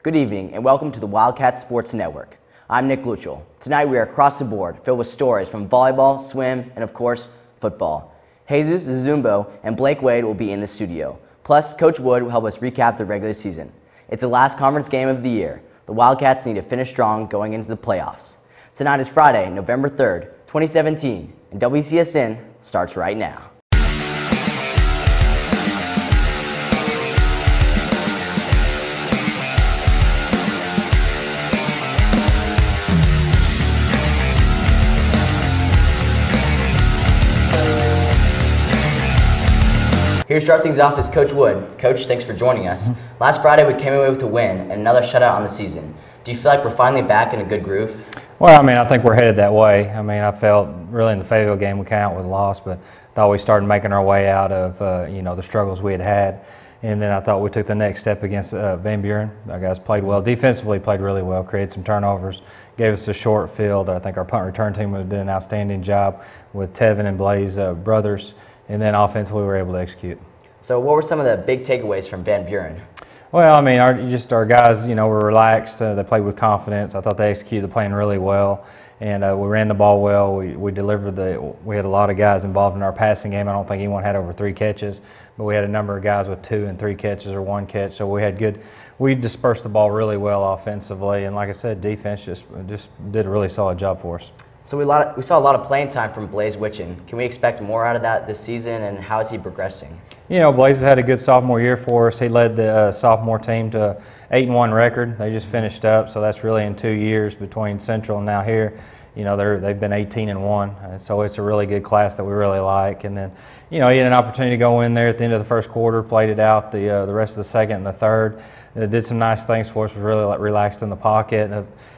Good evening and welcome to the Wildcat Sports Network. I'm Nick Luchel. Tonight we are across the board filled with stories from volleyball, swim, and of course, football. Jesus Zumbo and Blake Wade will be in the studio. Plus, Coach Wood will help us recap the regular season. It's the last conference game of the year. The Wildcats need to finish strong going into the playoffs. Tonight is Friday, November 3rd, 2017, and WCSN starts right now. Here to start things off is Coach Wood. Coach, thanks for joining us. Last Friday we came away with a win and another shutout on the season. Do you feel like we're finally back in a good groove? Well, I think we're headed that way. I felt really in the Fayetteville game we came out with a loss, but thought we started making our way out of the struggles we had. And then I thought we took the next step against Van Buren. Our guys played well. Defensively played really well, created some turnovers, gave us a short field. I think our punt return team did an outstanding job with Tevin and Blaze brothers. And then offensively, we were able to execute. So what were some of the big takeaways from Van Buren? Well, our guys, were relaxed. They played with confidence. I thought they executed the plan really well. And we ran the ball well. We delivered we had a lot of guys involved in our passing game. I don't think anyone had over 3 catches, but we had a number of guys with 2 and 3 catches or 1 catch. So we dispersed the ball really well offensively. And like I said, defense just did a really solid job for us. So we saw a lot of playing time from Blaze Witchen. Can we expect more out of that this season, and how is he progressing? Blaze has had a good sophomore year for us. He led the sophomore team to 8-1 record. They just finished up, so that's really in 2 years between Central and now here. They've been 18-1, so it's a really good class that we really like. And then, he had an opportunity to go in there at the end of the first quarter, played it out the rest of the second and the third. It did some nice things for us. Was really relaxed in the pocket.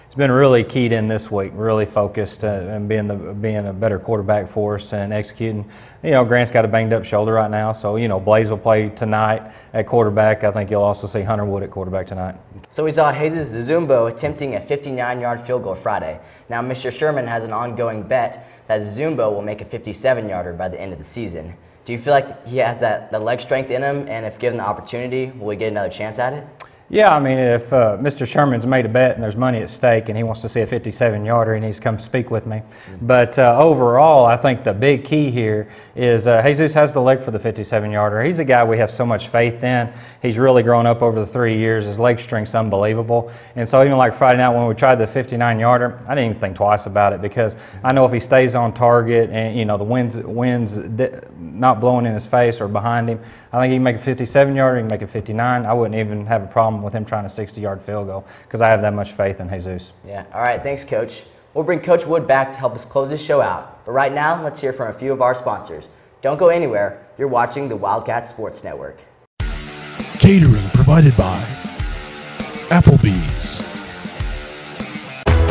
It's been really keyed in this week, really focused and being a better quarterback for us and executing. Grant's got a banged up shoulder right now, so Blaze will play tonight at quarterback. I think you'll also see Hunter Wood at quarterback tonight. So we saw Jesus Zumbo attempting a 59-yard field goal Friday. Now Mr. Sherman has an ongoing bet that Zumbo will make a 57-yarder by the end of the season. Do you feel like he has the leg strength in him, and if given the opportunity, will he get another chance at it? Yeah, if Mr. Sherman's made a bet and there's money at stake and he wants to see a 57-yarder, he needs to come speak with me. But overall, I think the big key here is Jesus has the leg for the 57-yarder. He's a guy we have so much faith in. He's really grown up over the 3 years. His leg strength's unbelievable. And so even like Friday night when we tried the 59-yarder, I didn't even think twice about it because I know if he stays on target and, the wind's not blowing in his face or behind him, I think he can make a 57-yarder, he can make a 59. I wouldn't even have a problem with him trying a 60-yard field goal because I have that much faith in Jesus. Yeah. All right. Thanks, Coach. We'll bring Coach Wood back to help us close this show out. But right now, let's hear from a few of our sponsors. Don't go anywhere. You're watching the Wildcat Sports Network. Catering provided by Applebee's.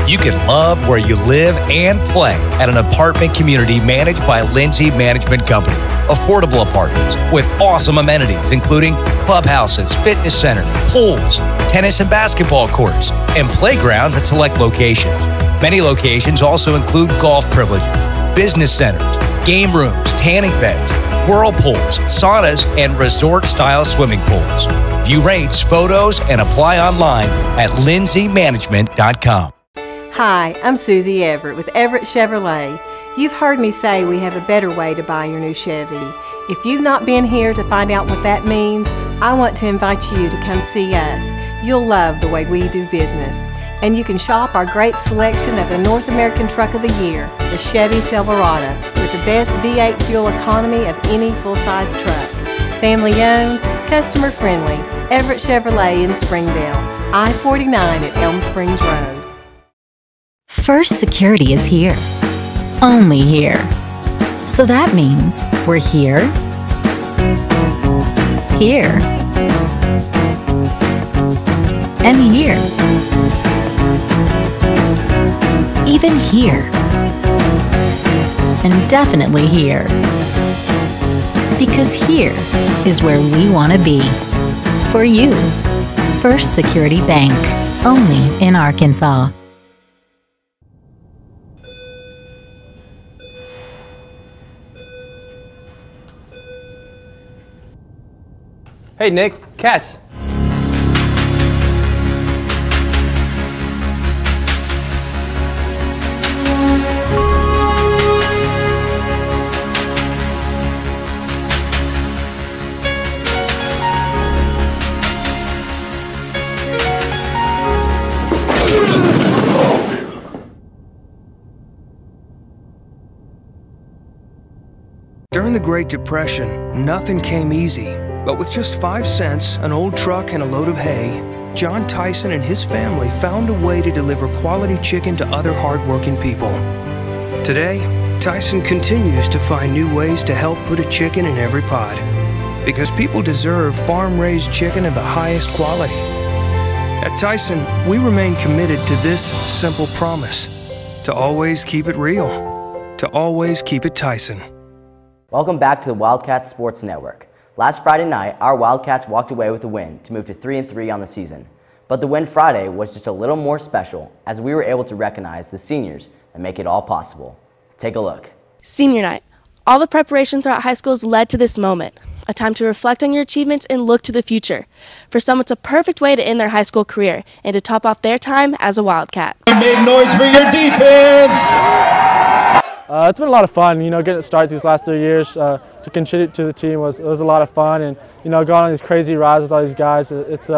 You can love where you live and play at an apartment community managed by Lindsay Management Company. Affordable apartments with awesome amenities, including clubhouses, fitness center, pools, tennis and basketball courts, and playgrounds at select locations. Many locations also include golf privileges, business centers, game rooms, tanning beds, whirlpools, saunas, and resort-style swimming pools. View rates, photos, and apply online at lindsaymanagement.com. Hi, I'm Susie Everett with Everett Chevrolet. You've heard me say we have a better way to buy your new Chevy. If you've not been here to find out what that means, I want to invite you to come see us. You'll love the way we do business. And you can shop our great selection of the North American Truck of the Year, the Chevy Silverado, with the best V8 fuel economy of any full-size truck. Family owned, customer friendly, Everett Chevrolet in Springdale, I-49 at Elm Springs Road. First Security is here. Only here. So that means we're here, here, and here. Even here. And definitely here. Because here is where we want to be. For you. First Security Bank. Only in Arkansas. Hey, Nick, catch. During the Great Depression, nothing came easy. But with just 5 cents, an old truck, and a load of hay, John Tyson and his family found a way to deliver quality chicken to other hardworking people. Today, Tyson continues to find new ways to help put a chicken in every pot. Because people deserve farm-raised chicken of the highest quality. At Tyson, we remain committed to this simple promise: to always keep it real, to always keep it Tyson. Welcome back to the Wildcat Sports Network. Last Friday night, our Wildcats walked away with a win to move to 3-3 on the season. But the win Friday was just a little more special as we were able to recognize the seniors and make it all possible. Take a look. Senior night. All the preparation throughout high school has led to this moment, a time to reflect on your achievements and look to the future. For some, it's a perfect way to end their high school career and to top off their time as a Wildcat. Make noise for your defense! It's been a lot of fun, getting started these last 3 years. To contribute to the team was a lot of fun, and going on these crazy rides with all these guys, it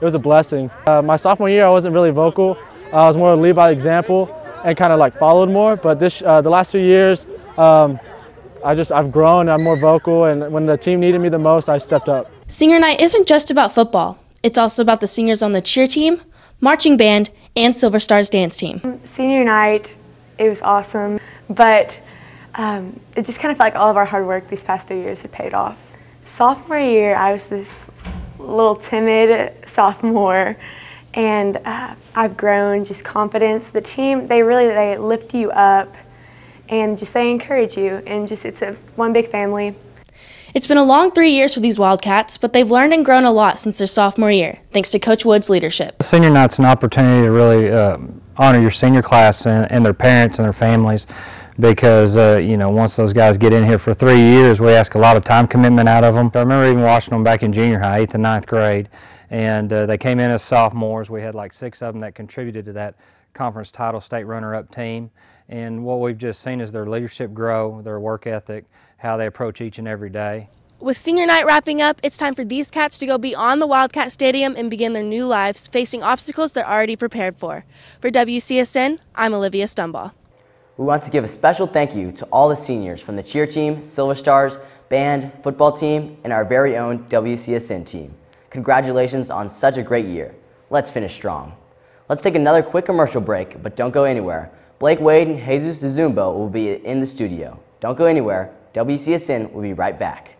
was a blessing. My sophomore year, I wasn't really vocal. I was more lead by example and kind of like followed more. But the last 2 years, I've grown. I'm more vocal, and when the team needed me the most, I stepped up. Senior night isn't just about football. It's also about the seniors on the cheer team, marching band, and Silver Stars dance team. Senior night, it was awesome. But it just kind of felt like all of our hard work these past 3 years had paid off. Sophomore year, I was this little timid sophomore, and I've grown, just confidence. The team, they lift you up, and just they encourage you, and just it's one big family. It's been a long 3 years for these Wildcats, but they've learned and grown a lot since their sophomore year, thanks to Coach Wood's leadership. Senior night's an opportunity to really honor your senior class and their parents and their families, because once those guys get in here for 3 years, we ask a lot of time commitment out of them. I remember even watching them back in junior high, 8th and 9th grade, and they came in as sophomores. We had like 6 of them that contributed to that conference title state runner-up team, and what we've just seen is their leadership grow, their work ethic, how they approach each and every day. With senior night wrapping up, it's time for these cats to go beyond the Wildcat Stadium and begin their new lives facing obstacles they're already prepared for. For WCSN, I'm Olivia Stumbaugh. We want to give a special thank you to all the seniors from the cheer team, Silver Stars, band, football team, and our very own WCSN team. Congratulations on such a great year. Let's finish strong. Let's take another quick commercial break, but don't go anywhere. Blake Wade and Jesus Zumbo will be in the studio. Don't go anywhere. WCSN will be right back.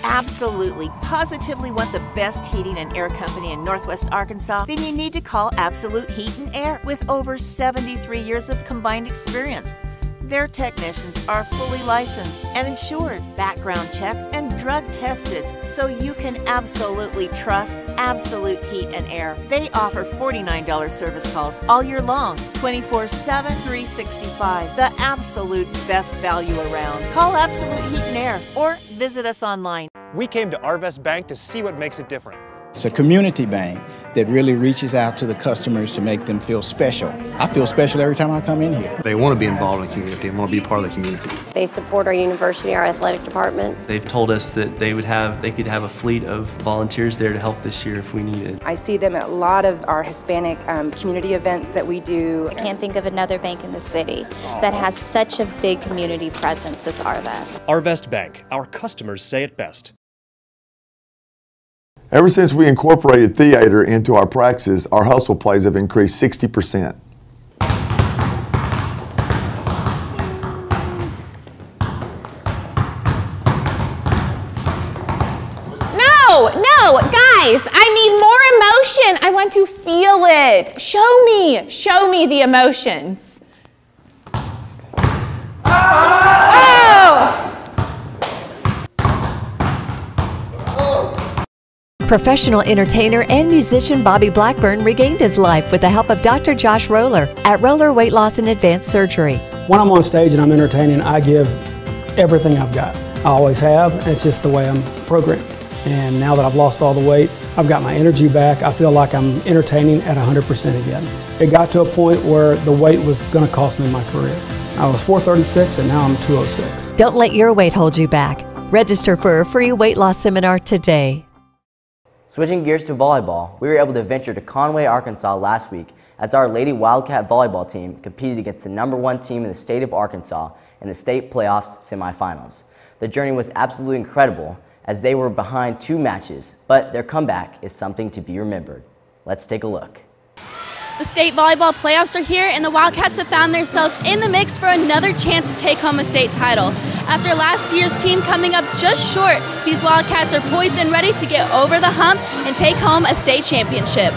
Absolutely, positively want the best heating and air company in Northwest Arkansas, then you need to call Absolute Heat and Air with over 73 years of combined experience. Their technicians are fully licensed and insured, background checked, and drug tested, so you can absolutely trust Absolute Heat and Air. They offer $49 service calls all year long, 24/7, 365. The absolute best value around. Call Absolute Heat and Air or visit us online. We came to Arvest Bank to see what makes it different. It's a community bank that really reaches out to the customers to make them feel special. I feel special every time I come in here. They want to be involved in the community and want to be part of the community. They support our university, our athletic department. They've told us that they could have a fleet of volunteers there to help this year if we needed. I see them at a lot of our Hispanic community events that we do. I can't think of another bank in the city that has such a big community presence as Arvest. Arvest Bank, our customers say it best. Ever since we incorporated theater into our practices, our hustle plays have increased 60%. No, guys, I need more emotion. I want to feel it. Show me the emotions. Professional entertainer and musician Bobby Blackburn regained his life with the help of Dr. Josh Roller at Roller Weight Loss and Advanced Surgery. When I'm on stage and I'm entertaining, I give everything I've got. I always have, and it's just the way I'm programmed. And now that I've lost all the weight, I've got my energy back. I feel like I'm entertaining at 100% again. It got to a point where the weight was going to cost me my career. I was 436 and now I'm 206. Don't let your weight hold you back. Register for a free weight loss seminar today. Switching gears to volleyball, we were able to venture to Conway, Arkansas last week as our Lady Wildcat volleyball team competed against the #1 team in the state of Arkansas in the state playoffs semifinals. The journey was absolutely incredible as they were behind 2 matches, but their comeback is something to be remembered. Let's take a look. The state volleyball playoffs are here, and the Wildcats have found themselves in the mix for another chance to take home a state title. After last year's team coming up just short, these Wildcats are poised and ready to get over the hump and take home a state championship.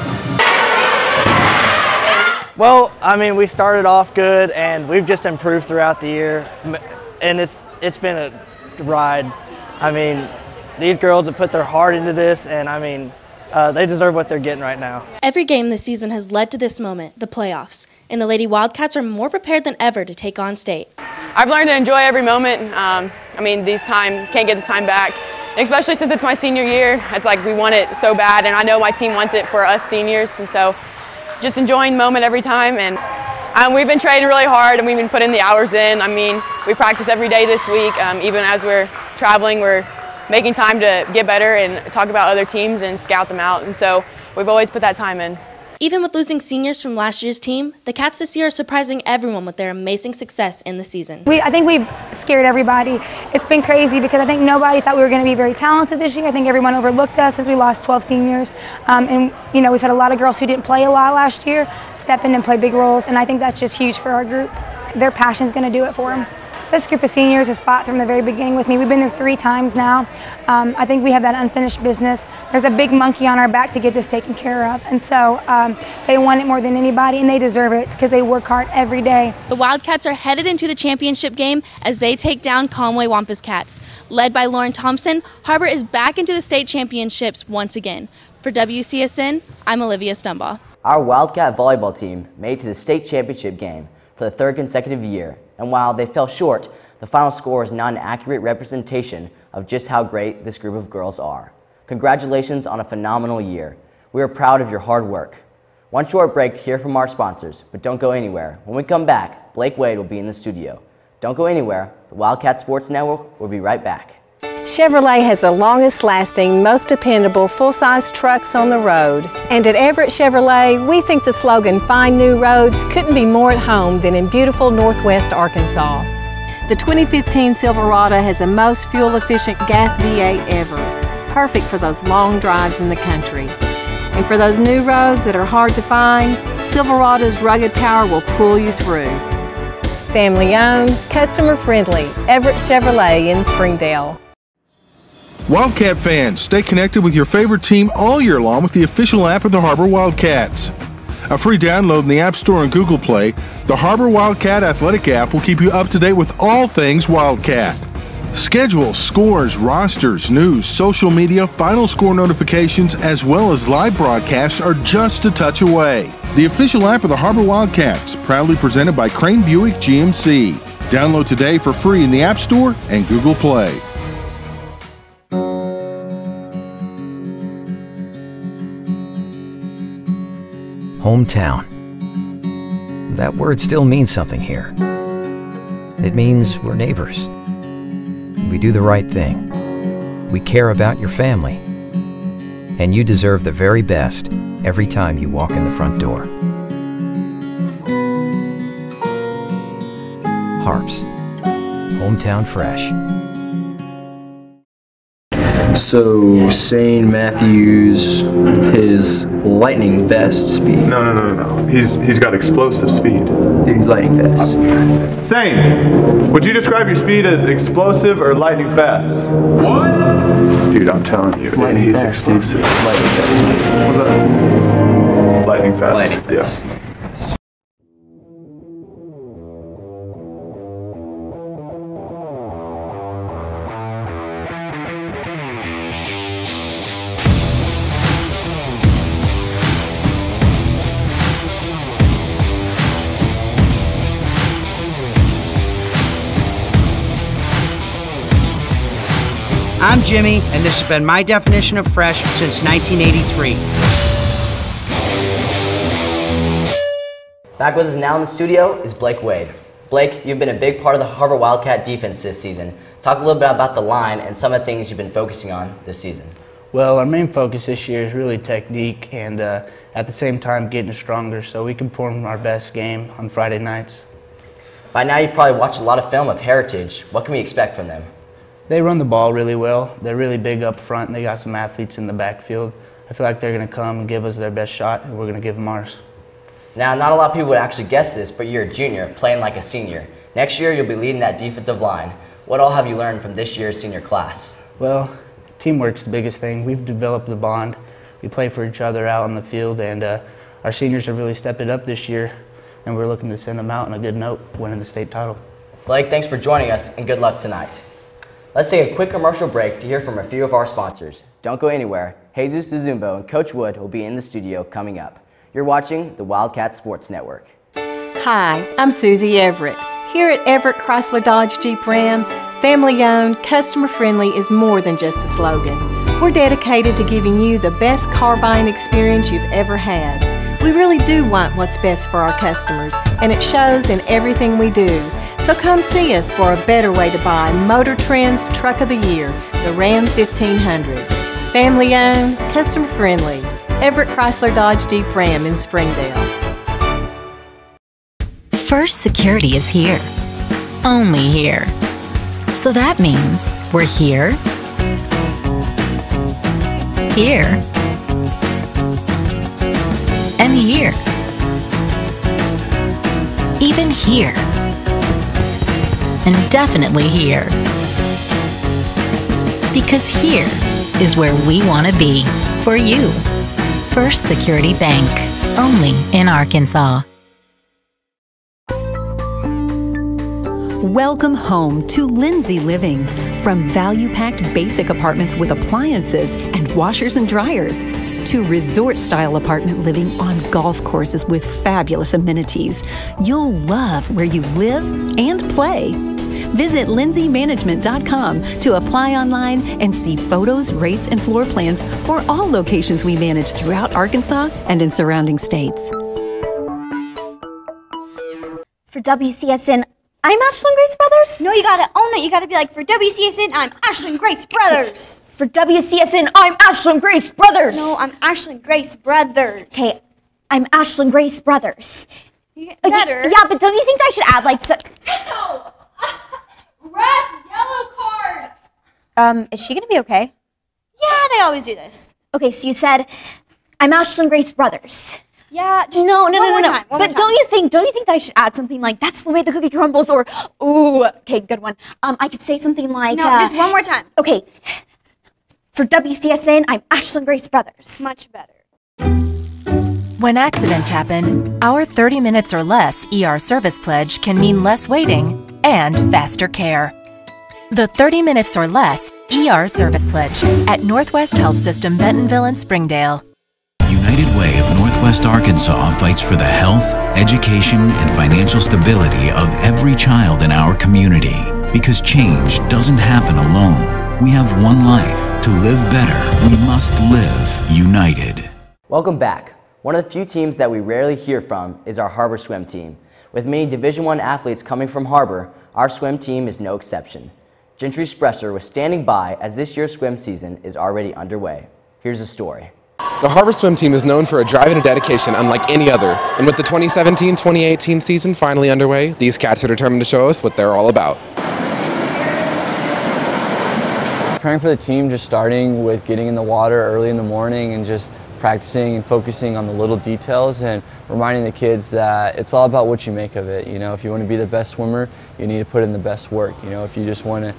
Well, I mean, we started off good, and we've just improved throughout the year, and it's been a ride. I mean, these girls have put their heart into this, and I mean, they deserve what they're getting right now. Every game this season has led to this moment, the playoffs, and the Lady Wildcats are more prepared than ever to take on state. I've learned to enjoy every moment. I mean, can't get this time back, especially since it's my senior year. It's like we want it so bad, and I know my team wants it for us seniors, and so just enjoying the moment every time. And we've been training really hard, and we've been putting the hours in. I mean, we practice every day this week. Even as we're traveling, we're making time to get better and talk about other teams and scout them out. And so we've always put that time in. Even with losing seniors from last year's team, the Cats this year are surprising everyone with their amazing success in the season. I think we've scared everybody. It's been crazy because I think nobody thought we were going to be very talented this year. I think everyone overlooked us as we lost 12 seniors. And you know, we've had a lot of girls who didn't play a lot last year step in and play big roles, and I think that's just huge for our group. Their passion is going to do it for them. This group of seniors has fought from the very beginning with me. We've been there 3 times now. I think we have that unfinished business. There's a big monkey on our back to get this taken care of. And so they want it more than anybody, and they deserve it because they work hard every day. The Wildcats are headed into the championship game as they take down Conway Wampus Cats. Led by Lauren Thompson, Har-Ber is back into the state championships once again. For WCSN, I'm Olivia Stumbaugh. Our Wildcat volleyball team made it to the state championship game for the 3rd consecutive year, and while they fell short, the final score is not an accurate representation of just how great this group of girls are. Congratulations on a phenomenal year. We are proud of your hard work. One short break to hear from our sponsors, but don't go anywhere. When we come back, Blake Wade will be in the studio. Don't go anywhere. The Wildcat Sports Network will be right back. Chevrolet has the longest lasting, most dependable full-size trucks on the road. And at Everett Chevrolet, we think the slogan, "Find New Roads," couldn't be more at home than in beautiful Northwest Arkansas. The 2015 Silverado has the most fuel-efficient gas V8 ever, perfect for those long drives in the country. And for those new roads that are hard to find, Silverado's rugged power will pull you through. Family-owned, customer-friendly, Everett Chevrolet in Springdale. Wildcat fans, stay connected with your favorite team all year long with the official app of the Har-Ber Wildcats. A free download in the App Store and Google Play, the Har-Ber Wildcat Athletic app will keep you up to date with all things Wildcat. Schedules, scores, rosters, news, social media, final score notifications, as well as live broadcasts are just a touch away. The official app of the Har-Ber Wildcats, proudly presented by Crane Buick GMC. Download today for free in the App Store and Google Play. Hometown. That word still means something here. It means we're neighbors. We do the right thing. We care about your family. And you deserve the very best every time you walk in the front door. Harps. Hometown fresh. So, St. Matthews, his lightning fast speed. No. He's got explosive speed. Dude, he's lightning fast. St., would you describe your speed as explosive or lightning fast? What? Dude, I'm telling you, he's explosive. Lightning fast. What's that? Lightning fast. Lightning fast. Yeah. I'm Jimmy, and this has been my definition of fresh since 1983. Back with us now in the studio is Blake Wade. Blake, you've been a big part of the Har-Ber Wildcat defense this season. Talk a little bit about the line and some of the things you've been focusing on this season. Well, our main focus this year is really technique and at the same time getting stronger so we can perform our best game on Friday nights. By now you've probably watched a lot of film of Heritage. What can we expect from them? They run the ball really well. They're really big up front and they got some athletes in the backfield. I feel like they're going to come and give us their best shot and we're going to give them ours. Now, not a lot of people would actually guess this, but you're a junior playing like a senior. Next year you'll be leading that defensive line. What all have you learned from this year's senior class? Well, teamwork's the biggest thing. We've developed a bond. We play for each other out on the field, and our seniors have really stepped it up this year, and we're looking to send them out on a good note, winning the state title. Blake, thanks for joining us, and good luck tonight. Let's take a quick commercial break to hear from a few of our sponsors. Don't go anywhere. Jesus Zumbo and Coach Wood will be in the studio coming up. You're watching the Wildcat Sports Network. Hi, I'm Susie Everett. Here at Everett Chrysler Dodge Jeep Ram, family-owned, customer-friendly is more than just a slogan. We're dedicated to giving you the best car buying experience you've ever had. We really do want what's best for our customers, and it shows in everything we do. So come see us for a better way to buy Motor Trend's Truck of the Year, the Ram 1500. Family-owned, customer-friendly, Everett Chrysler Dodge Jeep Ram in Springdale. First Security is here. Only here. So that means we're here, here, and here. Even here. And definitely here. Because here is where we want to be for you. First Security Bank. Only in Arkansas. Welcome home to Lindsay Living. From value-packed basic apartments with appliances and washers and dryers to resort-style apartment living on golf courses with fabulous amenities. You'll love where you live and play. Visit lindsaymanagement.com to apply online and see photos, rates, and floor plans for all locations we manage throughout Arkansas and in surrounding states. For WCSN, I'm Ashlyn Grace Brothers. No, you gotta own it. You gotta be like, for WCSN, I'm Ashlyn Grace Brothers. For WCSN, I'm Ashlyn Grace Brothers. No, I'm Ashlyn Grace Brothers. Okay, I'm Ashlyn Grace Brothers. Better. Yeah, but don't you think I should add like some... Ow! Red, yellow card. Is she gonna be okay? Yeah, they always do this. Okay, so you said, I'm Ashlyn Grace Brothers. Yeah, just no. But don't you think that I should add something like, that's the way the cookie crumbles, or, ooh, okay, good one. I could say something like, no, just one more time. Okay, for WCSN, I'm Ashlyn Grace Brothers. Much better. When accidents happen, our 30 minutes or less ER service pledge can mean less waiting and faster care. The 30 minutes or less ER service pledge at Northwest Health System Bentonville and Springdale. United Way of Northwest Arkansas fights for the health, education, and financial stability of every child in our community. Because change doesn't happen alone. We have one life. To live better, we must live united. Welcome back. One of the few teams that we rarely hear from is our Har-Ber swim team. With many Division I athletes coming from Har-Ber, our swim team is no exception. Gentry Spresser was standing by as this year's swim season is already underway. Here's the story. The Har-Ber swim team is known for a drive and a dedication unlike any other, and with the 2017-2018 season finally underway, these cats are determined to show us what they're all about. Preparing for the team, just starting with getting in the water early in the morning and just practicing and focusing on the little details and reminding the kids that it's all about what you make of it. You know, if you want to be the best swimmer, you need to put in the best work. You know, if you just want to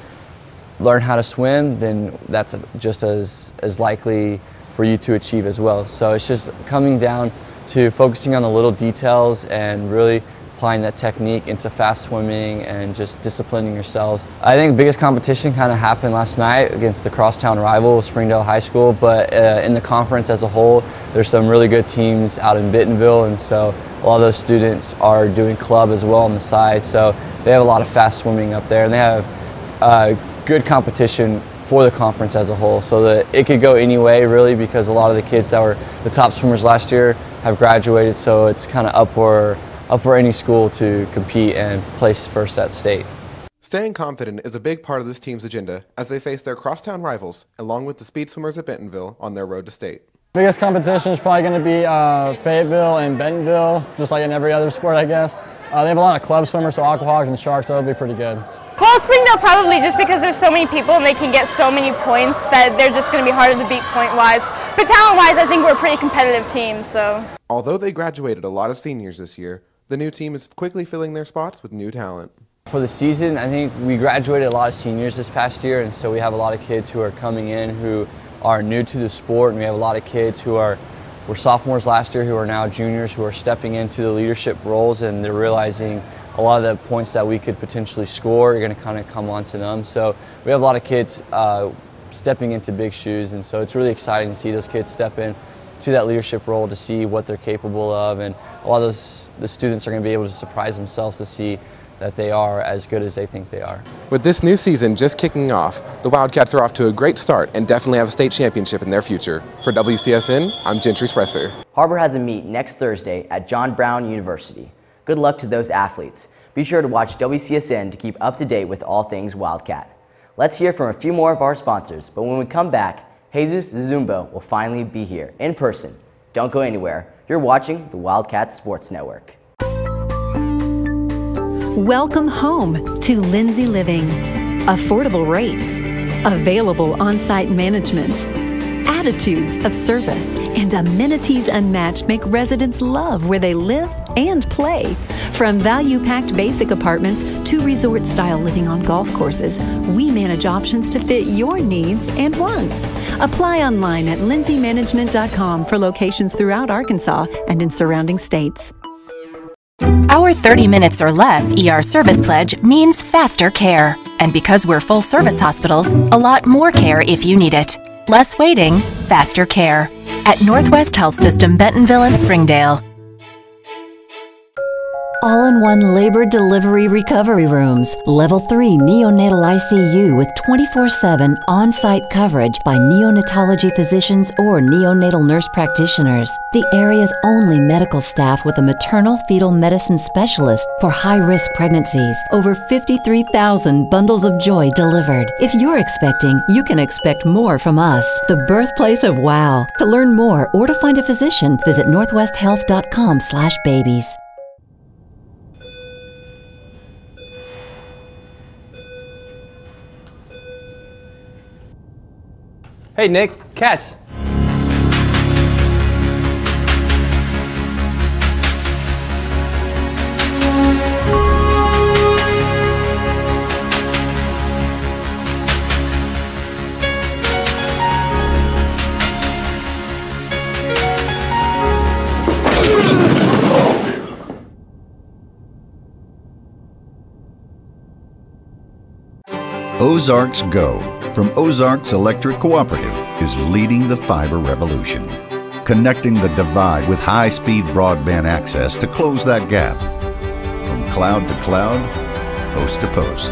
learn how to swim, then that's just as likely for you to achieve as well. So it's just coming down to focusing on the little details and really applying that technique into fast swimming and just disciplining yourselves. I think the biggest competition kind of happened last night against the crosstown rival, Springdale High School, but in the conference as a whole, there's some really good teams out in Bentonville, and so a lot of those students are doing club as well on the side, so they have a lot of fast swimming up there, and they have good competition for the conference as a whole, so that it could go any way really, because a lot of the kids that were the top swimmers last year have graduated, so it's kind of up for any school to compete and place first at state. Staying confident is a big part of this team's agenda as they face their crosstown rivals, along with the speed swimmers at Bentonville on their road to state. Biggest competition is probably going to be Fayetteville and Bentonville, just like in every other sport, I guess. They have a lot of club swimmers, so aquahogs and sharks, so it'll be pretty good. Well, Springdale probably, just because there's so many people and they can get so many points that they're just going to be harder to beat point-wise. But talent-wise, I think we're a pretty competitive team, so. Although they graduated a lot of seniors this year, the new team is quickly filling their spots with new talent. For the season, I think we graduated a lot of seniors this past year, and so we have a lot of kids who are coming in who are new to the sport, and we have a lot of kids who were sophomores last year who are now juniors who are stepping into the leadership roles, and they're realizing a lot of the points that we could potentially score are going to kind of come onto them. So we have a lot of kids stepping into big shoes, and so it's really exciting to see those kids step in to that leadership role, to see what they're capable of, and a lot of the students are going to be able to surprise themselves to see that they are as good as they think they are. With this new season just kicking off, the Wildcats are off to a great start and definitely have a state championship in their future. For WCSN, I'm Gentry Spresser. Har-Ber has a meet next Thursday at John Brown University. Good luck to those athletes. Be sure to watch WCSN to keep up to date with all things Wildcat. Let's hear from a few more of our sponsors, but when we come back, Jesus Zumbo will finally be here in person. Don't go anywhere. You're watching the Wildcat Sports Network. Welcome home to Lindsay Living. Affordable rates, available on-site management, attitudes of service, and amenities unmatched make residents love where they live and play. From value-packed basic apartments to resort-style living on golf courses, we manage options to fit your needs and wants. Apply online at lindsaymanagement.com for locations throughout Arkansas and in surrounding states. Our 30 minutes or less ER service pledge means faster care. And because we're full-service hospitals, a lot more care if you need it. Less waiting, faster care. At Northwest Health System, Bentonville and Springdale. All-in-one labor delivery recovery rooms. Level 3 neonatal ICU with 24/7 on-site coverage by neonatology physicians or neonatal nurse practitioners. The area's only medical staff with a maternal fetal medicine specialist for high-risk pregnancies. Over 53,000 bundles of joy delivered. If you're expecting, you can expect more from us. The birthplace of wow. To learn more or to find a physician, visit northwesthealth.com/babies. Hey Nick, catch. Ozarks Go from Ozarks Electric Cooperative is leading the fiber revolution, connecting the divide with high-speed broadband access to close that gap. From cloud to cloud, post to post,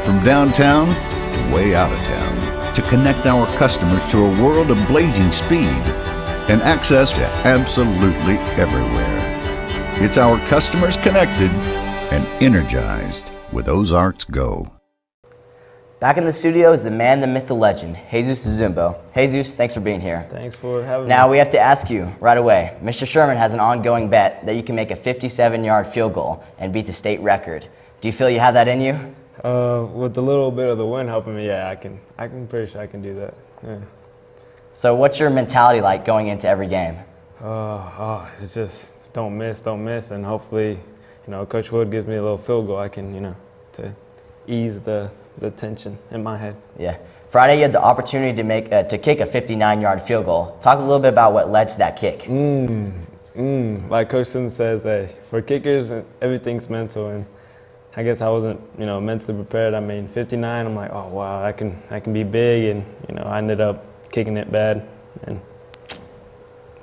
from downtown to way out of town, to connect our customers to a world of blazing speed and access to absolutely everywhere. It's our customers connected and energized with Ozarks Go. Back in the studio is the man, the myth, the legend, Jesus Zumbo. Jesus, thanks for being here. Thanks for having me. Now we have to ask you right away. Mr. Sherman has an ongoing bet that you can make a 57-yard field goal and beat the state record. Do you feel you have that in you? With a little bit of the wind helping me, yeah, I'm pretty sure I can do that. Yeah. So what's your mentality like going into every game? It's just don't miss, and hopefully, Coach Wood gives me a little field goal. I can, to ease the tension in my head. Yeah. Friday, you had the opportunity to kick a 59-yard field goal. Talk a little bit about what led to that kick. Like Coach Sims says, hey, for kickers, everything's mental, and I guess I wasn't, mentally prepared. I mean, 59, I'm like, oh wow, I can be big, and I ended up kicking it bad, and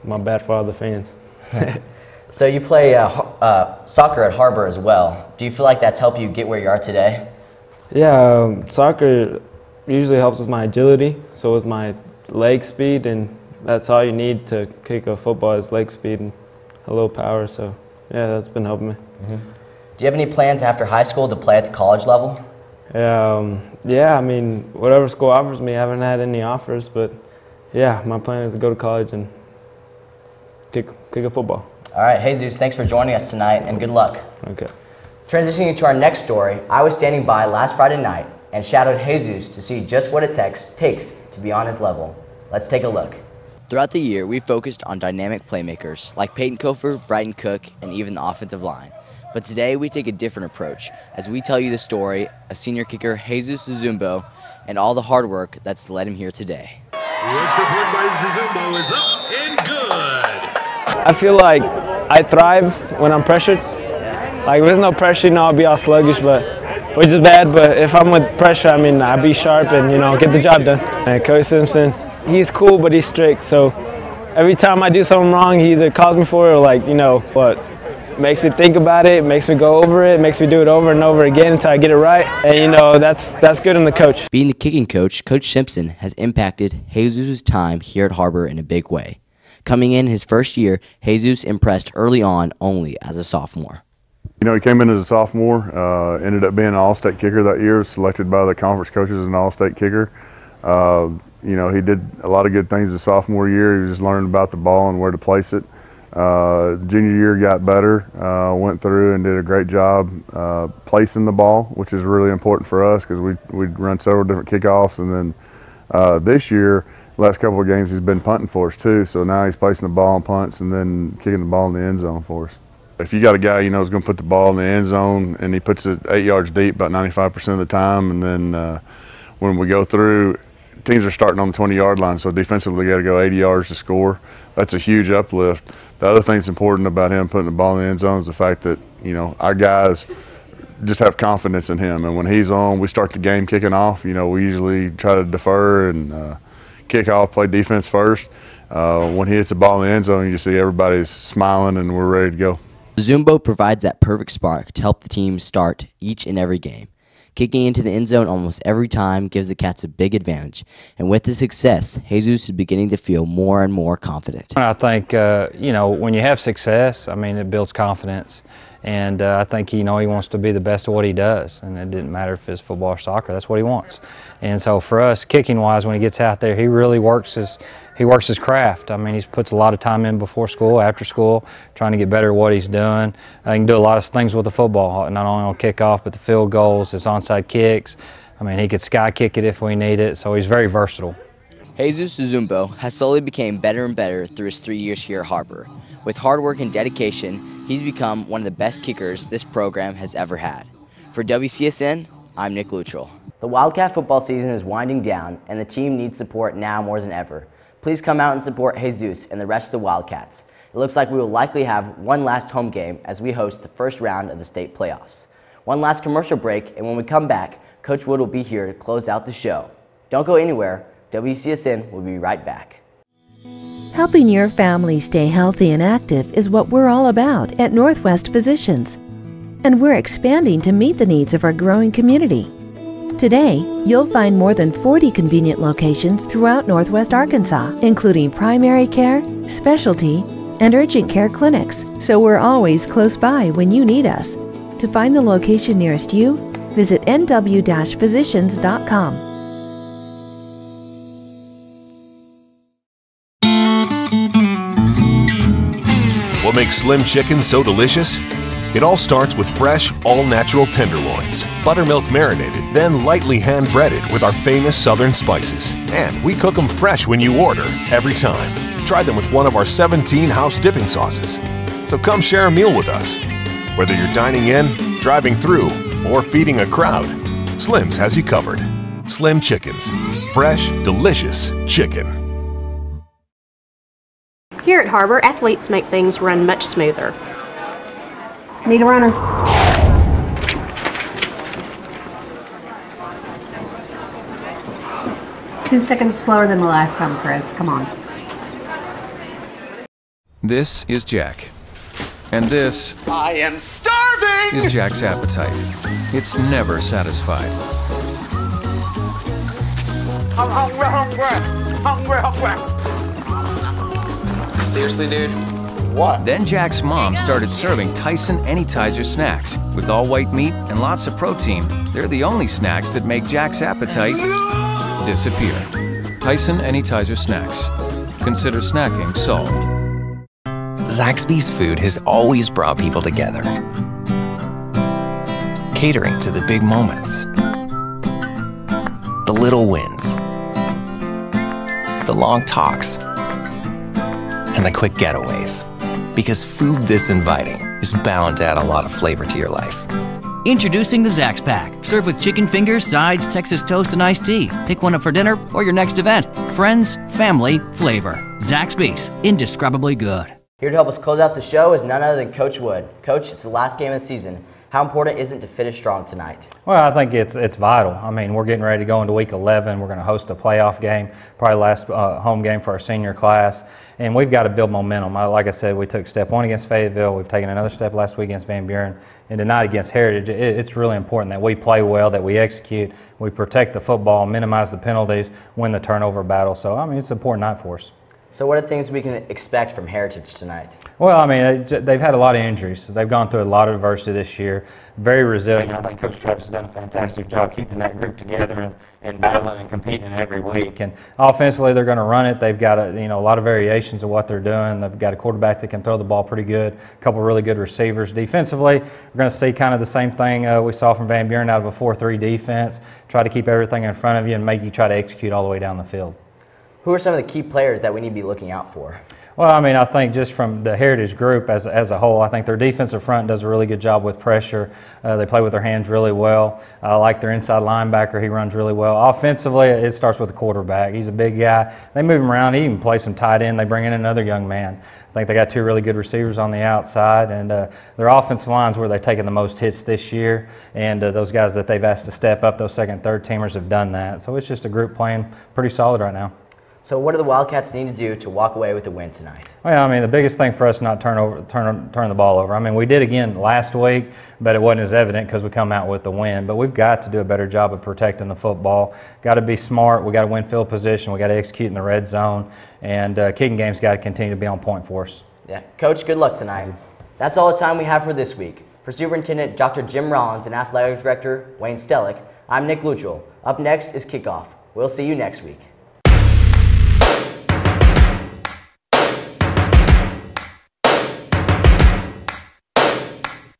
my bad for all the fans. So you play soccer at Har-Ber as well. Do you feel like that's helped you get where you are today? Yeah, soccer usually helps with my agility, so with my leg speed, and that's all you need to kick a football is leg speed and a little power, so yeah, that's been helping me. Do you have any plans after high school to play at the college level? Yeah, I mean, whatever school offers me, I haven't had any offers, but yeah, my plan is to go to college and kick a football. All right, Jesus, thanks for joining us tonight, and good luck. Okay. Transitioning to our next story, I was standing by last Friday night and shadowed Jesus to see just what it takes to be on his level. Let's take a look. Throughout the year, we've focused on dynamic playmakers like Peyton Kofer, Brighton Cook, and even the offensive line. But today, we take a different approach as we tell you the story of senior kicker Jesus Zumbo and all the hard work that's led him here today. The extra point by Zumbo is up and good. I feel like I thrive when I'm pressured. Like, if there's no pressure, you know, I'll be all sluggish, which is bad, but if I'm with pressure, I mean, I'll be sharp and, you know, get the job done. And Coach Simpson, he's cool, but he's strict, so every time I do something wrong, he either calls me for it or, like, you know, what makes me think about it, makes me go over it, makes me do it over and over again until I get it right, and, you know, that's good in the coach. Being the kicking coach, Coach Simpson has impacted Jesus' time here at Har-Ber in a big way. Coming in his first year, Jesus impressed early on only as a sophomore. You know, he came in as a sophomore, ended up being an all-state kicker that year, selected by the conference coaches as an all-state kicker. You know, he did a lot of good things his sophomore year. He was just learning about the ball and where to place it. Junior year got better, went through and did a great job placing the ball, which is really important for us because we'd run several different kickoffs. And then this year, last couple of games, he's been punting for us too. So now he's placing the ball on punts and then kicking the ball in the end zone for us. If you got a guy you know is going to put the ball in the end zone and he puts it 8 yards deep about 95% of the time, and then when we go through, teams are starting on the 20-yard line, so defensively got to go 80 yards to score. That's a huge uplift. The other thing that's important about him putting the ball in the end zone is the fact that, you know, our guys just have confidence in him, and when he's on, we start the game kicking off. You know, we usually try to defer and kick off, play defense first. When he hits the ball in the end zone, you just see everybody's smiling and we're ready to go. Zumbo provides that perfect spark to help the team start each and every game. Kicking into the end zone almost every time gives the Cats a big advantage, and with the success, Jesus is beginning to feel more and more confident. I think, you know, when you have success, I mean, it builds confidence, and I think, you know, he wants to be the best at what he does, and it didn't matter if it's football or soccer, that's what he wants. And so for us, kicking-wise, when he gets out there, he really works his craft. I mean, he puts a lot of time in before school, after school, trying to get better at what he's doing. He can do a lot of things with the football, not only on kickoff, but the field goals, his onside kicks. I mean, he could sky kick it if we need it, so he's very versatile. Jesus Zumbo has slowly become better and better through his 3 years here at Har-Ber. With hard work and dedication, he's become one of the best kickers this program has ever had. For WCSN, I'm Nick Luttrell. The Wildcat football season is winding down, and the team needs support now more than ever. Please come out and support Jesus and the rest of the Wildcats. It looks like we will likely have one last home game as we host the first round of the state playoffs. One last commercial break, and when we come back, Coach Wood will be here to close out the show. Don't go anywhere. WCSN will be right back. Helping your family stay healthy and active is what we're all about at Northwest Physicians. And we're expanding to meet the needs of our growing community. Today, you'll find more than 40 convenient locations throughout Northwest Arkansas, including primary care, specialty, and urgent care clinics, so we're always close by when you need us. To find the location nearest you, visit nw-physicians.com. What makes Slim Chicken so delicious? It all starts with fresh, all-natural tenderloins, buttermilk marinated, then lightly hand-breaded with our famous southern spices. And we cook them fresh when you order, every time. Try them with one of our 17 house dipping sauces. So come share a meal with us. Whether you're dining in, driving through, or feeding a crowd, Slim's has you covered. Slim Chickens. Fresh, delicious chicken. Here at Har-Ber, athletes make things run much smoother. Need a runner. 2 seconds slower than the last time, Chris. Come on. This is Jack. And this I am starving! is Jack's appetite. It's never satisfied. I'm hungry. Seriously, dude? What? Then Jack's mom started serving Tyson Anytizer snacks. With all white meat and lots of protein, they're the only snacks that make Jack's appetite disappear. Tyson Anytizer snacks. Consider snacking solved. Zaxby's food has always brought people together. Catering to the big moments, the little wins, the long talks, and the quick getaways. Because food this inviting is bound to add a lot of flavor to your life. Introducing the Zax Pack. Served with chicken fingers, sides, Texas toast, and iced tea. Pick one up for dinner or your next event. Friends, family, flavor. Zaxby's. Indescribably good. Here to help us close out the show is none other than Coach Wood. Coach, it's the last game of the season. How important is it to finish strong tonight? Well, I think it's vital. I mean, we're getting ready to go into week 11. We're going to host a playoff game, probably last home game for our senior class, and we've got to build momentum. Like I said, we took step one against Fayetteville. We've taken another step last week against Van Buren, and tonight against Heritage. It's really important that we play well, that we execute, we protect the football, minimize the penalties, win the turnover battle. So, I mean, it's an important night for us. So what are things we can expect from Heritage tonight? Well, I mean, they've had a lot of injuries. They've gone through a lot of adversity this year. Very resilient. I think Coach Travis has done a fantastic job keeping that group together and battling and competing every week. And offensively, they're going to run it. They've got a lot of variations of what they're doing. They've got a quarterback that can throw the ball pretty good, a couple really good receivers. Defensively, we're going to see kind of the same thing we saw from Van Buren out of a 4-3 defense. Try to keep everything in front of you and make you try to execute all the way down the field. Who are some of the key players that we need to be looking out for? Well, I mean, I think just from the Heritage group as a whole, I think their defensive front does a really good job with pressure. They play with their hands really well. I like their inside linebacker. He runs really well. Offensively, it starts with the quarterback. He's a big guy. They move him around. He even plays some tight end. They bring in another young man. I think they got two really good receivers on the outside, and their offensive line's where they've taken the most hits this year, and those guys that they've asked to step up, those second and third teamers have done that. So it's just a group playing pretty solid right now. So what do the Wildcats need to do to walk away with a win tonight? Well, I mean, the biggest thing for us is not turn the ball over. I mean, we did again last week, but it wasn't as evident because we come out with the win. But we've got to do a better job of protecting the football. Got to be smart. We got to win field position. We got to execute in the red zone, and kicking game's got to continue to be on point for us. Yeah, Coach, good luck tonight. That's all the time we have for this week. For Superintendent Dr. Jim Rollins and Athletic Director Wayne Stellick, I'm Nick Luttrell. Up next is Kickoff. We'll see you next week.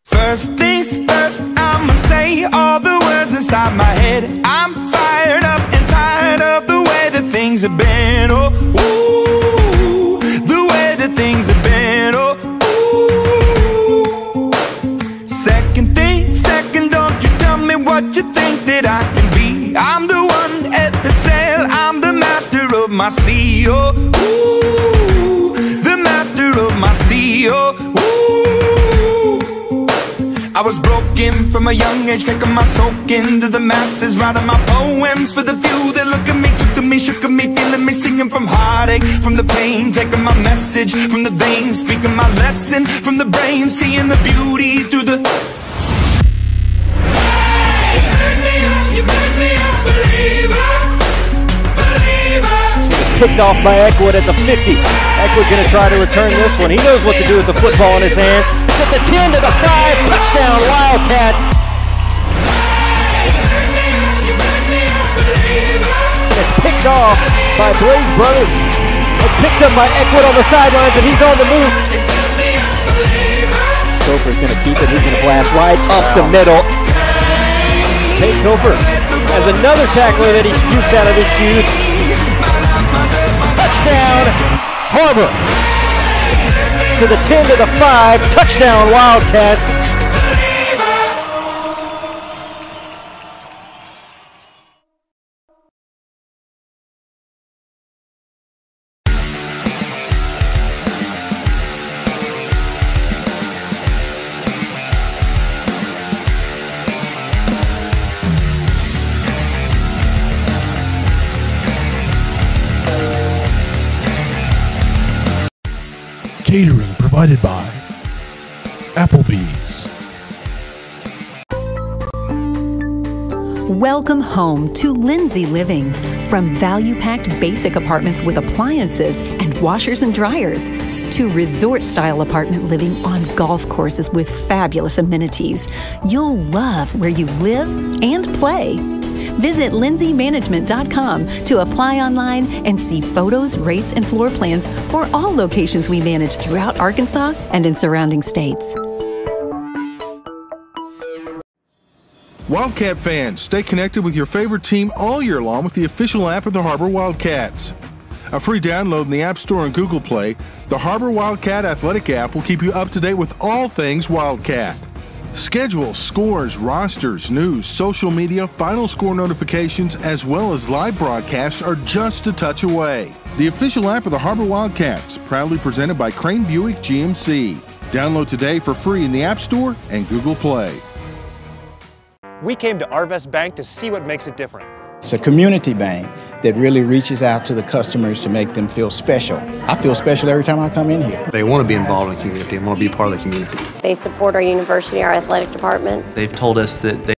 First things first, I'ma say all the words inside my head. I'm fired up and tired of the way that things have been. Oh, ooh, the way that things have been. Oh, ooh. Second thing, second, don't you tell me what you think that I can be. I'm the one at the sail, I'm the master of my sea. Oh, ooh, the master of my sea. Oh, ooh. I was broken from a young age, taking my soak into the masses, writing my poems for the few that look at me, took to me, shook at me, feeling me, singing from heartache, from the pain, taking my message from the veins, speaking my lesson from the brain, seeing the beauty through the... Hey, you made me a believer, believer. Picked off by Eckwood at the 50. Eckwood going to try to return this one. He knows what to do with the football in his hands. It's at the 10 to the 5. Touchdown, Wildcats. It's picked off by Blaze Brothers. It's picked up by Eckwood on the sidelines, and he's on the move. Coper's going to keep it. He's going to blast right up the middle. Tate Coper has another tackler that he scoops out of his shoes. Touchdown, Har-Ber. To the 10 to the 5. Touchdown, Wildcats. Catering provided by Applebee's. Welcome home to Lindsay Living. From value-packed basic apartments with appliances and washers and dryers to resort-style apartment living on golf courses with fabulous amenities, you'll love where you live and play. Visit lindsaymanagement.com to apply online and see photos, rates, and floor plans for all locations we manage throughout Arkansas and in surrounding states. Wildcat fans, stay connected with your favorite team all year long with the official app of the Har-Ber Wildcats. A free download in the App Store and Google Play, the Har-Ber Wildcat Athletic app will keep you up to date with all things Wildcat. Schedules, scores, rosters, news, social media, final score notifications, as well as live broadcasts are just a touch away. The official app of the Har-Ber Wildcats, proudly presented by Crane Buick GMC. Download today for free in the App Store and Google Play. We came to Arvest Bank to see what makes it different. It's a community bank that really reaches out to the customers to make them feel special. I feel special every time I come in here. They want to be involved in the community and want to be part of the community. They support our university, our athletic department. They've told us that they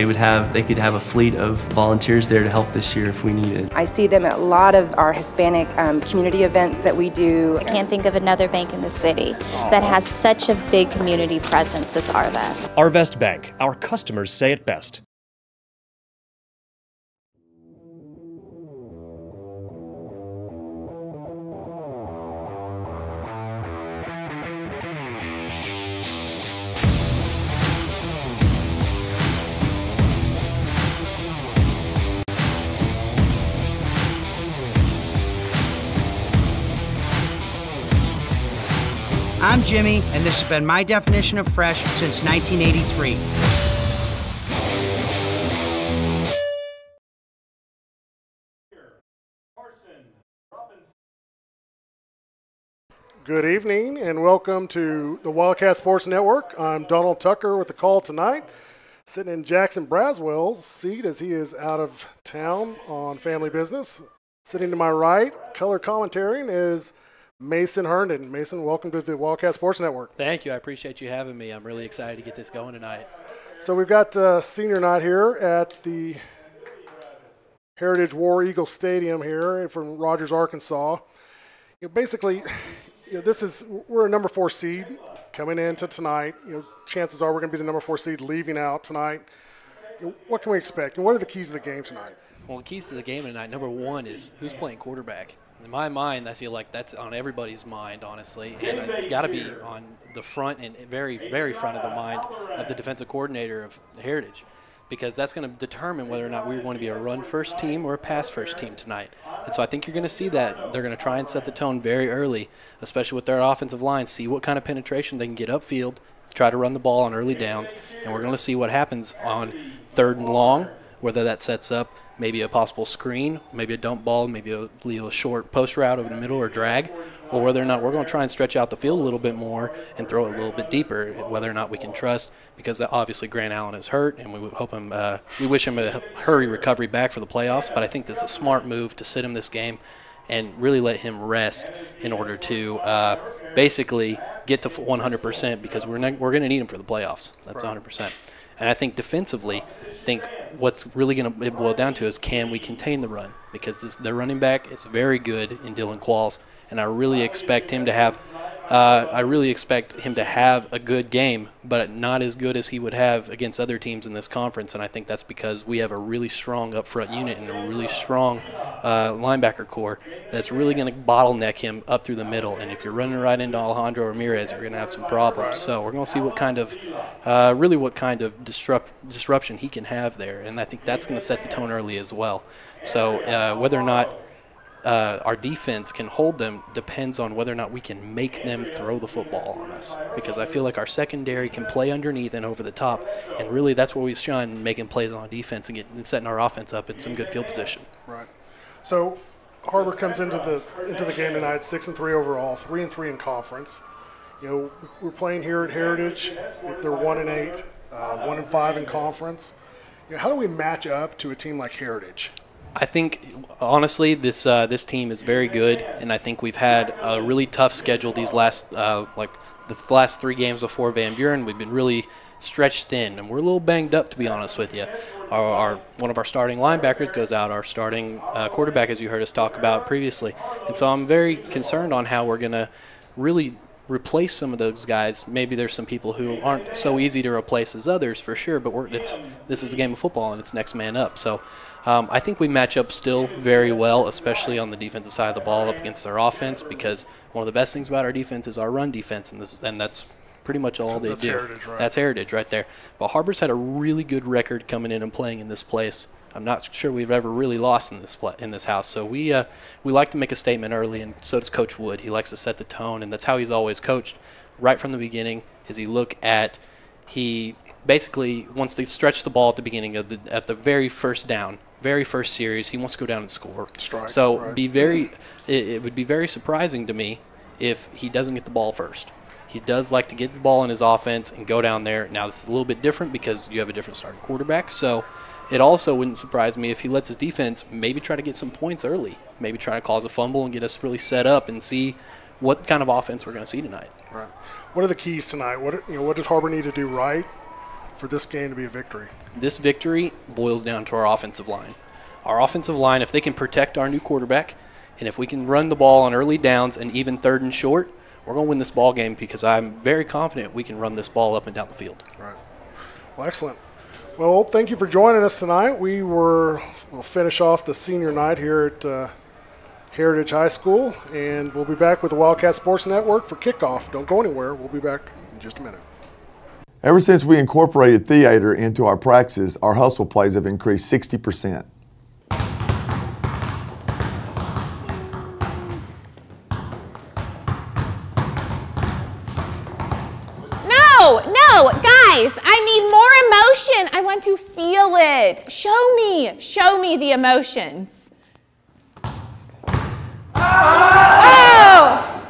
could have a fleet of volunteers there to help this year if we need it. I see them at a lot of our Hispanic community events that we do. I can't think of another bank in the city that has such a big community presence as Arvest. Arvest Bank, our customers say it best. I'm Jimmy, and this has been my definition of fresh since 1983. Good evening and welcome to the Wildcat Sports Network. I'm Donald Tucker with the call tonight, sitting in Jackson Braswell's seat as he is out of town on family business. Sitting to my right, color commentating is Mason Herndon. Mason, welcome to the Wildcat Sports Network. Thank you. I appreciate you having me. I'm really excited to get this going tonight. So we've got senior night here at the Heritage War Eagle Stadium here from Rogers, Arkansas. Basically, we're a number 4 seed coming into tonight. Chances are we're going to be the number 4 seed leaving out tonight. What can we expect, and what are the keys to the game tonight? Well, the keys to the game tonight, number 1 is who's playing quarterback. In my mind, I feel like that's on everybody's mind, honestly, and it's got to be on the front and very, very front of the mind of the defensive coordinator of Heritage, because that's going to determine whether or not we're going to be a run-first team or a pass-first team tonight. And so I think you're going to see that. They're going to try and set the tone very early, especially with their offensive line, see what kind of penetration they can get upfield, try to run the ball on early downs, and we're going to see what happens on 3rd and long, whether that sets up maybe a possible screen, maybe a dump ball, maybe a short post route over the middle or drag, or whether or not we're going to try and stretch out the field a little bit more and throw it a little bit deeper, whether or not we can trust, because obviously Grant Allen is hurt, and we wish him a hurry recovery back for the playoffs, but I think this is a smart move to sit him this game and really let him rest in order to basically get to 100%, because we're going to need him for the playoffs. That's 100%. And I think defensively, what's really going to boil down to is, can we contain the run? Because the running back is very good in Dylan Qualls, and I really expect him to have a good game, but not as good as he would have against other teams in this conference. And I think that's because we have a really strong up front unit and a really strong linebacker core that's really going to bottleneck him up through the middle. And if you're running right into Alejandro Ramirez, you're going to have some problems. So we're going to see what kind of disruption he can have there. And I think that's going to set the tone early as well. So whether or not our defense can hold them depends on whether or not we can make them throw the football on us, because I feel like our secondary can play underneath and over the top, and really that's where we shine, making plays on defense and setting our offense up in some good field position. Right. So Har-Ber comes into the game tonight 6-3 overall, 3-3 in conference. We're playing here at Heritage. They're 1-8, 1-5 in conference. How do we match up to a team like Heritage? I think, honestly, this team is very good, and I think we've had a really tough schedule these last, the last 3 games before Van Buren. We've been really stretched thin, and we're a little banged up, to be honest with you. One of our starting linebackers goes out, our starting quarterback, as you heard us talk about previously. And so I'm very concerned on how we're going to really replace some of those guys. Maybe there's some people who aren't so easy to replace as others, for sure, but this is a game of football, and it's next man up. So I think we match up still very well, especially on the defensive side of the ball up against their offense, because one of the best things about our defense is our run defense, and that's pretty much all they do. Heritage, right? That's heritage right there. But Har-Ber's had a really good record coming in and playing in this place. I'm not sure we've ever really lost in this house. So we like to make a statement early, and so does Coach Wood. He likes to set the tone, and that's how he's always coached right from the beginning. He basically wants to stretch the ball at the beginning of at the very first down, very first series. He wants to go down and score. Strike, so right. It would be very surprising to me if he doesn't get the ball first. He does like to get the ball in his offense and go down there. Now, this is a little bit different because you have a different starting quarterback. So it also wouldn't surprise me if he lets his defense maybe try to get some points early, maybe try to cause a fumble and get us really set up and see what kind of offense we're going to see tonight. Right. What are the keys tonight? What does Har-Ber need to do right for this game to be a victory? This victory boils down to our offensive line. Our offensive line, if they can protect our new quarterback, and if we can run the ball on early downs and even 3rd and short, we're going to win this ball game, because I'm very confident we can run this ball up and down the field. Right. Well, excellent. Well, thank you for joining us tonight. We'll finish off the senior night here at Heritage High School, and we'll be back with the Wildcat Sports Network for kickoff. Don't go anywhere. We'll be back in just a minute. Ever since we incorporated theater into our practices, our hustle plays have increased 60%. No, guys, I need more emotion. I want to feel it. Show me the emotions. Oh!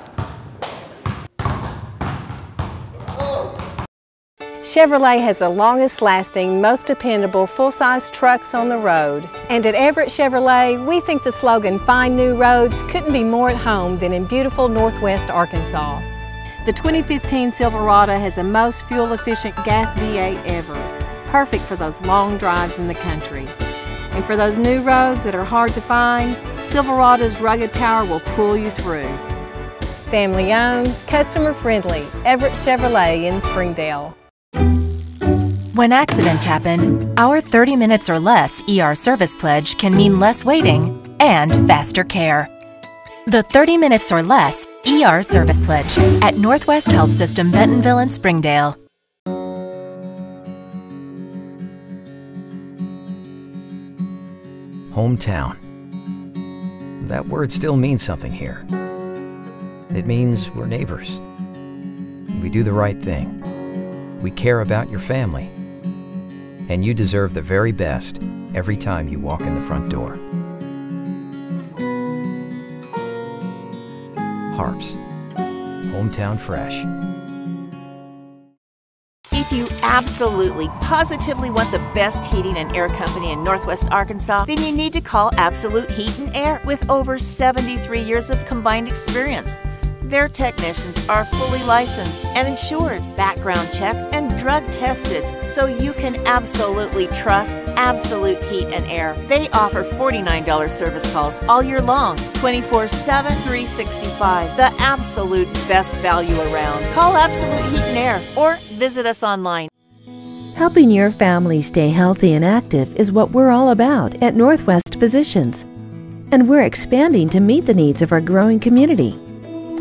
Chevrolet has the longest lasting, most dependable full-size trucks on the road. And at Everett Chevrolet, we think the slogan, "Find New Roads," couldn't be more at home than in beautiful Northwest Arkansas. The 2015 Silverado has the most fuel-efficient gas V8 ever, perfect for those long drives in the country. And for those new roads that are hard to find, Silverado's rugged power will pull you through. Family-owned, customer-friendly, Everett Chevrolet in Springdale. When accidents happen, our 30 minutes or less ER service pledge can mean less waiting and faster care. The 30 minutes or less ER service pledge at Northwest Health System Bentonville and Springdale. Hometown. That word still means something here. It means we're neighbors. We do the right thing. We care about your family. And you deserve the very best every time you walk in the front door. Har-Ber's. Hometown fresh. If you absolutely, positively want the best heating and air company in Northwest Arkansas, then you need to call Absolute Heat and Air with over 73 years of combined experience. Their technicians are fully licensed and insured, background checked, and drug tested, so you can absolutely trust Absolute Heat and Air. They offer $49 service calls all year long, 24/7, 365. The absolute best value around. Call Absolute Heat and Air or visit us online. Helping your family stay healthy and active is what we're all about at Northwest Physicians. And we're expanding to meet the needs of our growing community.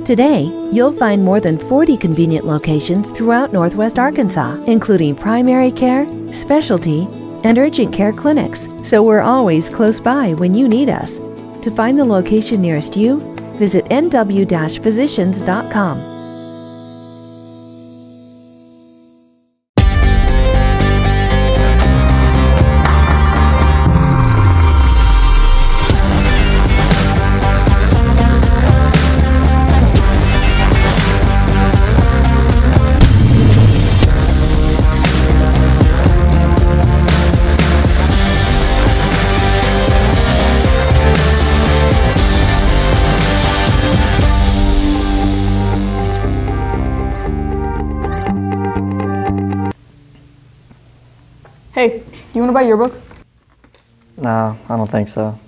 Today, you'll find more than 40 convenient locations throughout Northwest Arkansas, including primary care, specialty, and urgent care clinics, so we're always close by when you need us. To find the location nearest you, visit nw-physicians.com. Hey, do you want to buy your book? No, I don't think so.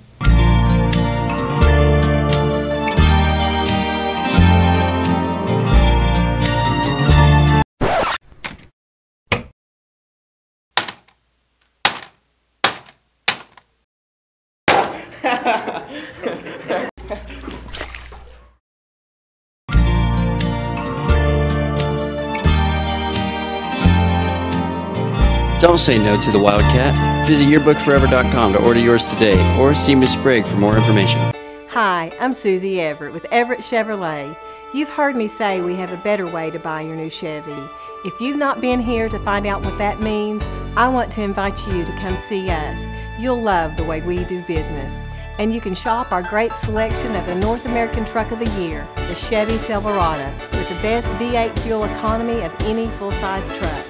Don't say no to the Wildcat. Visit yearbookforever.com to order yours today, or see Miss Sprague for more information. Hi, I'm Susie Everett with Everett Chevrolet. You've heard me say we have a better way to buy your new Chevy. If you've not been here to find out what that means, I want to invite you to come see us. You'll love the way we do business. And you can shop our great selection of the North American Truck of the Year, the Chevy Silverado, with the best V8 fuel economy of any full-size truck.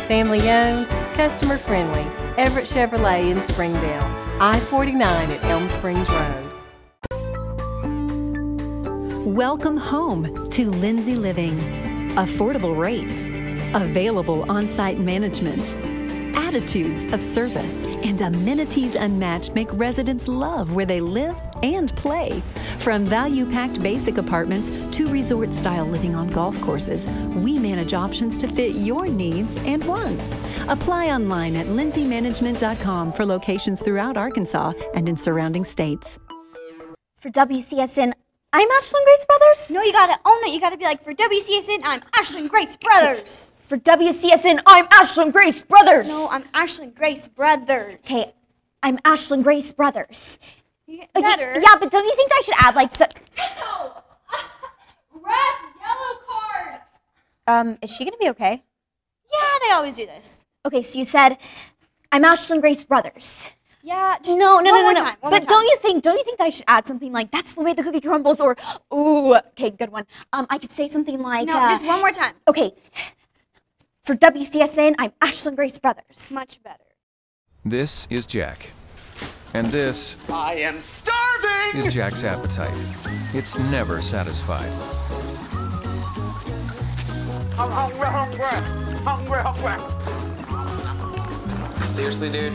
Family owned, customer friendly, Everett Chevrolet in Springdale, I-49 at Elm Springs Road. Welcome home to Lindsay Living. Affordable rates, available on-site management, attitudes of service, and amenities unmatched make residents love where they live and play. From value-packed basic apartments to resort-style living on golf courses, we manage options to fit your needs and wants. Apply online at lindsaymanagement.com for locations throughout Arkansas and in surrounding states. For WCSN, I'm Ashlyn Grace Brothers. No, you gotta own it. You gotta be like, for WCSN, I'm Ashlyn Grace Brothers. For WCSN, I'm Ashlyn Grace Brothers. No, I'm Ashlyn Grace Brothers. Okay, I'm Ashlyn Grace Brothers. Better. Okay, yeah, but don't you think I should add like so? Ow! Red, yellow card. Is she gonna be okay? Yeah, they always do this. Okay, so you said, I'm Ashlyn Grace Brothers. Yeah, just no. But don't you think that I should add something like, that's the way the cookie crumbles, or ooh, okay, good one. I could say something like, no, just one more time. Okay. For WCSN, I'm Ashlyn Grace Brothers. Much better. This is Jack. And this... I am starving! ...is Jack's appetite. It's never satisfied. I'm hungry. Seriously, dude?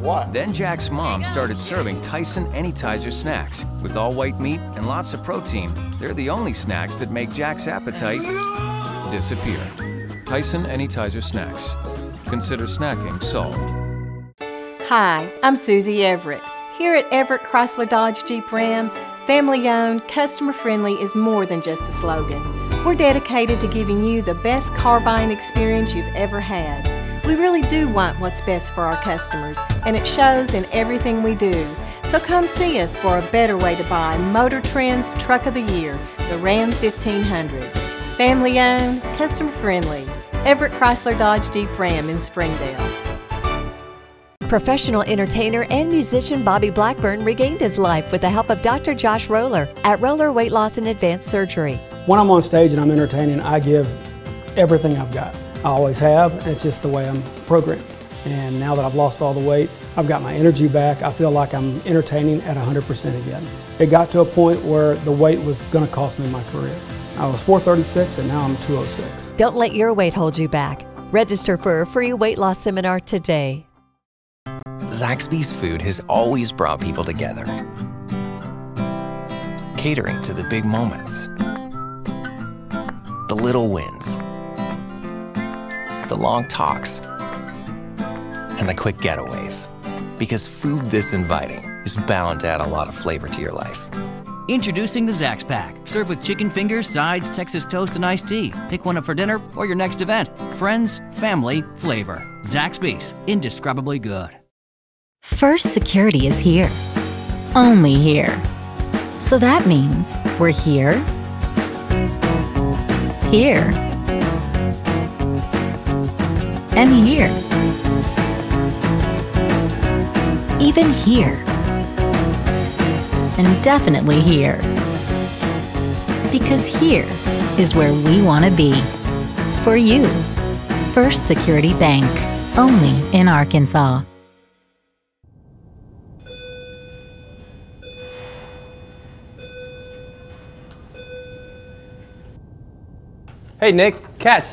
What? Then Jack's mom started serving Tyson Anytizer snacks. With all white meat and lots of protein, they're the only snacks that make Jack's appetite disappear. Tyson Anytizer snacks. Consider snacking solved. Hi, I'm Susie Everett. Here at Everett Chrysler Dodge Jeep Ram, family-owned, customer-friendly is more than just a slogan. We're dedicated to giving you the best car buying experience you've ever had. We really do want what's best for our customers, and it shows in everything we do. So come see us for a better way to buy Motor Trend's Truck of the Year, the Ram 1500. Family-owned, customer-friendly, Everett Chrysler Dodge Jeep Ram in Springdale. Professional entertainer and musician Bobby Blackburn regained his life with the help of Dr. Josh Roller at Roller Weight Loss and Advanced Surgery. When I'm on stage and I'm entertaining, I give everything I've got. I always have, and it's just the way I'm programmed. And now that I've lost all the weight, I've got my energy back. I feel like I'm entertaining at 100% again. It got to a point where the weight was going to cost me my career. I was 436 and now I'm 206. Don't let your weight hold you back. Register for a free weight loss seminar today. Zaxby's food has always brought people together. Catering to the big moments, the little wins, the long talks, and the quick getaways. Because food this inviting is bound to add a lot of flavor to your life. Introducing the Zax Pack. Served with chicken fingers, sides, Texas toast, and iced tea. Pick one up for dinner or your next event. Friends, family, flavor. Zaxby's. Indescribably good. First Security is here. Only here. So that means we're here, here, and here. Even here. And definitely here. Because here is where we want to be. For you. First Security Bank. Only in Arkansas. Hey, Nick, catch.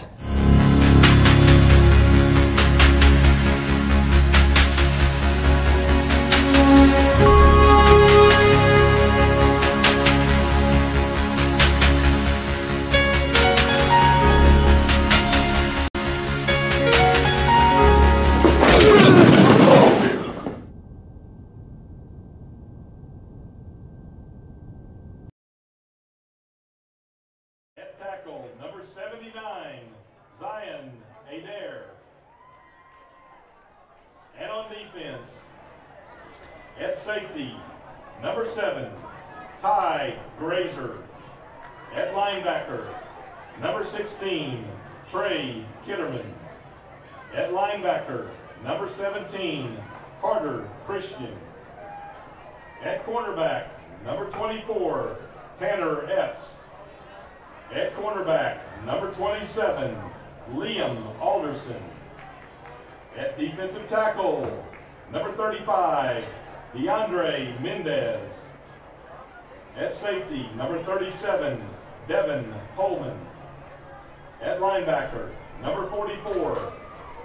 Har-Ber. And on defense, at safety, number 7, Ty Grazer. At linebacker, number 16, Trey Kitterman. At linebacker, number 17, Carter Christian. At cornerback, number 24, Tanner Epps. At cornerback, number 27, Liam Alderson. At defensive tackle, number 35, DeAndre Mendez. At safety, number 37, Devin Holman. At linebacker, number 44,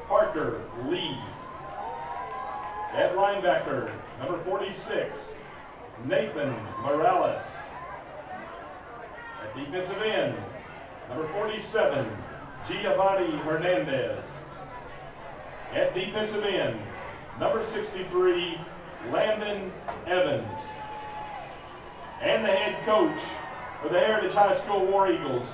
Parker Lee. At linebacker, number 46, Nathan Morales. At defensive end, number 47, Giovanni Hernandez. At defensive end, number 63, Landon Evans. And the head coach for the Heritage High School War Eagles,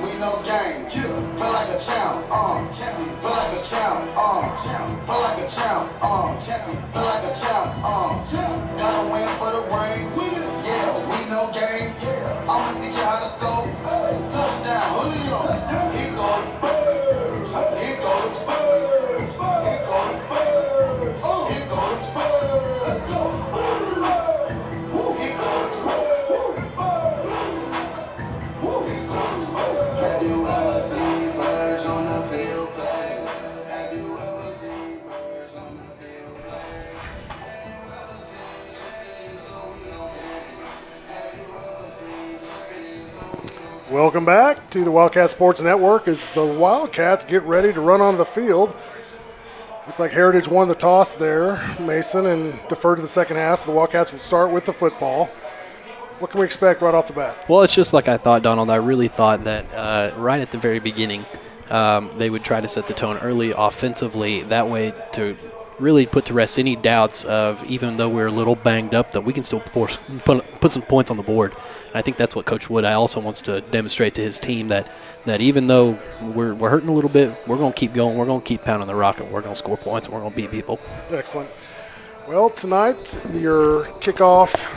we no game. Feel like a champ. Feel like a champ. Feel like a champ. Feel like a champ. Gotta win for the ring. Yeah, we no game. I'ma teach you how to score. Touchdown. Julio. He goes first. He goes first. He goes first. He goes first. Let's go. He goes first. Have you ever seen birds on the field play? Have you ever seen birds on the field play? Have you ever seen chickens go Have you ever seen chickens go Welcome back to the Wildcat Sports Network as the Wildcats get ready to run onto the field. Looks like Heritage won the toss there, Mason, and deferred to the second half, so the Wildcats will start with the football. What can we expect right off the bat? Well, it's just like I thought, Donald. I really thought that right at the very beginning they would try to set the tone early offensively. That way to really put to rest any doubts of, even though we're a little banged up, that we can still put some points on the board. And I think that's what Coach Wood also wants to demonstrate to his team, that even though we're hurting a little bit, we're going to keep going. We're going to keep pounding the rock, and we're going to score points, and we're going to beat people. Excellent. Well, tonight, your kickoff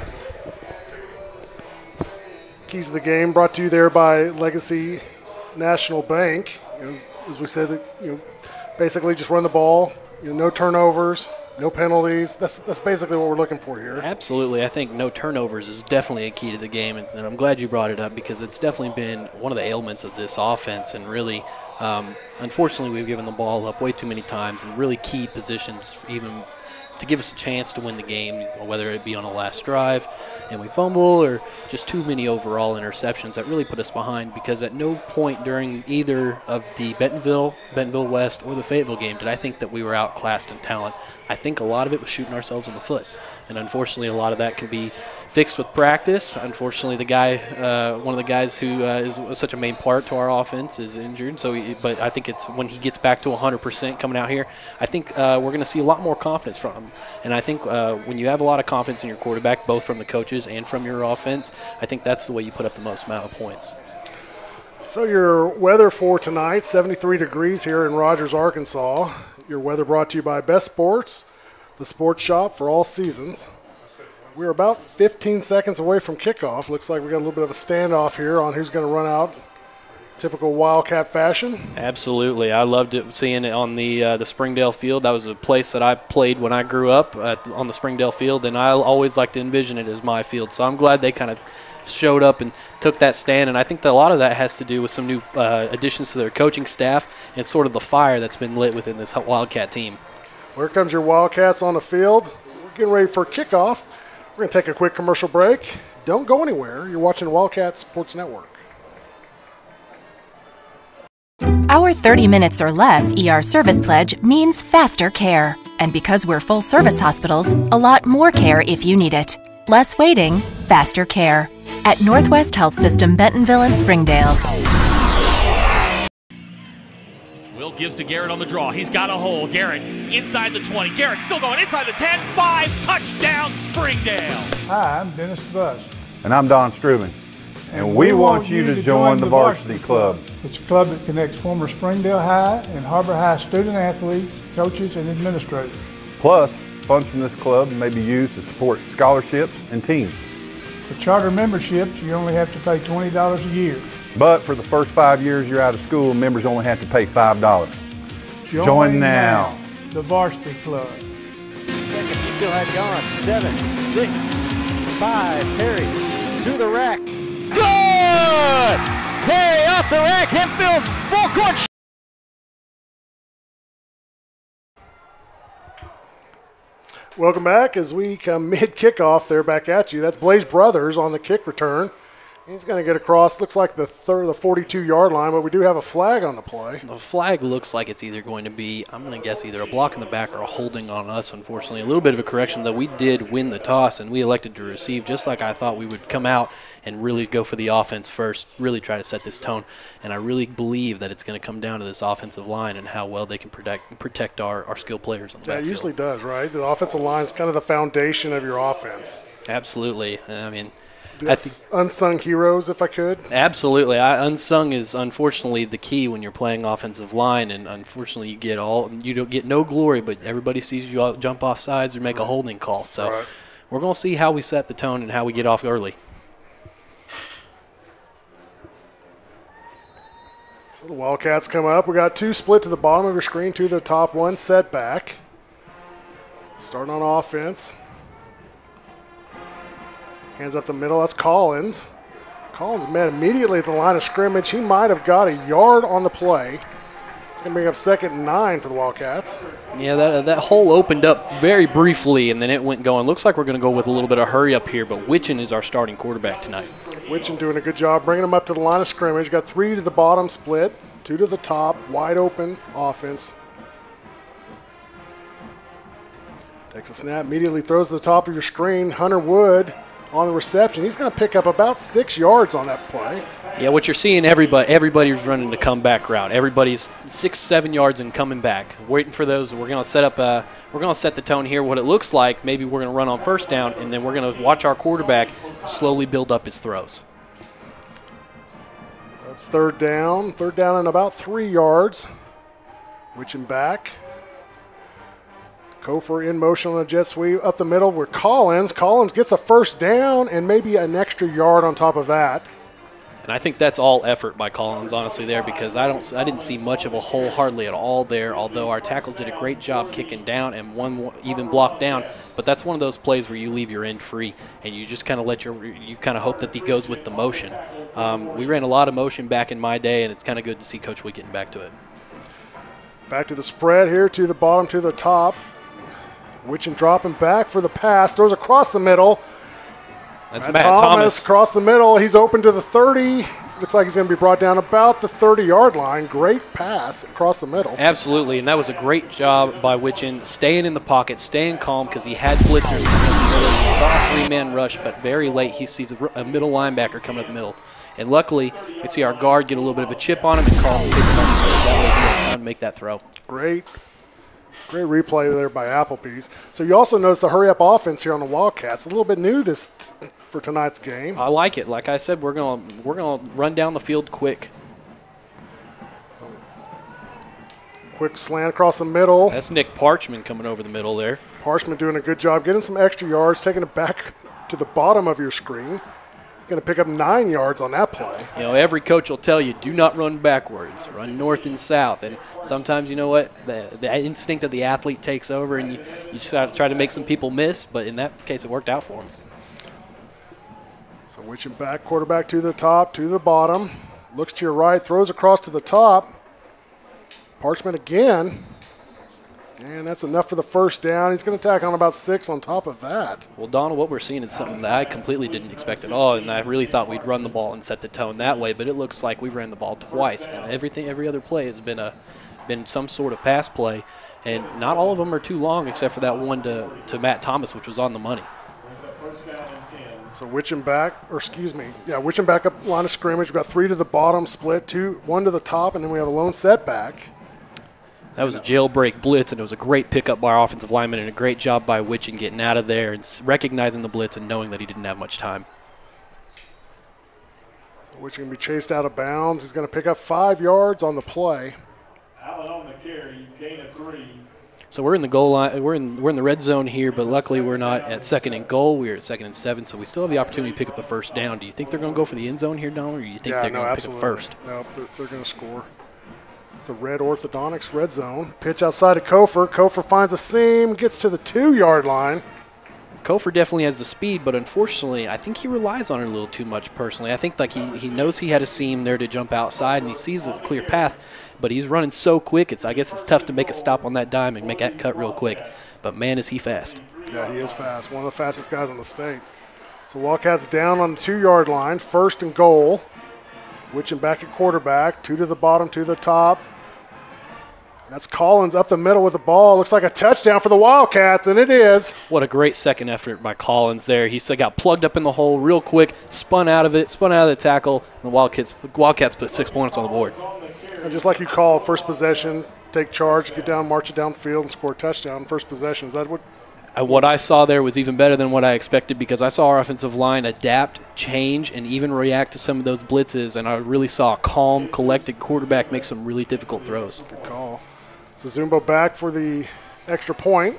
keys of the game brought to you there by Legacy National Bank. As we said, basically just run the ball, no turnovers, no penalties. That's basically what we're looking for here. Absolutely. I think no turnovers is definitely a key to the game, and I'm glad you brought it up because it's definitely been one of the ailments of this offense, and really, unfortunately, we've given the ball up way too many times in really key positions, even to give us a chance to win the game, whether it be on a last drive and we fumble, or just too many overall interceptions that really put us behind, because at no point during either of the Bentonville West, or the Fayetteville game did I think that we were outclassed in talent. I think a lot of it was shooting ourselves in the foot, and unfortunately a lot of that can be fixed with practice. Unfortunately, one of the guys who is such a main part to our offense is injured. But I think it's when he gets back to 100% coming out here, I think we're going to see a lot more confidence from him. And I think when you have a lot of confidence in your quarterback, both from the coaches and from your offense, I think that's the way you put up the most amount of points. So your weather for tonight, 73 degrees here in Rogers, Arkansas. Your weather brought to you by Best Sports, the sports shop for all seasons. We're about 15 seconds away from kickoff. Looks like we got a little bit of a standoff here on who's going to run out. Typical Wildcat fashion. Absolutely. I loved seeing it on the Springdale field. That was a place that I played when I grew up on the Springdale field, and I always like to envision it as my field. So I'm glad they kind of showed up and took that stand, and I think that a lot of that has to do with some new additions to their coaching staff and sort of the fire that's been lit within this Wildcat team. Here comes your Wildcats on the field. We're getting ready for kickoff. We're going to take a quick commercial break. Don't go anywhere. You're watching Wildcat Sports Network. Our 30 minutes or less ER service pledge means faster care. And because we're full service hospitals, a lot more care if you need it. Less waiting, faster care. At Northwest Health System, Bentonville and Springdale. Will gives to Garrett on the draw. He's got a hole. Garrett inside the 20. Garrett still going inside the 10. 5, touchdown Springdale. Hi, I'm Dennis DeBus. And I'm Don Strubing. And we want you to join the Varsity Club. It's a club that connects former Springdale High and Har-Ber High student athletes, coaches, and administrators. Plus, funds from this club may be used to support scholarships and teams. For charter memberships, you only have to pay $20 a year. But for the first 5 years you're out of school, members only have to pay $5. Join now. The Varsity Club. Seconds he still had gone. 7, 6, 5. Perry to the rack. Good! Perry off the rack. Hempfield's full court. Welcome back as we come mid-kickoff. They're back at you. That's Blaze Brothers on the kick return. He's going to get across, looks like the 42-yard line, but we do have a flag on the play. The flag looks like it's either going to be, I'm going to guess, either a block in the back or a holding on us, unfortunately. A little bit of a correction, though. We did win the toss, and we elected to receive, just like I thought we would come out and really go for the offense first, really try to set this tone. And I really believe that it's going to come down to this offensive line and how well they can protect our skilled players on the backfield. It usually does, right? The offensive line is kind of the foundation of your offense. Absolutely. I mean, Yes, unsung heroes, if I could. Absolutely. Unsung is unfortunately the key when you're playing offensive line, and unfortunately you don't get no glory, but everybody sees you jump off sides or make a holding call. So we're going to see how we set the tone and how we get off early. So the Wildcats come up. We got 2 split to the bottom of your screen, 2 to the top, 1 set back. Starting on offense. Hands up the middle, that's Collins. Collins met immediately at the line of scrimmage. He might have got a yard on the play. It's going to bring up 2nd and 9 for the Wildcats. Yeah, that hole opened up very briefly, and then it went going. Looks like we're going to go with a little bit of hurry up here, but Witchen is our starting quarterback tonight. Witchen doing a good job bringing him up to the line of scrimmage. Got 3 to the bottom split, 2 to the top, wide open offense. Takes a snap, immediately throws to the top of your screen. Hunter Wood on the reception. He's going to pick up about 6 yards on that play. Yeah, what you're seeing, everybody's running the comeback route. Everybody's 6-7 yards and coming back, waiting for those. We're going to set up. We're going to set the tone here. What it looks like, maybe we're going to run on first down, and then we're going to watch our quarterback slowly build up his throws. That's 3rd down. 3rd down and about 3 yards. Witching back. Kofor in motion on a jet sweep up the middle where Collins gets a 1st down and maybe an extra yard on top of that. And I think that's all effort by Collins, honestly, there, because I didn't see much of a hole hardly at all there, although our tackles did a great job kicking down and one even blocked down. But that's one of those plays where you leave your end free and you just kind of you kind of hope that he goes with the motion. We ran a lot of motion back in my day, and it's kind of good to see Coach Wood getting back to it. Back to the spread here, to the bottom, to the top. Witchen dropping back for the pass, throws across the middle. That's Matt Thomas across the middle. He's open to the 30. Looks like he's going to be brought down about the 30-yard line. Great pass across the middle. Absolutely, and that was a great job by Witchen, staying in the pocket, staying calm, because he had blitzers coming up the middle. He saw a 3-man rush, but very late he sees a middle linebacker coming up the middle. And luckily, you see our guard get a little bit of a chip on him and call him. That way he has time to make that throw. Great replay there by Applebee's. So you also notice the hurry-up offense here on the Wildcats. A little bit new for tonight's game. I like it. Like I said, we're gonna run down the field quick. Quick slant across the middle. That's Nick Parchman coming over the middle there. Parchman doing a good job getting some extra yards, taking it back to the bottom of your screen. Going to pick up 9 yards on that play. You know, every coach will tell you, do not run backwards, run north and south. And sometimes, you know what, the instinct of the athlete takes over, and you just try to make some people miss. But in that case, it worked out for him. So Witchen back, quarterback to the top, to the bottom. Looks to your right, throws across to the top. Parchman again. And that's enough for the 1st down. He's going to tack on about 6 on top of that. Well, Donald, what we're seeing is something that I completely didn't expect at all, and I really thought we'd run the ball and set the tone that way, but it looks like we ran the ball twice, and every other play has been some sort of pass play, and not all of them are too long except for that one to Matt Thomas, which was on the money. So Witchin back, or excuse me, yeah, Witchin back up line of scrimmage. We've got 3 to the bottom, split, 1 to the top, and then we have a lone setback. That was a jailbreak blitz, and it was a great pickup by our offensive lineman and a great job by Witchin getting out of there and recognizing the blitz and knowing that he didn't have much time. So Witchin can be chased out of bounds. He's going to pick up 5 yards on the play. Allen on the carry, gain of 3. So we're in the goal line. We're in the red zone here, but luckily we're not at 2nd and goal. We're at 2nd and 7, so we still have the opportunity to pick up the first down. Do you think they're going to go for the end zone here, Donald, or do you think they're going to pick up first? No, they're going to score. The red orthodontics red zone. Pitch outside to Kofer. Kofer finds a seam, gets to the 2-yard line. Kofer definitely has the speed, but unfortunately, I think he relies on it a little too much personally. I think like he knows he had a seam there to jump outside, and he sees a clear path, but he's running so quick, I guess it's tough to make a stop on that dime and make that cut real quick. But, man, is he fast. Yeah, he is fast. One of the fastest guys in the state. So Wildcats down on the 2-yard line, 1st and goal. Witchin back at quarterback, 2 to the bottom, 2 to the top. That's Collins up the middle with the ball. Looks like a touchdown for the Wildcats, and it is. What a great second effort by Collins there. He got plugged up in the hole real quick, spun out of the tackle, and the Wildcats put 6 points on the board. And just like you call first possession, take charge, get down, march it downfield, and score a touchdown. First possession, is that what? What I saw there was even better than what I expected because I saw our offensive line adapt, change, and even react to some of those blitzes, and I really saw a calm, collected quarterback make some really difficult throws. Good call. So Zumbo back for the extra point.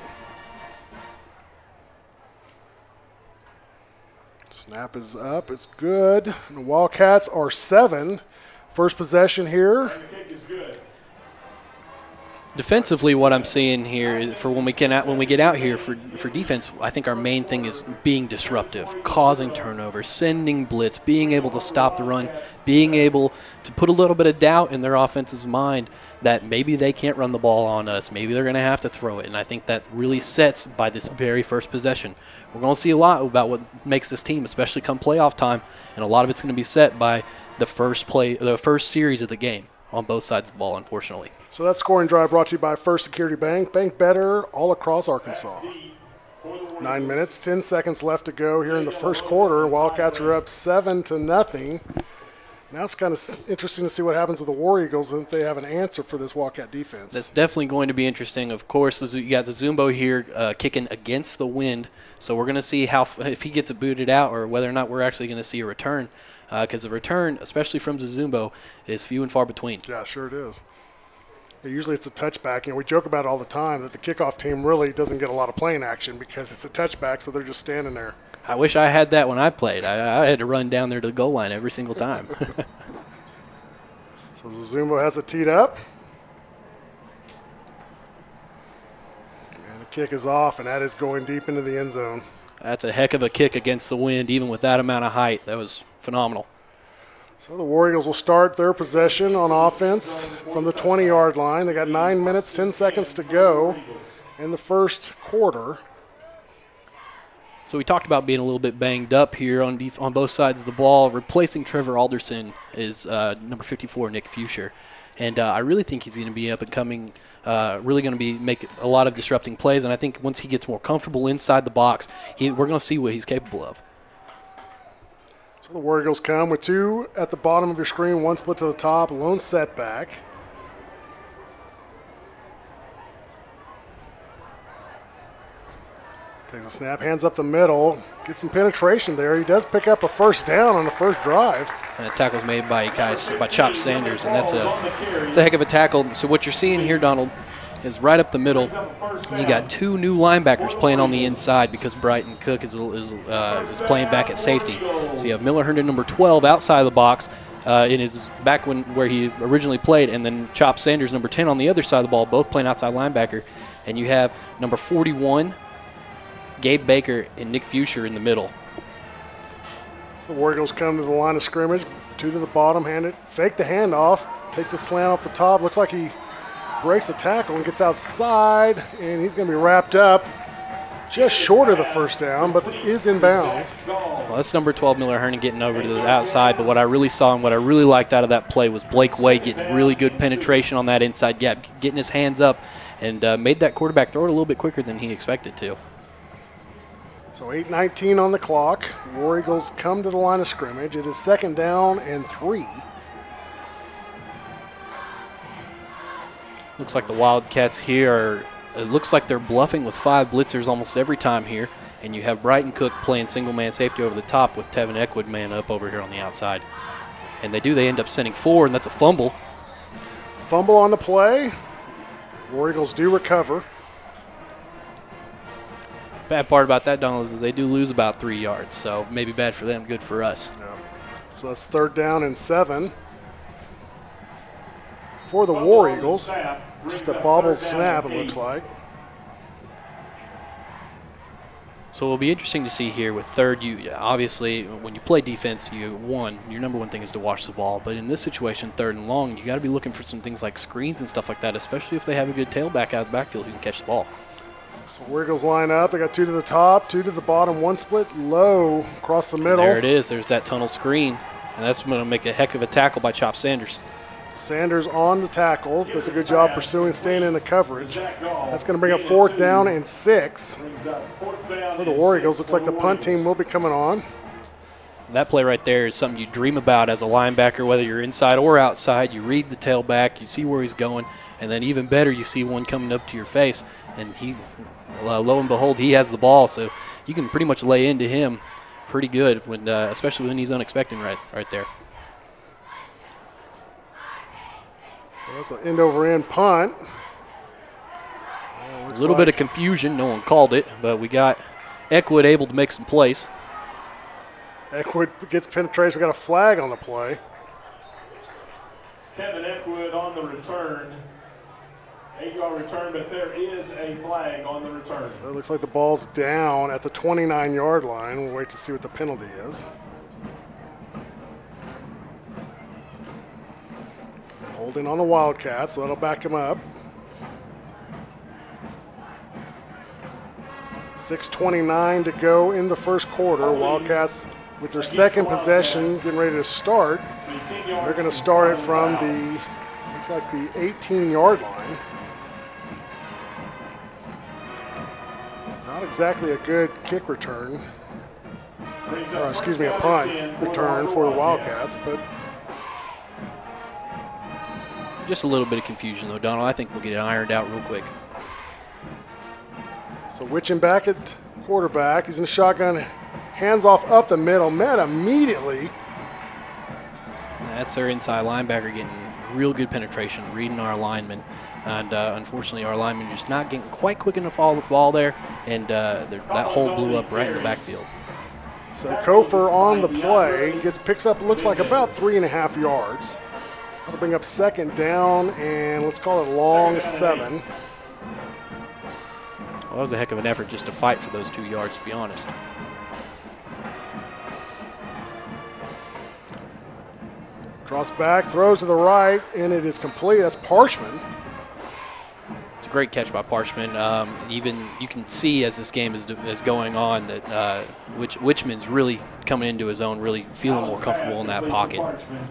Snap is up. It's good. And the Wildcats are 7. First possession here. Defensively, what I'm seeing here for when we get out here for defense, I think our main thing is being disruptive, causing turnovers, sending blitz, being able to stop the run, being able to put a little bit of doubt in their offensive mind that maybe they can't run the ball on us, maybe they're going to have to throw it, and I think that really sets by this very first possession. We're going to see a lot about what makes this team, especially come playoff time, and a lot of it's going to be set by the first series of the game on both sides of the ball, unfortunately. So that scoring drive brought to you by First Security Bank. Bank better all across Arkansas. 9 minutes, 10 seconds left to go here in the first quarter. Wildcats are up 7-0. Now it's kind of interesting to see what happens with the War Eagles and if they have an answer for this Wildcat defense. That's definitely going to be interesting. Of course, you got the Zumbo here kicking against the wind, so we're going to see if he gets it booted out or whether or not we're actually going to see a return. Because the return, especially from Zumbo, is few and far between. Yeah, sure it is. Yeah, usually it's a touchback. We joke about it all the time that the kickoff team really doesn't get a lot of playing action because it's a touchback, so they're just standing there. I wish I had that when I played. I had to run down there to the goal line every single time. So Zumbo has it teed up. And the kick is off, and that is going deep into the end zone. That's a heck of a kick against the wind, even with that amount of height. That was phenomenal. So the War Eagles will start their possession on offense from the 20-yard line. They got 9 minutes, 10 seconds to go in the first quarter. So we talked about being a little bit banged up here on both sides of the ball. Replacing Trevor Alderson is number 54, Nick Fuscher. And I really think he's going to be up and coming, really going to be making a lot of disrupting plays. And I think once he gets more comfortable inside the box, we're going to see what he's capable of. So the War Eagles come with 2 at the bottom of your screen, 1 split to the top, lone setback. Takes a snap, hands up the middle, gets some penetration there. He does pick up a first down on the first drive. And the tackle's made by Chop Sanders, and that's a heck of a tackle. So what you're seeing here, Donald, is right up the middle. You got 2 new linebackers playing on the inside because Brighton Cook is playing back at safety. So you have Miller Herndon, number 12, outside of the box in his back where he originally played, and then Chop Sanders, number 10, on the other side of the ball, both playing outside linebacker. And you have number 41, Gabe Baker, and Nick Fuscher in the middle. So the War Eagles come to the line of scrimmage, 2 to the bottom, fake the handoff, take the slant off the top. Looks like he breaks the tackle and gets outside, and he's going to be wrapped up just short of the first down, but is in bounds. Well, that's number 12, Miller Herndon, getting over to the outside, but what I really saw and what I really liked out of that play was Blake Way getting really good penetration on that inside gap, getting his hands up, and made that quarterback throw it a little bit quicker than he expected to. So 8:19 on the clock. War Eagles come to the line of scrimmage. It is 2nd down and 3. Looks like the Wildcats here it looks like they're bluffing with 5 blitzers almost every time here. And you have Brighton Cook playing single-man safety over the top with Tevin Eckwood man up over here on the outside. And they end up sending 4, and that's a fumble. Fumble on the play. War Eagles do recover. Bad part about that, Donald, is they do lose about 3 yards. So maybe bad for them, good for us. Yeah. So that's 3rd down and 7 for the War Eagles. Just a bobbled snap, it looks like. So it'll be interesting to see here with 3rd. Obviously, when you play defense, your number one thing is to watch the ball. But in this situation, 3rd and long, you got to be looking for some things like screens and stuff like that, especially if they have a good tailback out of the backfield who can catch the ball. So War Eagles line up. They got 2 to the top, 2 to the bottom, 1 split low across the middle. There it is. There's that tunnel screen, and that's going to make a heck of a tackle by Chop Sanders. Sanders on the tackle, does a good job pursuing, staying in the coverage. That's going to bring up 4th down and 6 for the War Eagles. Looks like the punt team will be coming on. That play right there is something you dream about as a linebacker, whether you're inside or outside. You read the tailback, you see where he's going, and then even better, you see one coming up to your face, and lo and behold, he has the ball, so you can pretty much lay into him pretty good, especially when he's unexpected right there. So that's an end-over-end punt. A little bit of confusion. No one called it, but we got Eckwood able to make some plays. Eckwood gets penetration. We got a flag on the play. Tevin Eckwood on the return. 8-yard return, but there is a flag on the return. So it looks like the ball's down at the 29-yard line. We'll wait to see what the penalty is. Holding on the Wildcats, so that'll back him up. 6:29 to go in the first quarter. Wildcats with their 2nd possession getting ready to start. They're going to start it from looks like the 18-yard line. Not exactly a good kick return. Or excuse me, a punt return for the Wildcats, but just a little bit of confusion, though, Donald. I think we'll get it ironed out real quick. So Witchin back at quarterback. He's in the shotgun. Hands off up the middle. Met immediately. That's their inside linebacker getting real good penetration, reading our linemen. And unfortunately, our linemen just not getting quite quick enough all the ball there. And that hole blew up right in the backfield. So Kofer on the play. Picks up, looks like about 3.5 yards. That'll bring up 2nd down, and let's call it long 7. Well, that was a heck of an effort just to fight for those 2 yards, to be honest. Drops back, throws to the right, and it is complete. That's Parchman. It's a great catch by Parchman. Even you can see as this game is going on that Wichman's really coming into his own, really feeling more comfortable in that pocket.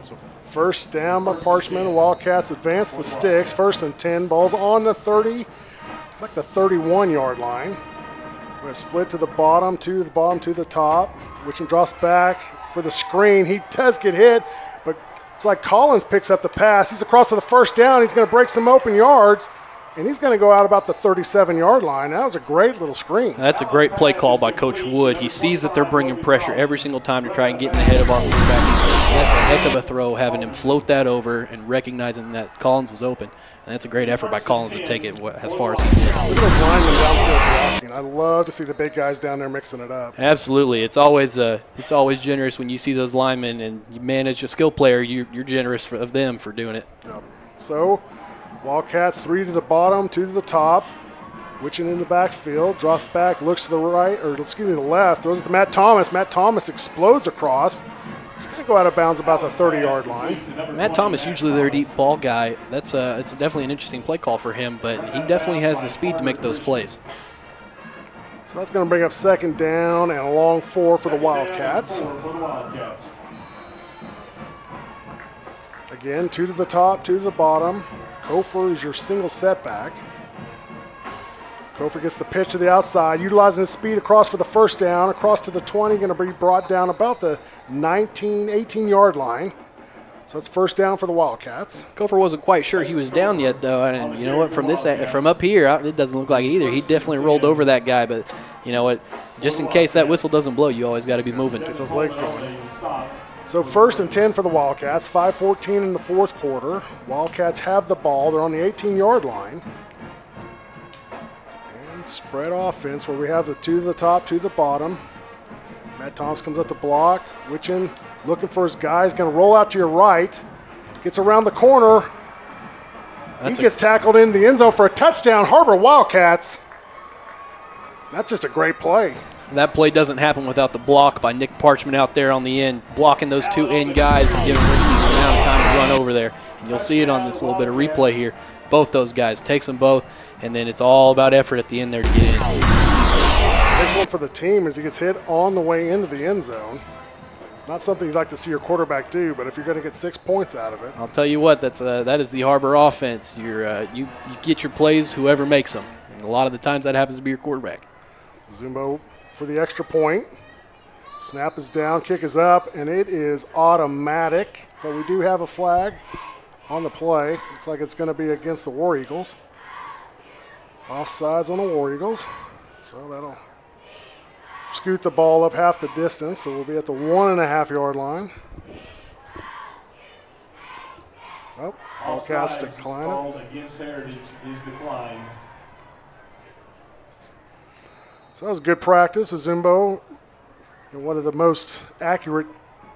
So 1st down by Parchman. Wildcats advance the sticks. 1st and 10. Ball's on the 30. It's like the 31-yard line. We're going to split to the bottom, 2 to the bottom, 2 to the top. Wichman drops back for the screen. He does get hit, but it's like Collins picks up the pass. He's across to the 1st down. He's going to break some open yards. And he's going to go out about the 37-yard line. That was a great little screen. That's a great play call by Coach Wood. He sees that they're bringing pressure every single time to try and get in the head of our quarterback. That's a heck of a throw, having him float that over and recognizing that Collins was open. And that's a great effort by Collins to take it as far as he did. Look at those linemen downfield blocking. I love to see the big guys down there mixing it up. Absolutely. It's always generous when you see those linemen and you manage a skill player, you're generous of them for doing it. Yep. So Wildcats 3 to the bottom, 2 to the top. Witchin in the backfield, drops back, looks to the right, or excuse me, the left, throws it to Matt Thomas. Matt Thomas explodes across. He's going to go out of bounds about the 30-yard line. Matt Thomas, usually their deep ball guy. It's definitely an interesting play call for him, but he definitely has the speed to make those plays. So that's going to bring up 2nd down and a long 4 for the Wildcats. Again, 2 to the top, 2 to the bottom. Kofer is your single setback. Kofor gets the pitch to the outside, utilizing his speed across for the first down, across to the 20, going to be brought down about the 18-yard line. So it's first down for the Wildcats. Kofor wasn't quite sure he was down yet, though, and you know what? From up here, it doesn't look like it either. He definitely rolled over that guy, but you know what? Just in case that whistle doesn't blow, you always got to be moving. Get those legs going. So first and 10 for the Wildcats. 5:14 in the fourth quarter. Wildcats have the ball. They're on the 18-yard line. And spread offense where we have the two to the top, two to the bottom. Matt Thomas comes up the block. Witchin looking for his guy. He's going to roll out to your right. Gets around the corner. He gets tackled in the end zone for a touchdown. Har-Ber Wildcats. That's just a great play. That play doesn't happen without the block by Nick Parchment out there on the end, blocking those two end guys and giving Ricky the amount of time to run over there. And you'll see it on this little bit of replay here. Both those guys, takes them both, and then it's all about effort at the end there to get in. Takes one for the team as he gets hit on the way into the end zone. Not something you'd like to see your quarterback do, but if you're going to get 6 points out of it. I'll tell you what, that is the Har-Ber offense. You get your plays whoever makes them, and a lot of the times that happens to be your quarterback. Zumbo for the extra point. Snap is down, kick is up, and it is automatic. But we do have a flag on the play. Looks like it's going to be against the War Eagles. Offsides on the War Eagles. So that'll scoot the ball up half the distance. So we'll be at the 1.5-yard line. Oh, Wildcats decline it. Against Heritage is declined. So that was good practice. Azumbo, one of the most accurate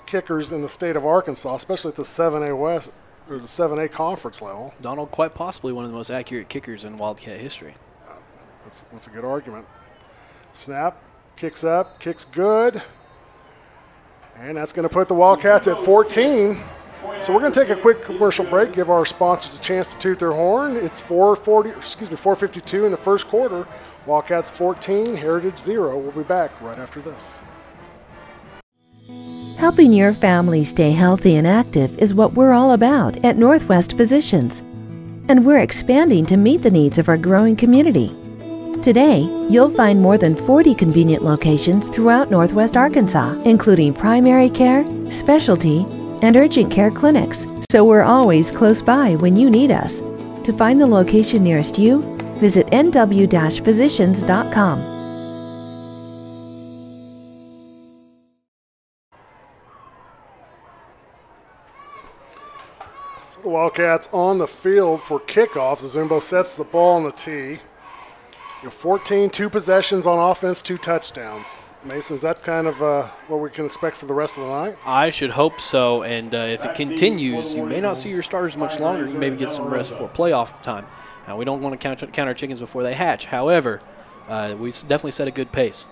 kickers in the state of Arkansas, especially at the 7A West or the 7A conference level. Donald, quite possibly one of the most accurate kickers in Wildcat history. That's a good argument. Snap, kicks up, kicks good. And that's going to put the Wildcats at 14. So we're going to take a quick commercial break, give our sponsors a chance to toot their horn. It's 4:52 in the first quarter. Wildcats 14, Heritage 0. We'll be back right after this. Helping your family stay healthy and active is what we're all about at Northwest Physicians. And we're expanding to meet the needs of our growing community. Today, you'll find more than 40 convenient locations throughout Northwest Arkansas, including primary care, specialty, and urgent care clinics, so we're always close by when you need us. To find the location nearest you, visit nw-physicians.com. So the Wildcats on the field for kickoffs. Zumbo sets the ball on the tee. 14, 2 possessions on offense, 2 touchdowns. Mason, is that kind of what we can expect for the rest of the night? I should hope so, and if it continues, you may not see your starters much longer. You maybe get some rest for playoff time. Now, we don't want to count our chickens before they hatch. However, we definitely set a good pace.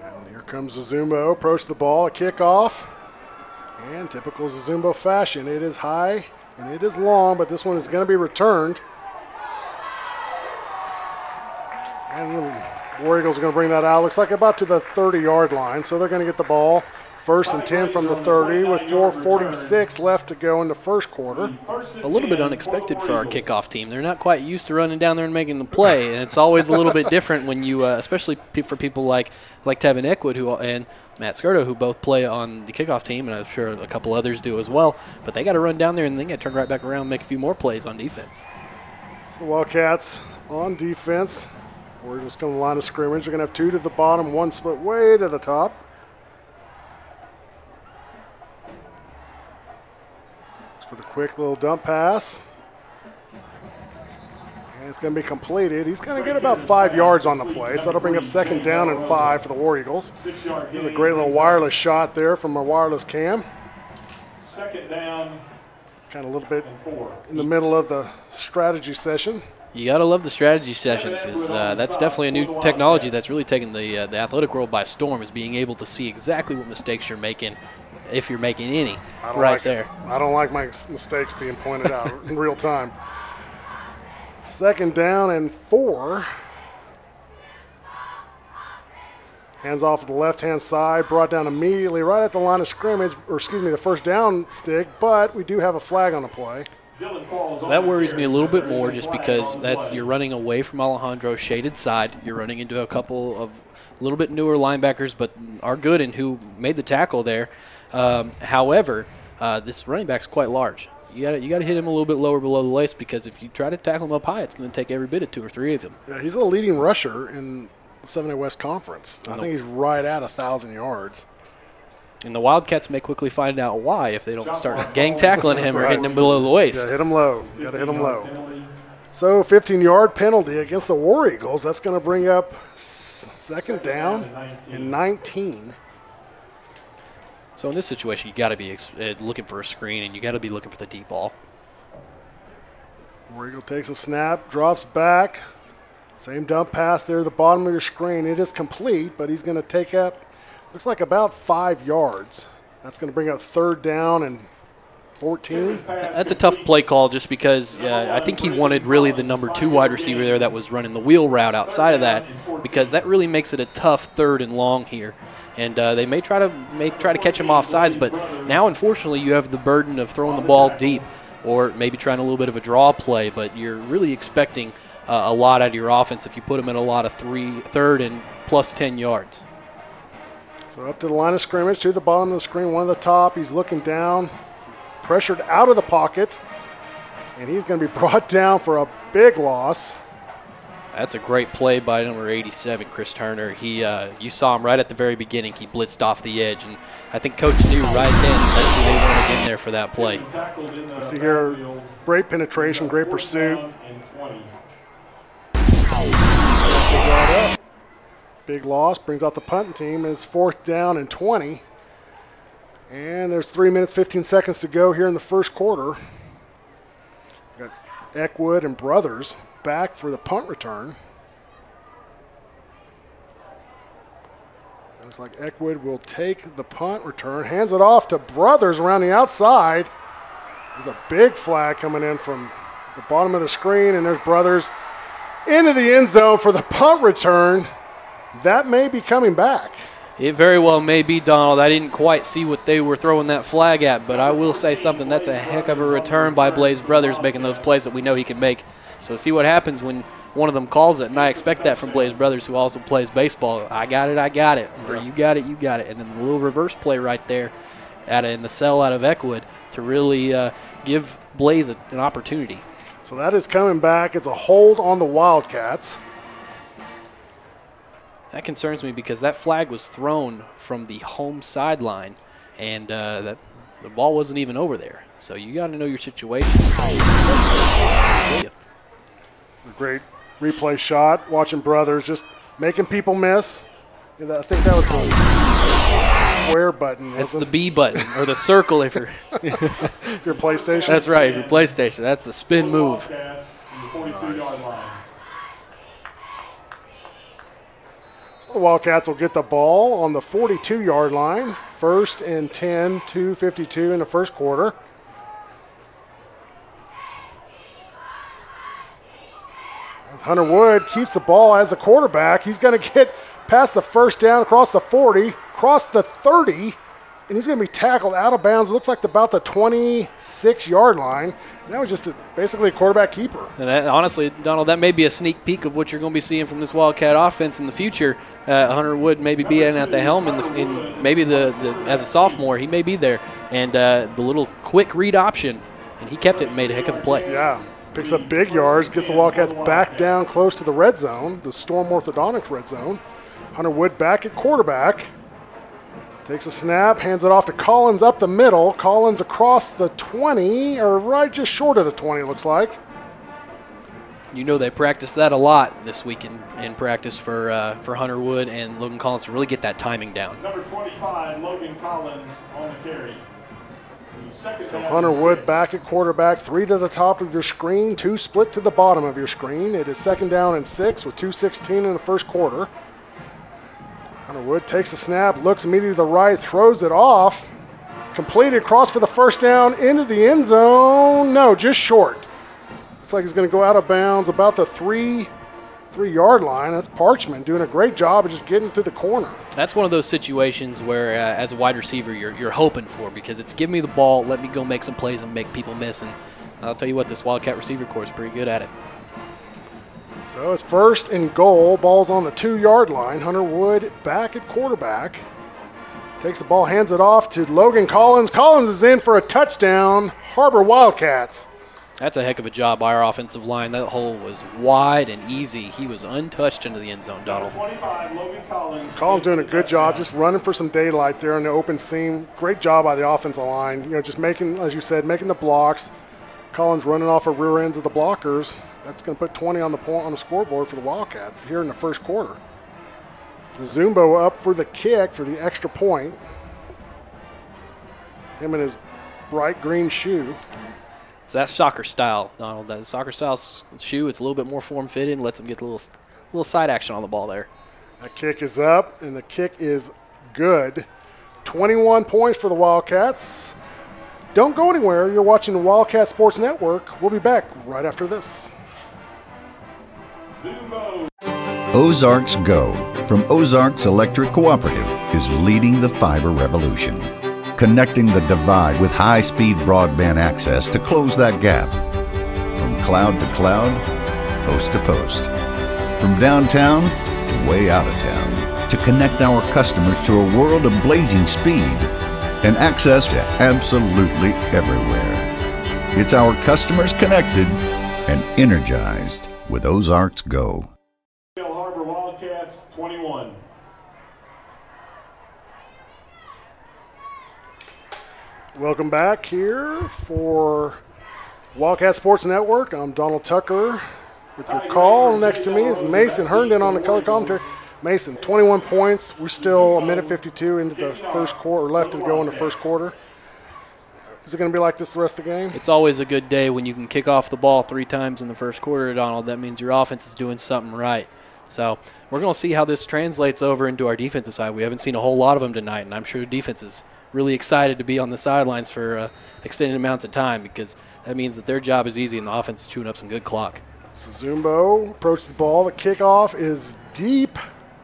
And here comes Zumbo, approach the ball, a kickoff. And typical Zumbo fashion, it is high and it is long, but this one is going to be returned. And the War Eagles are going to bring that out. Looks like about to the 30-yard line, so they're going to get the ball. First and 10 from the 30 with 4:46 left to go in the first quarter. A little bit unexpected for our kickoff team. They're not quite used to running down there and making the play, and it's always a little bit different when you, especially for people like Tevin Eckwood and Matt Skirto, who both play on the kickoff team, and I'm sure a couple others do as well. But they got to run down there and then get turned right back around and make a few more plays on defense. So the Wildcats on defense. We're just going to the line of scrimmage. They're going to have 2 to the bottom, 1 split way to the top. For the quick little dump pass. And it's going to be completed. He's going to get about 5 yards on the play, so that'll bring up second down and 5 for the War Eagles. There's a great little wireless shot there from our wireless cam. Second down. Kind of a little bit in the middle of the strategy session. You got to love the strategy sessions. That's definitely a new technology that's really taken the athletic world by storm, is being able to see exactly what mistakes you're making, if you're making any, right there. I don't like my mistakes being pointed out in real time. Second down and 4. Hands off to the left-hand side, brought down immediately right at the line of scrimmage, or excuse me, the first down stick, but we do have a flag on the play. So that worries me a little bit more just because you're running away from Alejandro's shaded side. You're running into a couple of a little bit newer linebackers, but are good and who made the tackle there. However, this running back's quite large. You got to hit him a little bit lower below the waist because if you try to tackle him up high, it's going to take every bit of 2 or 3 of them. Yeah, he's a leading rusher in the 7A West Conference. I think he's right at 1,000 yards. And the Wildcats may quickly find out why if they don't start gang tackling him or hitting him below the waist. Yeah, hit him low. Got to hit him low. So 15-yard penalty against the War Eagles. That's going to bring up second down and 19. So in this situation, you got to be looking for a screen, and you got to be looking for the deep ball. War Eagle takes a snap, drops back. Same dump pass there at the bottom of your screen. It is complete, but he's going to take up, looks like about 5 yards. That's going to bring up third down and 14. That's a tough play call just because I think he wanted really the number 2 wide receiver there that was running the wheel route outside of that, because that really makes it a tough third and long here. And they may try to catch him off sides, but now unfortunately you have the burden of throwing the ball deep or maybe trying a little bit of a draw play, but you're really expecting a lot out of your offense if you put them in a lot of third and plus 10 yards. So up to the line of scrimmage, to the bottom of the screen, one of the top. He's looking down, pressured out of the pocket, and he's going to be brought down for a big loss. That's a great play by number 87, Chris Turner. You saw him right at the very beginning. He blitzed off the edge, and I think Coach knew right then that's who they wanted in there for that play. You see here, great penetration, great pursuit. Big loss, brings out the punting team. It's fourth down and 20. And there's 3 minutes, 15 seconds to go here in the first quarter. Got Eckwood and Brothers back for the punt return. Looks like Eckwood will take the punt return, hands it off to Brothers around the outside. There's a big flag coming in from the bottom of the screen, and there's Brothers into the end zone for the punt return. That may be coming back. It very well may be, Donald. I didn't quite see what they were throwing that flag at, but I will say something. That's a heck of a return by Blaze Brothers, making those plays that we know he can make. So see what happens when one of them calls it, and I expect that from Blaze Brothers, who also plays baseball. I got it, or you got it. And then the little reverse play right there in the cell out of Eckwood to really give Blaze an opportunity. So that is coming back. It's a hold on the Wildcats. That concerns me because that flag was thrown from the home sideline, and the ball wasn't even over there. So you got to know your situation. A great replay shot. Watching Brothers just making people miss. I think that was the square button. That's the B button, or the circle if you're if you're PlayStation. That's right, if you're PlayStation. That's the spin move. Nice. So the Wildcats will get the ball on the 42-yard line. First and 10, 2:52 in the first quarter. Hunter Wood keeps the ball as a quarterback. He's going to get past the first down, across the 40, across the 30, and he's going to be tackled out of bounds. It looks like about the 26-yard line. And that was just basically a quarterback keeper. And that, honestly, Donald, that may be a sneak peek of what you're going to be seeing from this Wildcat offense in the future. Hunter Wood maybe being at the helm, in maybe as a sophomore, he may be there. And the little quick read option, and he kept it and made a heck of a play. Yeah. Picks up big yards, gets the Wildcats back down close to the red zone, the Storm Orthodontics red zone. Hunter Wood back at quarterback. Takes a snap, hands it off to Collins up the middle. Collins across the 20, or right just short of the 20, it looks like. You know they practiced that a lot this week in practice for Hunter Wood and Logan Collins to really get that timing down. Number 25, Logan Collins on the carry. So Hunter Wood back at quarterback, 3 to the top of your screen, 2 split to the bottom of your screen. It is second down and 6 with 2:16 in the first quarter. Hunter Wood takes the snap, looks immediately to the right, throws it off. Completed, cross for the first down, into the end zone. No, just short. Looks like he's going to go out of bounds about the 3-yard line. That's Parchman doing a great job of just getting to the corner. That's one of those situations where, as a wide receiver, you're hoping for, because it's give me the ball, let me go make some plays and make people miss. And I'll tell you what, this Wildcat receiver corps is pretty good at it. So it's 1st and goal. Ball's on the 2-yard line. Hunter Wood back at quarterback. Takes the ball, hands it off to Logan Collins. Collins is in for a touchdown. Har-Ber Wildcats. That's a heck of a job by our offensive line. That hole was wide and easy. He was untouched into the end zone, Donald. 25, Logan Collins. So Collins doing a good job, just running for some daylight there in the open seam. Great job by the offensive line. You know, just making, as you said, making the blocks. Collins running off the rear ends of the blockers. That's going to put 20 on the scoreboard for the Wildcats here in the first quarter. Zumbo up for the kick for the extra point. Him in his bright green shoe. It's that soccer style, Donald. That soccer style shoe, it's a little bit more form-fitted, lets them get a little side action on the ball there. That kick is up, and the kick is good. 21 points for the Wildcats. Don't go anywhere. You're watching the Wildcat Sports Network. We'll be back right after this. Ozarks Go from Ozarks Electric Cooperative is leading the fiber revolution, connecting the divide with high-speed broadband access to close that gap. From cloud to cloud, post to post. From downtown to way out of town, to connect our customers to a world of blazing speed and access to absolutely everywhere. It's our customers connected and energized with Ozarks Go. Har-Ber Wildcats 21. Welcome back here for Wildcat Sports Network. I'm Donald Tucker with your call. Next to me is Mason Herndon on the color commentary. Mason, 21 points. We're still a minute 52 into the first quarter, left to go in the first quarter. Is it going to be like this the rest of the game? It's always a good day when you can kick off the ball 3 times in the first quarter, Donald. That means your offense is doing something right. So we're going to see how this translates over into our defensive side. We haven't seen a whole lot of them tonight, and I'm sure the defense is really excited to be on the sidelines for extended amounts of time, because that means that their job is easy and the offense is chewing up some good clock. So Zumbo approaches the ball. The kickoff is deep.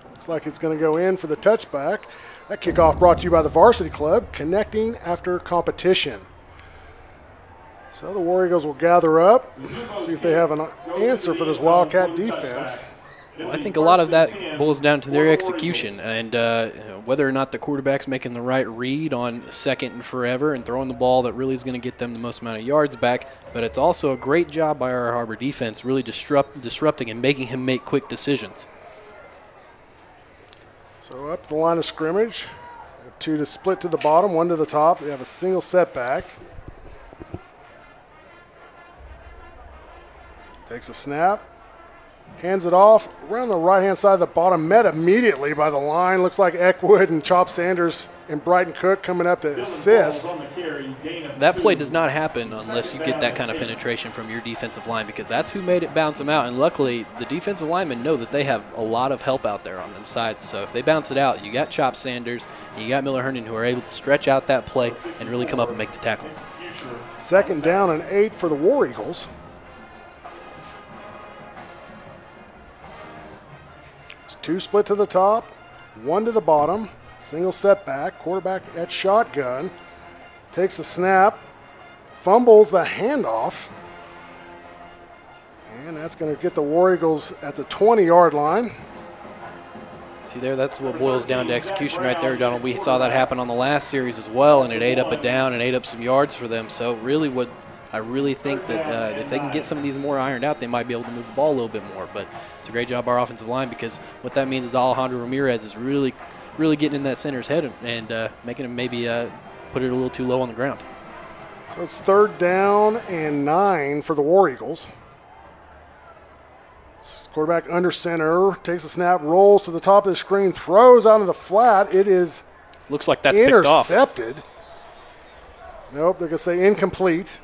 Looks like it's going to go in for the touchback. That kickoff brought to you by the Varsity Club, connecting after competition. So the War Eagles will gather up, see if they have an answer for this Wildcat defense. Well, I think a lot of that boils down to their execution and whether or not the quarterback's making the right read on second and forever and throwing the ball that really is going to get them the most amount of yards back. But it's also a great job by our Har-Ber defense, really disrupting and making him make quick decisions. So up the line of scrimmage, 2 to split to the bottom, 1 to the top. They have a single setback. Takes a snap, hands it off around the right-hand side of the bottom, met immediately by the line. Looks like Eckwood and Chop Sanders and Brighton Cook coming up to assist. That play does not happen unless you get that kind of penetration from your defensive line, because that's who made it bounce them out. And luckily, the defensive linemen know that they have a lot of help out there on the sides. So if they bounce it out, you got Chop Sanders and you got Miller Herndon, who are able to stretch out that play and really come up and make the tackle. 2nd down and 8 for the War Eagles. It's 2 split to the top, 1 to the bottom, single setback, quarterback at shotgun, takes a snap, fumbles the handoff, and that's going to get the War Eagles at the 20-yard line. See there, that's what boils down to execution right there, Donald. We saw that happen on the last series as well, and it ate up a down and ate up some yards for them. So really I really think that if they can get some of these more ironed out, they might be able to move the ball a little bit more. But it's a great job by our offensive line, because what that means is Alejandro Ramirez is really getting in that center's head and making him maybe put it a little too low on the ground. So it's 3rd down and 9 for the War Eagles. Quarterback under center, takes a snap, rolls to the top of the screen, throws out of the flat. It is looks like that's intercepted. Picked off. Nope, they're going to say incomplete.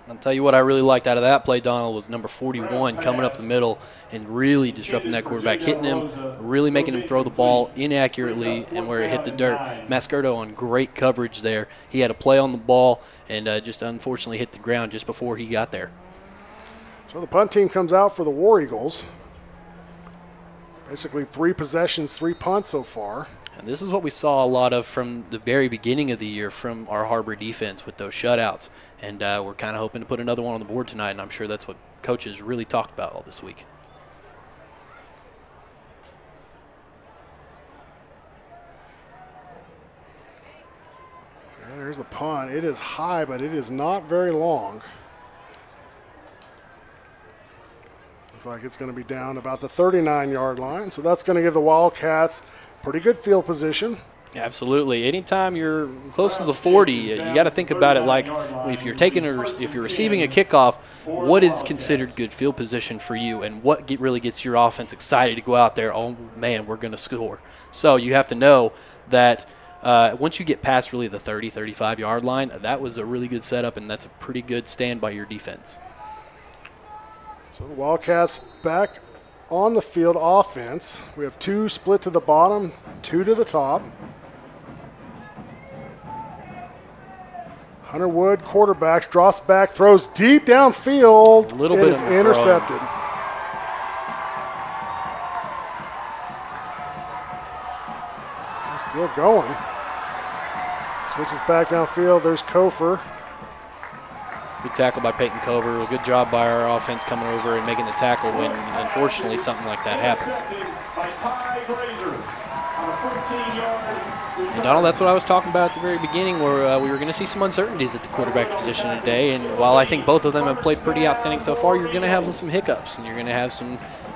I'll tell you what I really liked out of that play, Donald, was number 41 coming up the middle and really disrupting that quarterback, hitting him, really making him throw the ball inaccurately and where it hit the dirt. Mascardo on great coverage there. He had a play on the ball and just unfortunately hit the ground just before he got there. So the punt team comes out for the War Eagles. Basically 3 possessions, 3 punts so far. And this is what we saw a lot of from the very beginning of the year from our Har-Ber defense with those shutouts. And we're kind of hoping to put another one on the board tonight, and I'm sure that's what coaches really talked about all this week. There's the punt. It is high, but it is not very long. Looks like it's going to be down about the 39-yard line, so that's going to give the Wildcats pretty good field position. Absolutely. Anytime you're close to the 40, you got to think about it like if you're receiving a kickoff, what is considered good field position for you, and what really gets your offense excited to go out there? Oh man, we're going to score. So you have to know that once you get past really the 30, 35-yard line, that was a really good setup, and that's a pretty good stand by your defense. So the Wildcats back on the field offense. We have 2 split to the bottom, 2 to the top. Hunter Wood, quarterbacks, drops back, throws deep downfield. A little bit is intercepted. Still going. Switches back downfield. There's Kofer. Good tackle by Peyton Cover. A good job by our offense coming over and making the tackle when, unfortunately, something like that happens. Donald, that's what I was talking about at the very beginning, where we were going to see some uncertainties at the quarterback position today. And while I think both of them have played pretty outstanding so far, you're going to have some hiccups, and you're going to have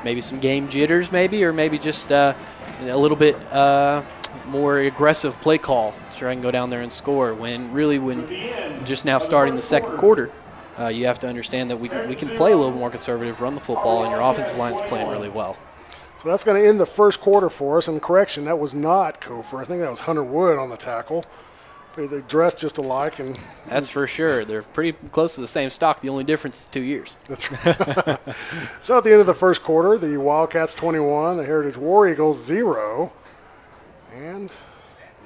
maybe some game jitters, or maybe just a little bit more aggressive play call to try and go down there and score. When just now starting the second quarter, you have to understand that we can play a little more conservative, run the football, and your offensive line is playing really well. So that's going to end the first quarter for us. And correction, that was not Kofer. I think that was Hunter Wood on the tackle. They dress just alike. And that's for sure. They're pretty close to the same stock. The only difference is 2 years. That's right. So at the end of the first quarter, the Wildcats 21, the Heritage War Eagles 0. And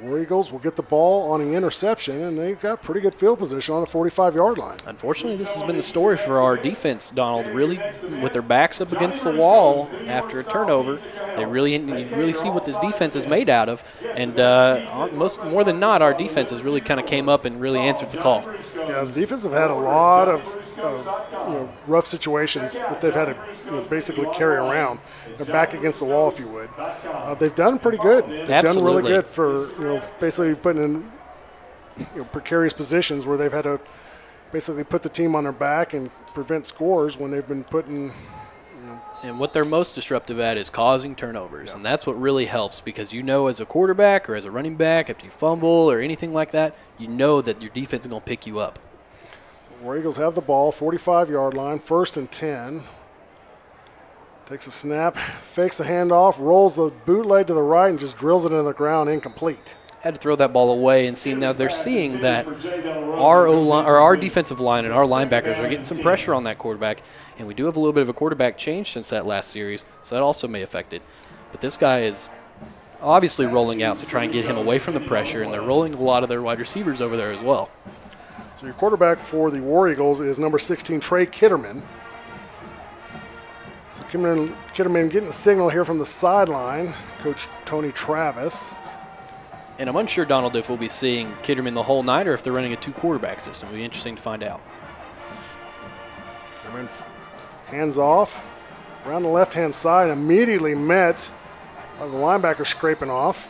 War Eagles will get the ball on an interception, and they've got pretty good field position on the 45-yard line. Unfortunately, this has been the story for our defense, Donald. Really, with their backs up against the wall after a turnover, you really see what this defense is made out of. And more than not, our defense has really kind of came up and really answered the call. Yeah, the defense have had a lot of rough situations that they've had to basically carry around. They're back against the wall, if you would. They've done pretty good. They've done really good for basically putting in precarious positions where they've had to basically put the team on their back and prevent scores when they've been putting. And what they're most disruptive at is causing turnovers, and that's what really helps, because as a quarterback or as a running back, if you fumble or anything like that, you know that your defense is going to pick you up. So War Eagles have the ball, 45-yard line, 1st and 10. Takes a snap, fakes the handoff, rolls the bootleg to the right, and just drills it into the ground, incomplete. Had to throw that ball away, and they're seeing that our defensive line and our linebackers are getting some pressure on that quarterback, and we do have a little bit of a quarterback change since that last series, so that also may affect it. But this guy is obviously rolling out to try and get him away from the pressure, and they're rolling a lot of their wide receivers over there as well. So your quarterback for the War Eagles is number 16, Trey Kitterman. So Kitterman getting a signal here from the sideline, Coach Tony Travis. And I'm unsure, Donald, if we'll be seeing Kitterman the whole night or if they're running a 2-quarterback system. It'll be interesting to find out. Kitterman hands off around the left-hand side, immediately met by the linebacker scraping off.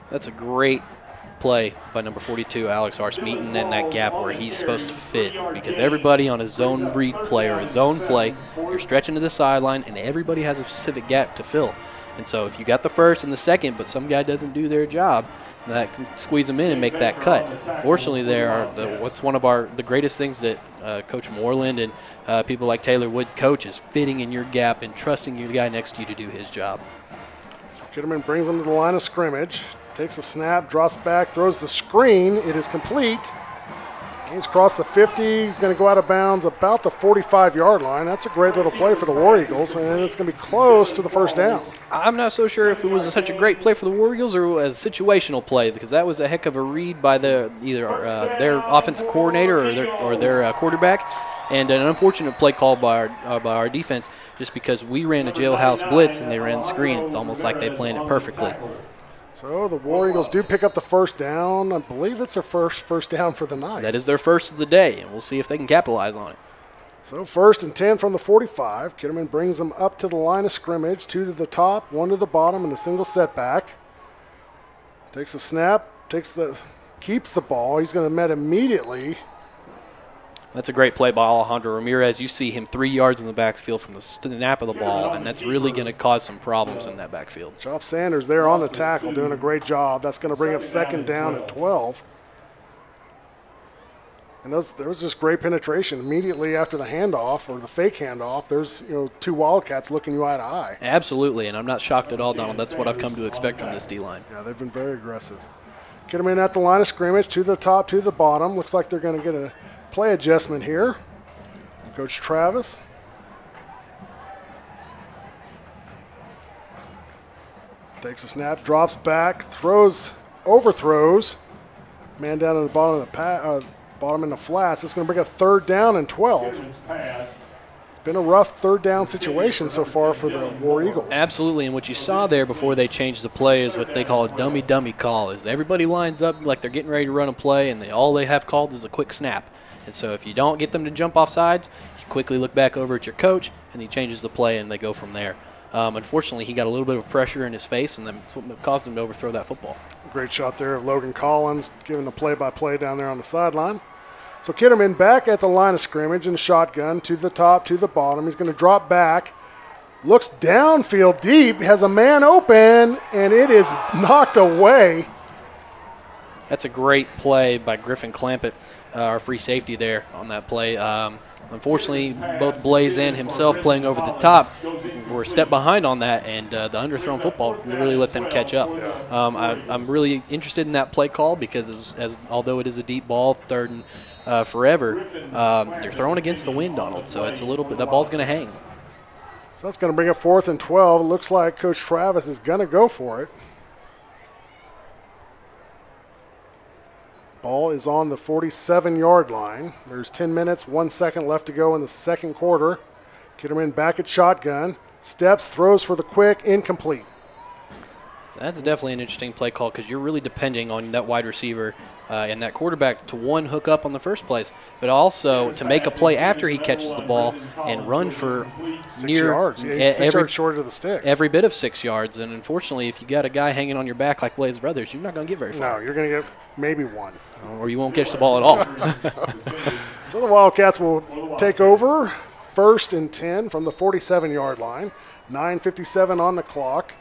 That's a great play by number 42, Alex Arce, meeting in that gap where he's supposed to fit, because everybody on a zone read play or a zone play, you're stretching to the sideline, and everybody has a specific gap to fill. And so if you got the first and the second, but some guy doesn't do their job, that can squeeze them in and make that cut. Fortunately, what's one of the greatest things that Coach Moreland and people like Taylor Wood coach is fitting in your gap and trusting your guy next to you to do his job. So Kitterman brings him to the line of scrimmage. Takes a snap, drops back, throws the screen. It is complete. He's crossed the 50. He's going to go out of bounds about the 45-yard line. That's a great little play for the War Eagles, and it's going to be close to the first down. I'm not so sure if it was such a great play for the War Eagles or as a situational play, because that was a heck of a read by either their offensive coordinator or their quarterback. And an unfortunate play call by our defense, just because we ran a jailhouse blitz and they ran the screen. It's almost like they planned it perfectly. So the War Eagles do pick up the first down. I believe it's their first down for the night. That is their first of the day, and we'll see if they can capitalize on it. So 1st and 10 from the 45. Kitterman brings them up to the line of scrimmage, 2 to the top, 1 to the bottom, and a single setback. Takes a snap, keeps the ball. He's going to met immediately. That's a great play by Alejandro Ramirez. You see him 3 yards in the backfield from the snap of the ball, and that's really going to cause some problems in that backfield. Chop Sanders there on the tackle, doing a great job. That's going to bring up 2nd down at 12. And there was just great penetration immediately after the handoff or the fake handoff. There's 2 Wildcats looking you eye to eye. Absolutely, and I'm not shocked at all, Donald. That's what I've come to expect from this D-line. Yeah, they've been very aggressive. Get them in at the line of scrimmage, to the top, to the bottom. Looks like they're going to get a play adjustment here. Coach Travis. Takes a snap, drops back, overthrows. Man down at the bottom of the bottom in the flats. It's going to bring up 3rd down and 12. It's been a rough 3rd down situation so far for the War Eagles. Absolutely, and what you saw there before they changed the play is what they call a dummy call. Is everybody lines up like they're getting ready to run a play, and all they have called is a quick snap. And so if you don't get them to jump off sides, you quickly look back over at your coach, and he changes the play, and they go from there. Unfortunately, he got a little bit of pressure in his face, and that's what caused him to overthrow that football. Great shot there of Logan Collins, giving the play-by-play down there on the sideline. So Kitterman back at the line of scrimmage in shotgun, to the top, to the bottom. He's going to drop back, looks downfield deep, has a man open, and it is knocked away. That's a great play by Griffin Clampett, our free safety there on that play. Unfortunately, both Blaze and himself playing over the top were a step behind on that, and the underthrown football really let them catch up. I'm really interested in that play call because although it is a deep ball, 3rd and forever, they're throwing against the wind, Donald, so it's a little bit, that ball's going to hang. So that's going to bring up 4th and 12. It looks like Coach Travis is going to go for it. Ball is on the 47-yard line. There's 10 minutes, 1 second left to go in the 2nd quarter. Kitterman back at shotgun. Steps, throws for the quick, incomplete. That's definitely an interesting play call because you're really depending on that wide receiver and that quarterback to, 1, hook up on the first place, but also to make a play after he catches the ball and run for 6 yards. Yeah, he's 6 yards short of the sticks. Every bit of 6 yards. And unfortunately, if you got a guy hanging on your back like Blaze Brothers, you're not going to get very far. No, you're going to get maybe 1. Or you won't catch the ball at all. So the Wildcats will take over 1st and 10 from the 47-yard line. 9:57 on the clock.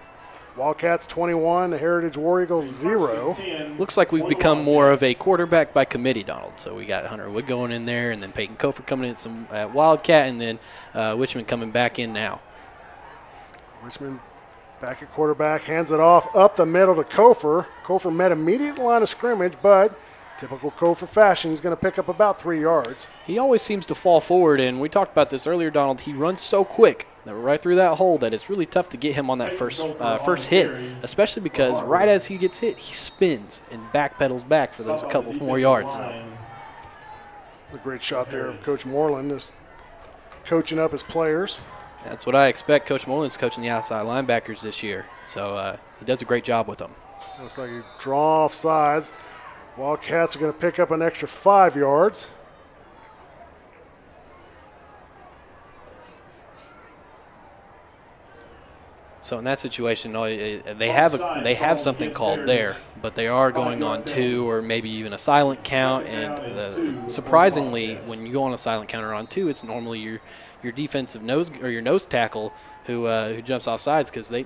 Wildcats 21, the Heritage War Eagles 0. Looks like we've become more of a quarterback by committee, Donald. So we got Hunter Wood going in there, and then Peyton Cofer coming in at Wildcat, and then Wichman coming back in now. Wichman back at quarterback, hands it off up the middle to Cofer. Cofer met immediate line of scrimmage, but typical Cofer fashion, he's going to pick up about 3 yards. He always seems to fall forward, and we talked about this earlier, Donald. He runs so quick right through that hole that it's really tough to get him on that first hit, especially because right as he gets hit, he spins and backpedals back for those couple more yards. A great shot there of Coach Moreland, just coaching up his players. That's what I expect. Coach Moreland's coaching the outside linebackers this year, so he does a great job with them. Looks like he's drawn off sides. Wildcats are going to pick up an extra 5 yards. So in that situation, they have something called there, but they are going on 2 or maybe even a silent count. And surprisingly, when you go on a silent counter on 2, it's normally your defensive nose or your nose tackle who jumps off sides because they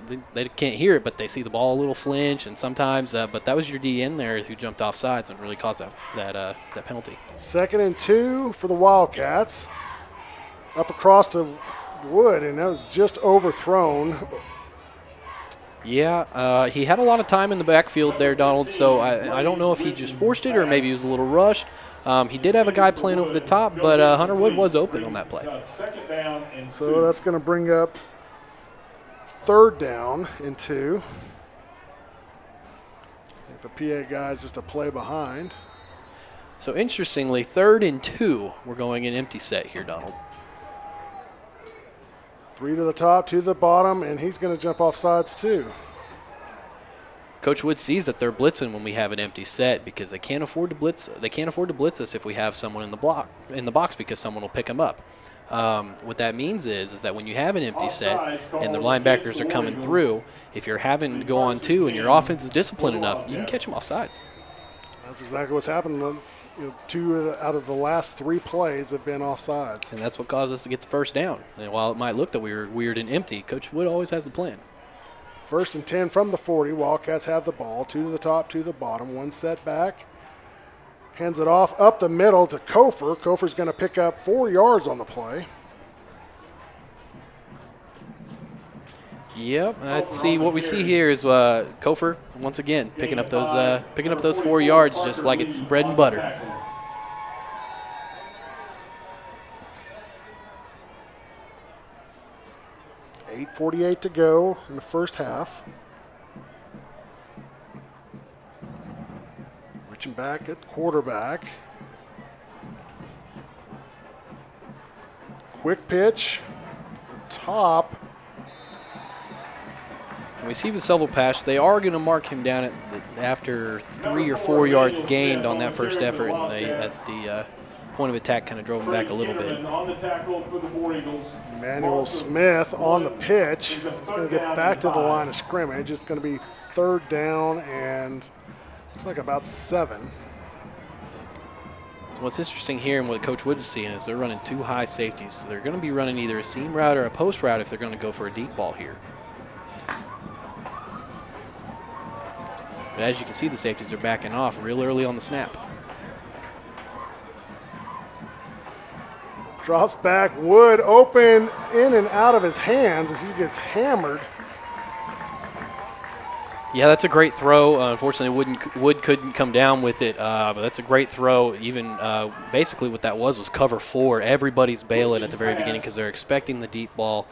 can't hear it, but they see the ball a little flinch, and sometimes. But that was your DN there who jumped off sides and really caused that penalty. 2nd and 2 for the Wildcats. Up across to Wood, and that was just overthrown. Yeah, he had a lot of time in the backfield there, Donald, so I don't know if he just forced it or maybe he was a little rushed. He did have a guy playing over the top, but Hunter Wood was open on that play. So that's going to bring up 3rd down and 2. I think the PA guy's just a play behind. So interestingly, 3rd and 2, we're going an empty set here, Donald. 3 to the top, 2 to the bottom, and he's going to jump off sides too. Coach Wood sees that they're blitzing when we have an empty set because they can't afford to blitz. They can't afford to blitz us if we have someone in the box because someone will pick them up. What that means is that when you have an empty set and the linebackers are coming through, if you're having to go on 2 and your offense is disciplined enough, you can catch them off sides. That's exactly what's happened. You know, 2 out of the last 3 plays have been offsides. And that's what caused us to get the first down. And while it might look that we were weird and empty, Coach Wood always has a plan. 1st and 10 from the 40. Wildcats have the ball. 2 to the top, 2 to the bottom. 1 set back. Hands it off up the middle to Kofer. Kofer's going to pick up 4 yards on the play. Yep, let's see what we see here is Kofer once again picking up those 4 yards just like it's bread and butter. .48 to go in the first half. Reaching back at quarterback. Quick pitch. The top. We see the Seville pass. They are going to mark him down after 3 or 4 yards gained on that first effort, and they at the point of attack kind of drove him back a little bit. Emmanuel Smith on the pitch. He's going to get back to the line of scrimmage. It's going to be 3rd down and looks like about 7. So what's interesting here and what Coach Wood is seeing is they're running 2 high safeties. So they're going to be running either a seam route or a post route if they're going to go for a deep ball here. But as you can see, the safeties are backing off real early on the snap. Drops back, Wood open in and out of his hands as he gets hammered. Yeah, that's a great throw. Unfortunately, Wood couldn't come down with it, but that's a great throw. Even basically what that was cover 4. Everybody's bailing at the very beginning because they're expecting the deep ball.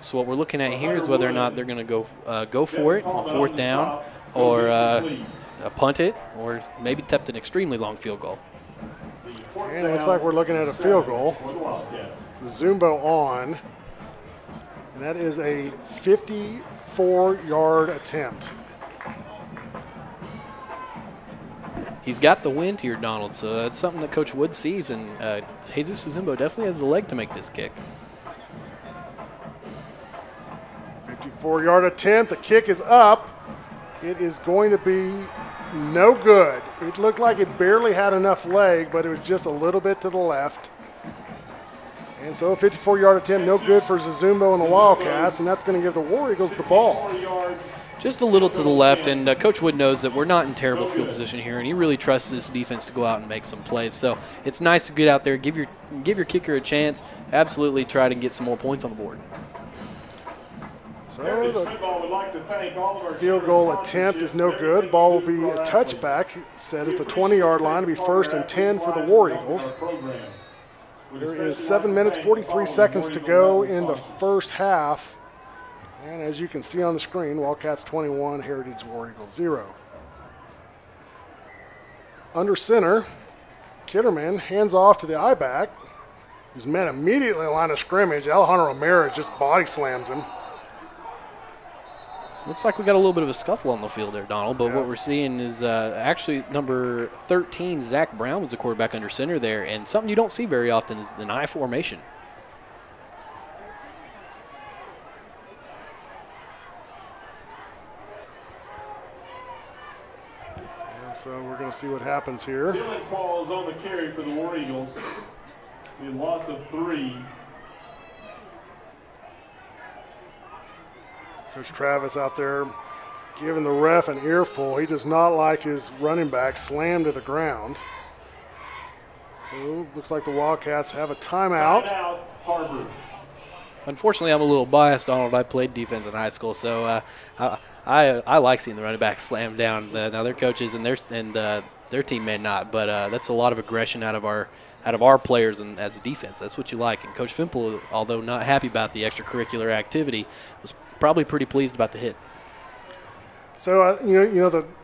So what we're looking at here is whether or not they're going to go for it on 4th down or punt it or maybe attempt an extremely long field goal. And it looks like we're looking at a field goal. So Zumbo on, and that is a 54-yard attempt. He's got the wind here, Donald, so that's something that Coach Wood sees, and Jesus Zumbo definitely has the leg to make this kick. 54-yard attempt. The kick is up. It is going to be no good. It looked like it barely had enough leg, but it was just a little bit to the left. And so a 54-yard attempt, no good for Zazumbo and the Wildcats, and that's going to give the War Eagles the ball. Just a little to the left, and Coach Wood knows that we're not in terrible field position here, and he really trusts this defense to go out and make some plays. So it's nice to get out there, give your kicker a chance, absolutely try to get some more points on the board. So the field goal attempt is no good. Ball will be a touchback, set at the 20-yard line to be 1st and 10 for the War Eagles. There is 7 minutes, 43 seconds to go in the first half. And as you can see on the screen, Wildcats 21, Heritage War Eagles 0. Under center, Kitterman hands off to the I-back. He's met immediately in line of scrimmage. Alejandro Ramirez just body slams him. Looks like we got a little bit of a scuffle on the field there, Donald, but what we're seeing is actually number 13, Zach Brown, was the quarterback under center there, and something you don't see very often is an I formation. And so we're going to see what happens here. Dylan Qualls on the carry for the War Eagles. A loss of 3. Coach Travis out there giving the ref an earful. He does not like his running back slammed to the ground. So looks like the Wildcats have a timeout. Har-Ber. Unfortunately, I'm a little biased, Donald. I played defense in high school, so I like seeing the running back slam down. Now their coaches and their team may not, but that's a lot of aggression out of our players and as a defense. That's what you like. And Coach Fimple, although not happy about the extracurricular activity, was probably pretty pleased about the hit. So,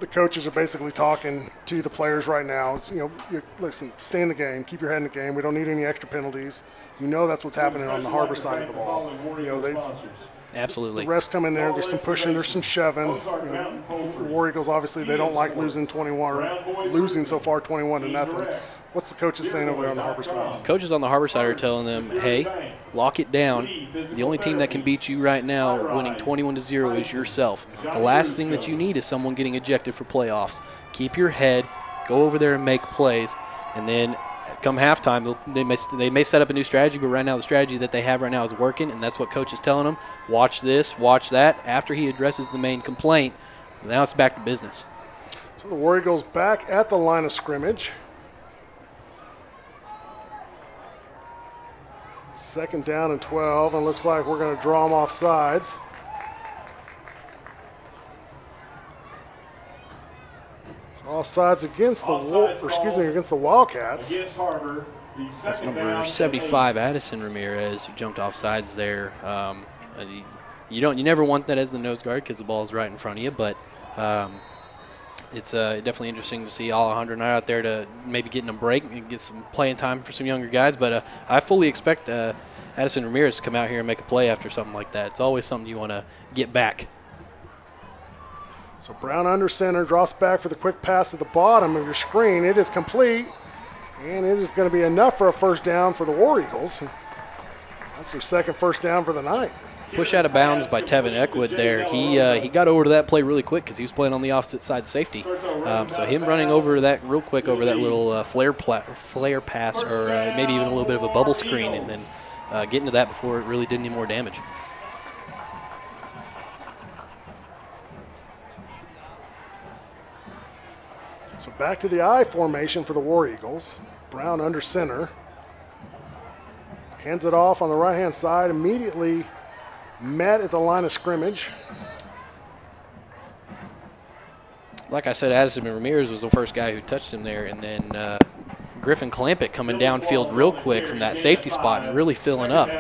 the coaches are basically talking to the players right now. It's, listen, stay in the game, keep your head in the game. We don't need any extra penalties. That's what's happening on the Har-Ber side of the ball. Absolutely. The refs come in there, there's some pushing, there's some shoving. The War Eagles, obviously, they don't like losing 21, or losing so far 21-0. What's the coaches saying over there on the Har-Ber side? Coaches on the Har-Ber side are telling them, hey, lock it down. The only team that can beat you right now, winning 21-0, is yourself. The last thing that you need is someone getting ejected for playoffs. Keep your head, go over there and make plays, and then come halftime, they may set up a new strategy, but right now the strategy that they have right now is working, and that's what Coach is telling them. Watch this, watch that. After he addresses the main complaint, now it's back to business. So the War Eagles back at the line of scrimmage. Second down and 12, and looks like we're going to draw them off sides. So off sides against against the Wildcats. Against Har-Ber. That's number 75, Addison Ramirez, who jumped off sides there. You never want that as the nose guard because the ball is right in front of you, but it's definitely interesting to see Alejandro Knight out there to maybe getting a break and get some playing time for some younger guys. But I fully expect Addison Ramirez to come out here and make a play after something like that. It's always something you want to get back. So Brown under center, drops back for the quick pass at the bottom of your screen. It is complete, and it is going to be enough for a first down for the War Eagles. That's their second first down for the night. Push out of bounds by Tevin Eckwood there. He got over to that play really quick because he was playing on the opposite side safety. So him running over that real quick over that little flare pass, or maybe even a little bit of a bubble screen, and then getting to that before it really did any more damage. So back to the I formation for the War Eagles. Brown under center. Hands it off on the right-hand side, immediately met at the line of scrimmage. Like I said, Addison Ramirez was the first guy who touched him there, and then Griffin Clampett coming downfield real quick from that safety spot and really filling up.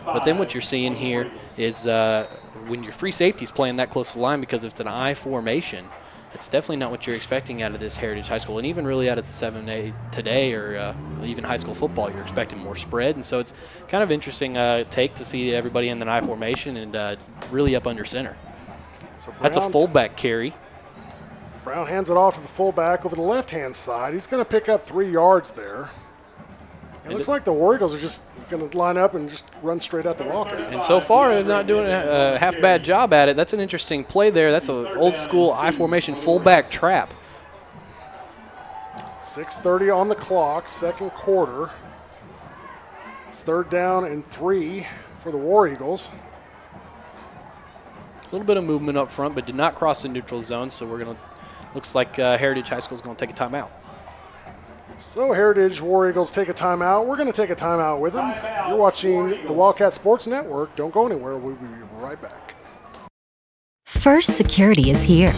But then what you're seeing here is when your free safety's playing that close to the line because it's an I formation, it's definitely not what you're expecting out of this Heritage High School, and even really out of the 7A today, or even high school football. You're expecting more spread, and so it's kind of interesting take to see everybody in the I formation and really up under center. So Brown, that's a fullback carry. Brown hands it off to the fullback over the left-hand side. He's going to pick up 3 yards there. It looks like the War Eagles are just going to line up and just run straight at the Wildcats. And so far, they're not doing a half bad job at it. That's an interesting play there. That's an old-school I-formation fullback trap. 6:30 on the clock, second quarter. It's 3rd down and 3 for the War Eagles. A little bit of movement up front, but did not cross the neutral zone, so we're going to – looks like Heritage High School is going to take a timeout. So Heritage War Eagles take a timeout. We're going to take a timeout with them. You're watching the Wildcat Sports Network. Don't go anywhere. We'll be right back. First Security is here.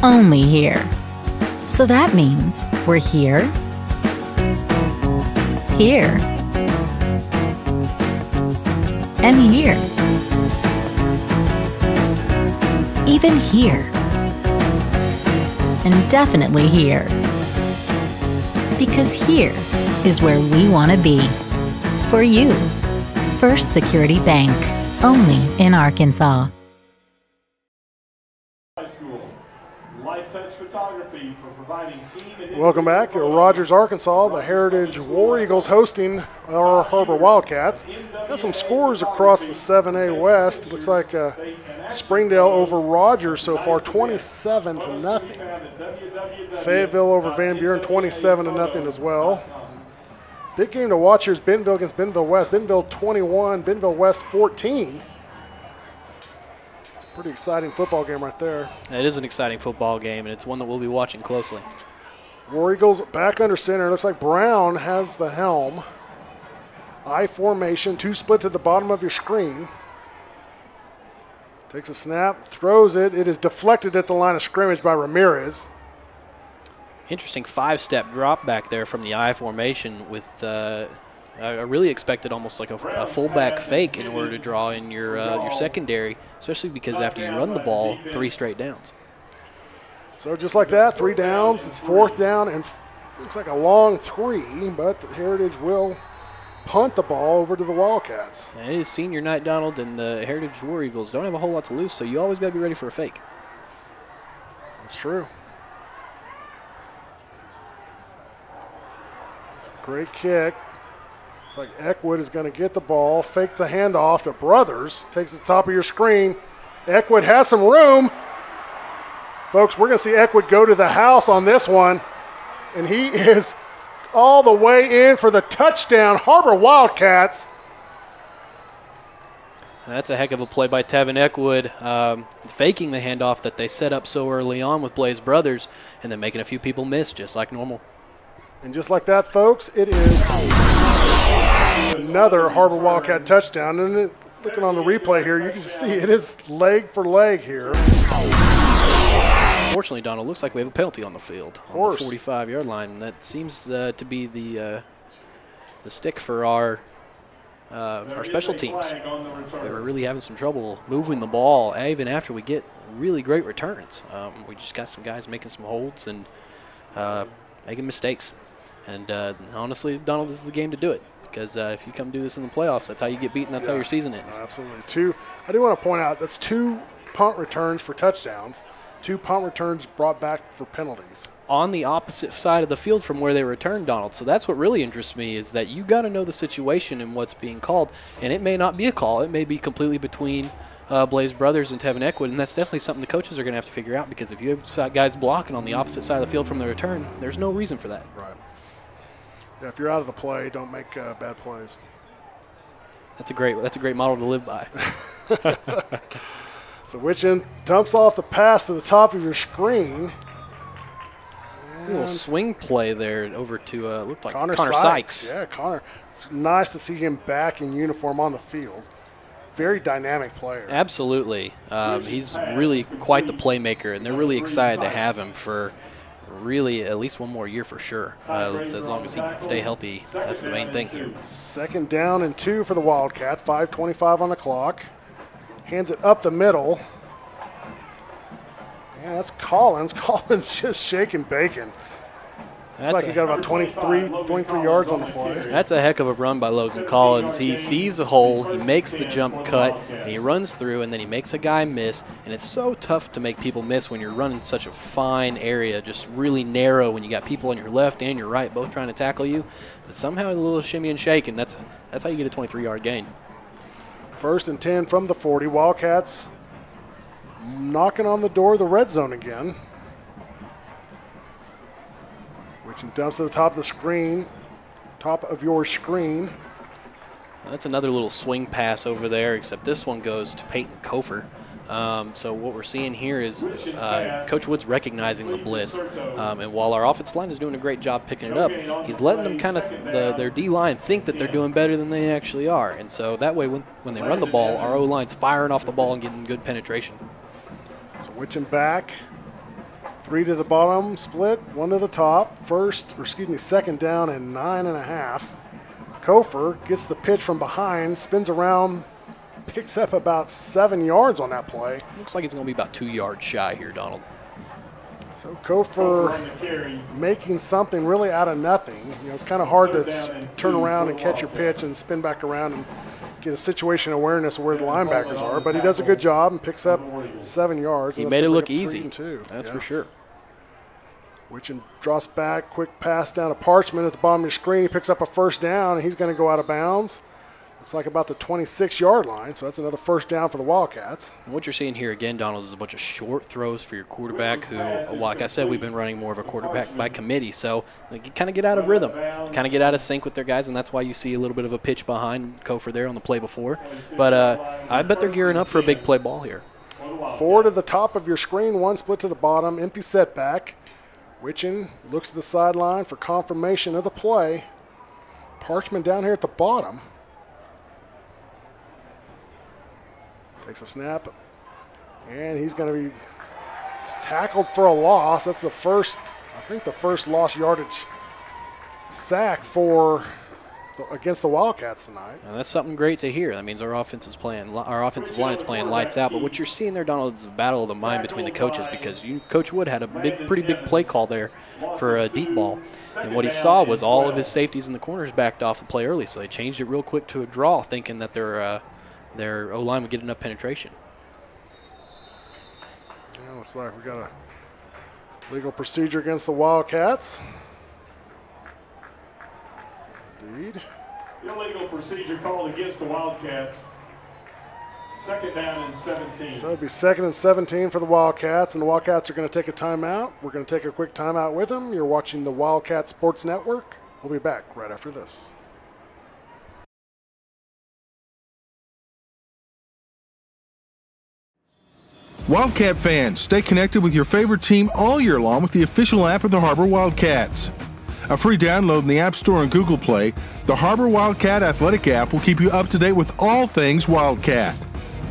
Only here. So that means we're here, here, and here. Even here. And definitely here. Because here is where we want to be. For you. First Security Bank. Only in Arkansas. High School. Life Touch Photography for providing team. Welcome back to Rogers, Arkansas. The Heritage War Eagles hosting our Har-Ber Wildcats. Got some scores across the 7A West. Looks like Springdale over Rogers so far, 27-0. Fayetteville over Van Buren, 27-0 as well. Big game to watch here is Bentonville against Bentonville West. Bentonville 21, Bentonville West 14. It's a pretty exciting football game right there. It is an exciting football game, and it's one that we'll be watching closely. War Eagles back under center. Looks like Brown has the helm. I formation, 2 split to the bottom of your screen. Takes a snap, throws it. It is deflected at the line of scrimmage by Ramirez. Interesting 5-step drop back there from the I formation with I really expected almost like a fullback fake in order to draw in your secondary, especially because after you run the ball, 3 straight downs. So just like that, 3 downs. It's 4th down and looks like a long 3, but the Heritage will punt the ball over to the Wildcats. And it is senior night, Donald, and the Heritage War Eagles don't have a whole lot to lose, so you always got to be ready for a fake. That's true. It's a great kick. It's like Eckwood is going to get the ball, fake the handoff to Brothers, takes the top of your screen. Eckwood has some room. Folks, we're going to see Eckwood go to the house on this one, and he is all the way in for the touchdown. Har-Ber Wildcats. That's a heck of a play by Tevin Eckwood, faking the handoff that they set up so early on with Blaze Brothers and then making a few people miss just like normal. And just like that, folks, it is another Har-Ber Wildcat touchdown. And looking on the replay here, you can see it is leg for leg here. Unfortunately, Donald, looks like we have a penalty on the field on the 45-yard line. And that seems to be the stick for our special teams. We were really having some trouble moving the ball, even after we get really great returns. We just got some guys making some holds and making mistakes. And honestly, Donald, this is the game to do it. Because if you come do this in the playoffs, that's how you get beaten. That's how your season ends. Absolutely. I do want to point out that's 2 punt returns for touchdowns, 2 punt returns brought back for penalties. On the opposite side of the field from where they returned, Donald. So that's what really interests me is that you got to know the situation and what's being called. And it may not be a call. It may be completely between Blaze Brothers and Tevin Eckwood. And that's definitely something the coaches are going to have to figure out because if you have guys blocking on the opposite side of the field from the return, there's no reason for that. Right. Yeah, if you're out of the play, don't make bad plays. That's a great model to live by. So Witchin dumps off the pass to the top of your screen. A little swing play there over to looked like Connor Sykes. Yeah, Connor. It's nice to see him back in uniform on the field. Very dynamic player. Absolutely. He's really quite the playmaker, and they're really excited to have him for really at least one more year for sure. As long as he can stay healthy, that's the main thing here. 2nd down and 2 for the Wildcats. 5:25 on the clock. Hands it up the middle. Yeah, that's Collins. Collins just shaking bacon. It's like he got about 23 yards on the play. That's a heck of a run by Logan Collins. He sees a hole, he makes the jump cut, and he runs through, and then he makes a guy miss. And it's so tough to make people miss when you're running such a fine area, just really narrow when you got people on your left and your right both trying to tackle you. But somehow a little shimmy and shake, and that's how you get a 23-yard gain. 1st and 10 from the 40. Wildcats knocking on the door of the red zone again. Which dumps to the top of the screen, top of your screen. That's another little swing pass over there, except this one goes to Peyton Kofer. So what we're seeing here is Coach Wood's recognizing the blitz. And while our offensive line is doing a great job picking it up, he's letting them kind of, their D-line think that they're doing better than they actually are. And so that way when they run the ball, our O-line's firing off the ball and getting good penetration. So Witchin back. 3 to the bottom, split, 1 to the top. 2nd down and 9.5. Kofer gets the pitch from behind, spins around, picks up about 7 yards on that play. Looks like he's going to be about 2 yards shy here, Donald. So Kofer making something really out of nothing. You know, it's kind of hard to turn around and catch your pitch and spin back around and get a situation awareness of where the linebackers are, but he does a good job and picks up 7 yards. He made it look easy. That's for sure. Witchin drops back, quick pass down to Parchment at the bottom of your screen. He picks up a 1st down, and he's going to go out of bounds. Looks like about the 26-yard line, so that's another 1st down for the Wildcats. And what you're seeing here again, Donald, is a bunch of short throws for your quarterback who, like I said, we've been running more of a quarterback by committee, so they kind of get out of rhythm, kind of get out of sync with their guys, and that's why you see a little bit of a pitch behind Kofer there on the play before. But I bet they're gearing up for a big play ball here. 4 to the top of your screen, 1 split to the bottom, empty setback. Witchin looks to the sideline for confirmation of the play. Parchment down here at the bottom. Takes a snap, and he's going to be tackled for a loss. That's the first lost yardage sack for against the Wildcats tonight. And that's something great to hear. That means our offensive line is playing lights out. But what you're seeing there, Donald, is a battle of the mind between the coaches, because Coach Wood had a pretty big play call there for a deep ball. And what he saw was all of his safeties in the corners backed off the play early, so they changed it real quick to a draw, thinking that their O-line would get enough penetration. Yeah, looks like we got a legal procedure against the Wildcats. Indeed. Illegal procedure called against the Wildcats. 2nd down and 17. So it'll be 2nd and 17 for the Wildcats, and the Wildcats are going to take a timeout. We're going to take a quick timeout with them. You're watching the Wildcat Sports Network. We'll be back right after this. Wildcat fans, stay connected with your favorite team all year long with the official app of the Har-Ber Wildcats. A free download in the App Store and Google Play, the Har-Ber Wildcat Athletic app will keep you up to date with all things Wildcat.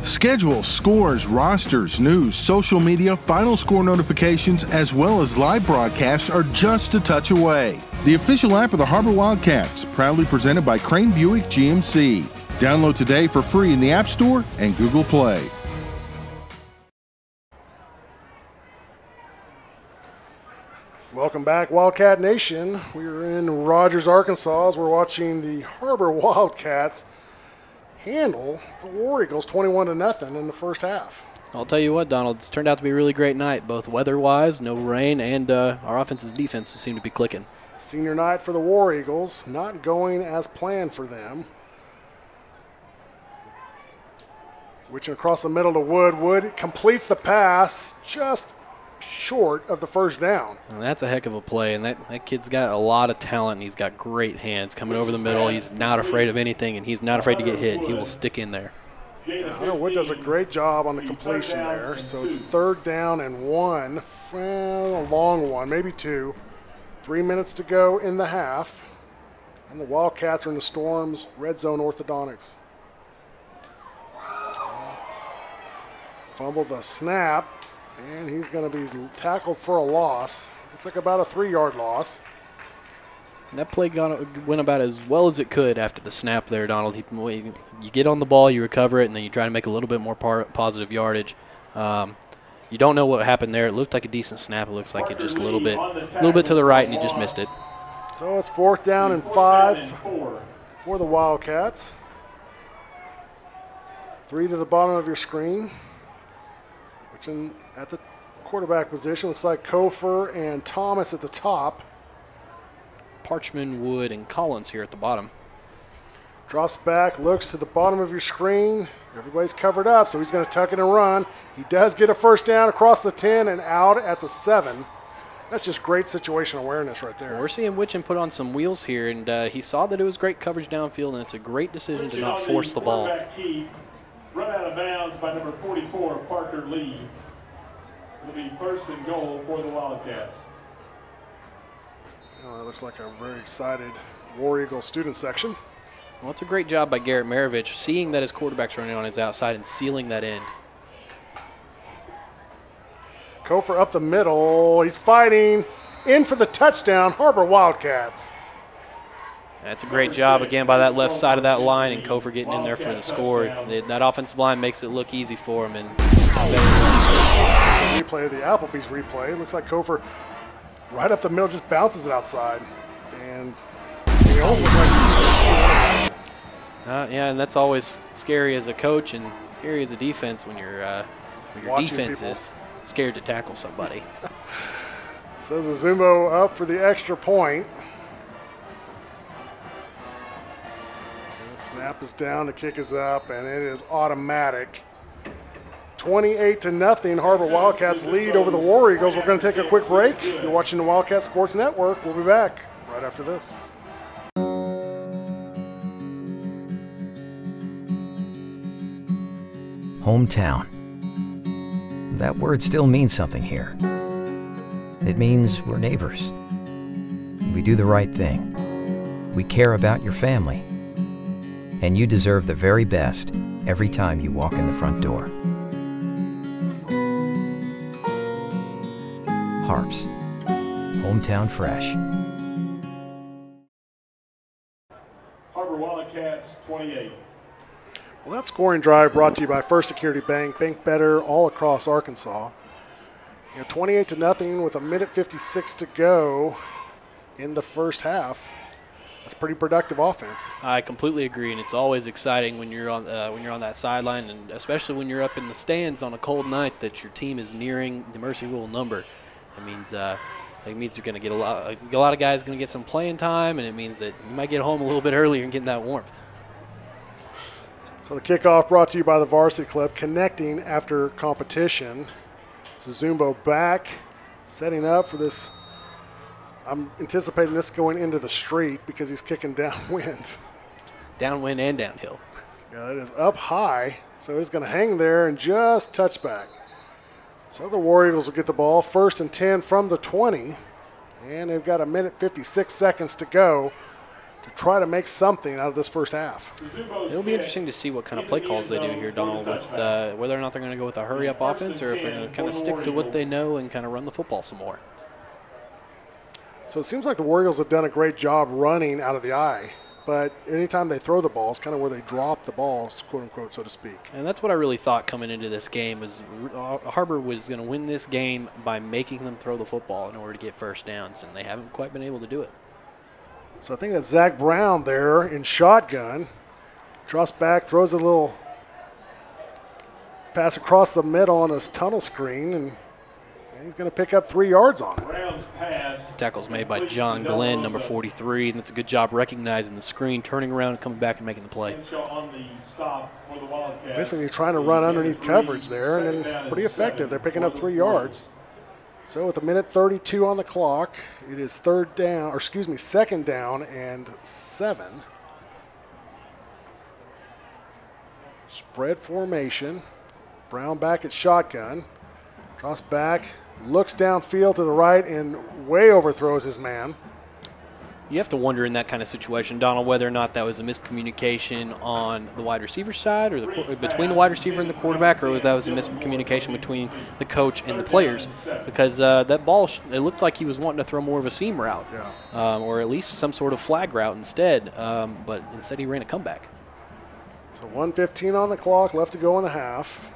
Schedules, scores, rosters, news, social media, final score notifications, as well as live broadcasts are just a touch away. The official app of the Har-Ber Wildcats, proudly presented by Crane Buick GMC. Download today for free in the App Store and Google Play. Welcome back, Wildcat Nation. We're in Rogers, Arkansas, as we're watching the Har-Ber Wildcats handle the War Eagles 21-0 in the first half. I'll tell you what, Donald, it's turned out to be a really great night, both weather-wise, no rain, and our offense's defense seem to be clicking. Senior night for the War Eagles, not going as planned for them. Switching across the middle to Wood. Wood completes the pass just short of the first down. And that's a heck of a play, and that kid's got a lot of talent, and he's got great hands coming over the middle. He's not afraid of anything, and he's not afraid to get hit. He will stick in there. Wood does a great job on the completion there. So it's 3rd down and 1, a long one, maybe 2. 3 minutes to go in the half, and the Wildcats are in the Storm's red zone orthodontics. Fumbled the snap. And he's going to be tackled for a loss. Looks like about a 3-yard loss. And that play went about as well as it could after the snap there, Donald. You get on the ball, you recover it, and then you try to make a little bit more positive yardage. You don't know what happened there. It looked like a decent snap. It looks like it just a little bit to the right, and he just missed it. So it's 4th down and 5 for the Wildcats. 3 to the bottom of your screen. At the quarterback position, looks like Kofer and Thomas at the top. Parchman, Wood, and Collins here at the bottom. Drops back, looks to the bottom of your screen. Everybody's covered up, so he's going to tuck it and run. He does get a first down across the 10 and out at the 7. That's just great situation awareness right there. Well, we're seeing Witchen put on some wheels here, and he saw that it was great coverage downfield, and it's a great decision to not force the ball. Run out of bounds by number 44, Parker Lee. It'll be 1st and goal for the Wildcats. Well, that looks like a very excited War Eagle student section. Well, it's a great job by Garrett Maravich, seeing that his quarterback's running on his outside and sealing that end. Kofer up the middle. He's fighting. In for the touchdown, Har-Ber Wildcats. That's a great job, again, by that left side of that line, and Kofer getting in there for the score. That offensive line makes it look easy for him. And replay of the Applebee's replay. It looks like Kofer right up the middle just bounces it outside. And he almost looks like yeah, and that's always scary as a coach and scary as a defense when your defense is scared to tackle somebody. So Zazumbo up for the extra point. Snap is down, the kick is up, and it is automatic. 28-0, Har-Ber Wildcats lead over the War Eagles. We're going to take a quick break. You're watching the Wildcat Sports Network. We'll be back right after this. Hometown. That word still means something here. It means we're neighbors. We do the right thing. We care about your family. And you deserve the very best every time you walk in the front door. Harps. Hometown fresh. Wildcats 28. Well, that scoring drive brought to you by First Security Bank. Bank better all across Arkansas. 28-0 with 1:56 to go in the first half. That's pretty productive offense. I completely agree, and it's always exciting when you're on that sideline, and especially when you're up in the stands on a cold night that your team is nearing the mercy rule number. It means you're going to get a lot of guys going to get some playing time, and it means that you might get home a little bit earlier and get that warmth. So the kickoff brought to you by the Varsity Club, connecting after competition. Zumbo back, setting up for this. I'm anticipating this going into the street because he's kicking downwind. Downwind and downhill. Yeah, that is up high, so he's going to hang there and just touch back. So the War Eagles will get the ball, 1st and 10 from the 20, and they've got 1:56 to go to try to make something out of this first half. It'll be interesting to see what kind of play calls they do here, Donald, with whether or not they're going to go with a hurry-up offense or if they're going to kind of stick to what they know and kind of run the football some more. So it seems like the War Eagles have done a great job running out of the eye, but anytime they throw the ball, it's kind of where they drop the ball, quote-unquote, so to speak. And that's what I really thought coming into this game was Har-Ber was going to win this game by making them throw the football in order to get first downs, and they haven't quite been able to do it. So I think that's Zach Brown there in shotgun. Drops back, throws a little pass across the middle on his tunnel screen, and he's going to pick up 3 yards on it. Tackle's made by John Glenn, number 43, and that's a good job recognizing the screen, turning around and coming back and making the play. Basically trying to run underneath coverage there, and then pretty effective. They're picking up 3 yards. So with 1:32 on the clock, it is 2nd down and 7. Spread formation. Brown back at shotgun. Drops back, looks downfield to the right, and way overthrows his man. You have to wonder in that kind of situation, Donald, whether or not that was a miscommunication on the wide receiver side or between the wide receiver and the quarterback, or was that was a miscommunication between the coach and the players. Because that ball, it looked like he was wanting to throw more of a seam route, or at least some sort of flag route instead, but instead he ran a comeback. So 1:15 on the clock, left to go in the half.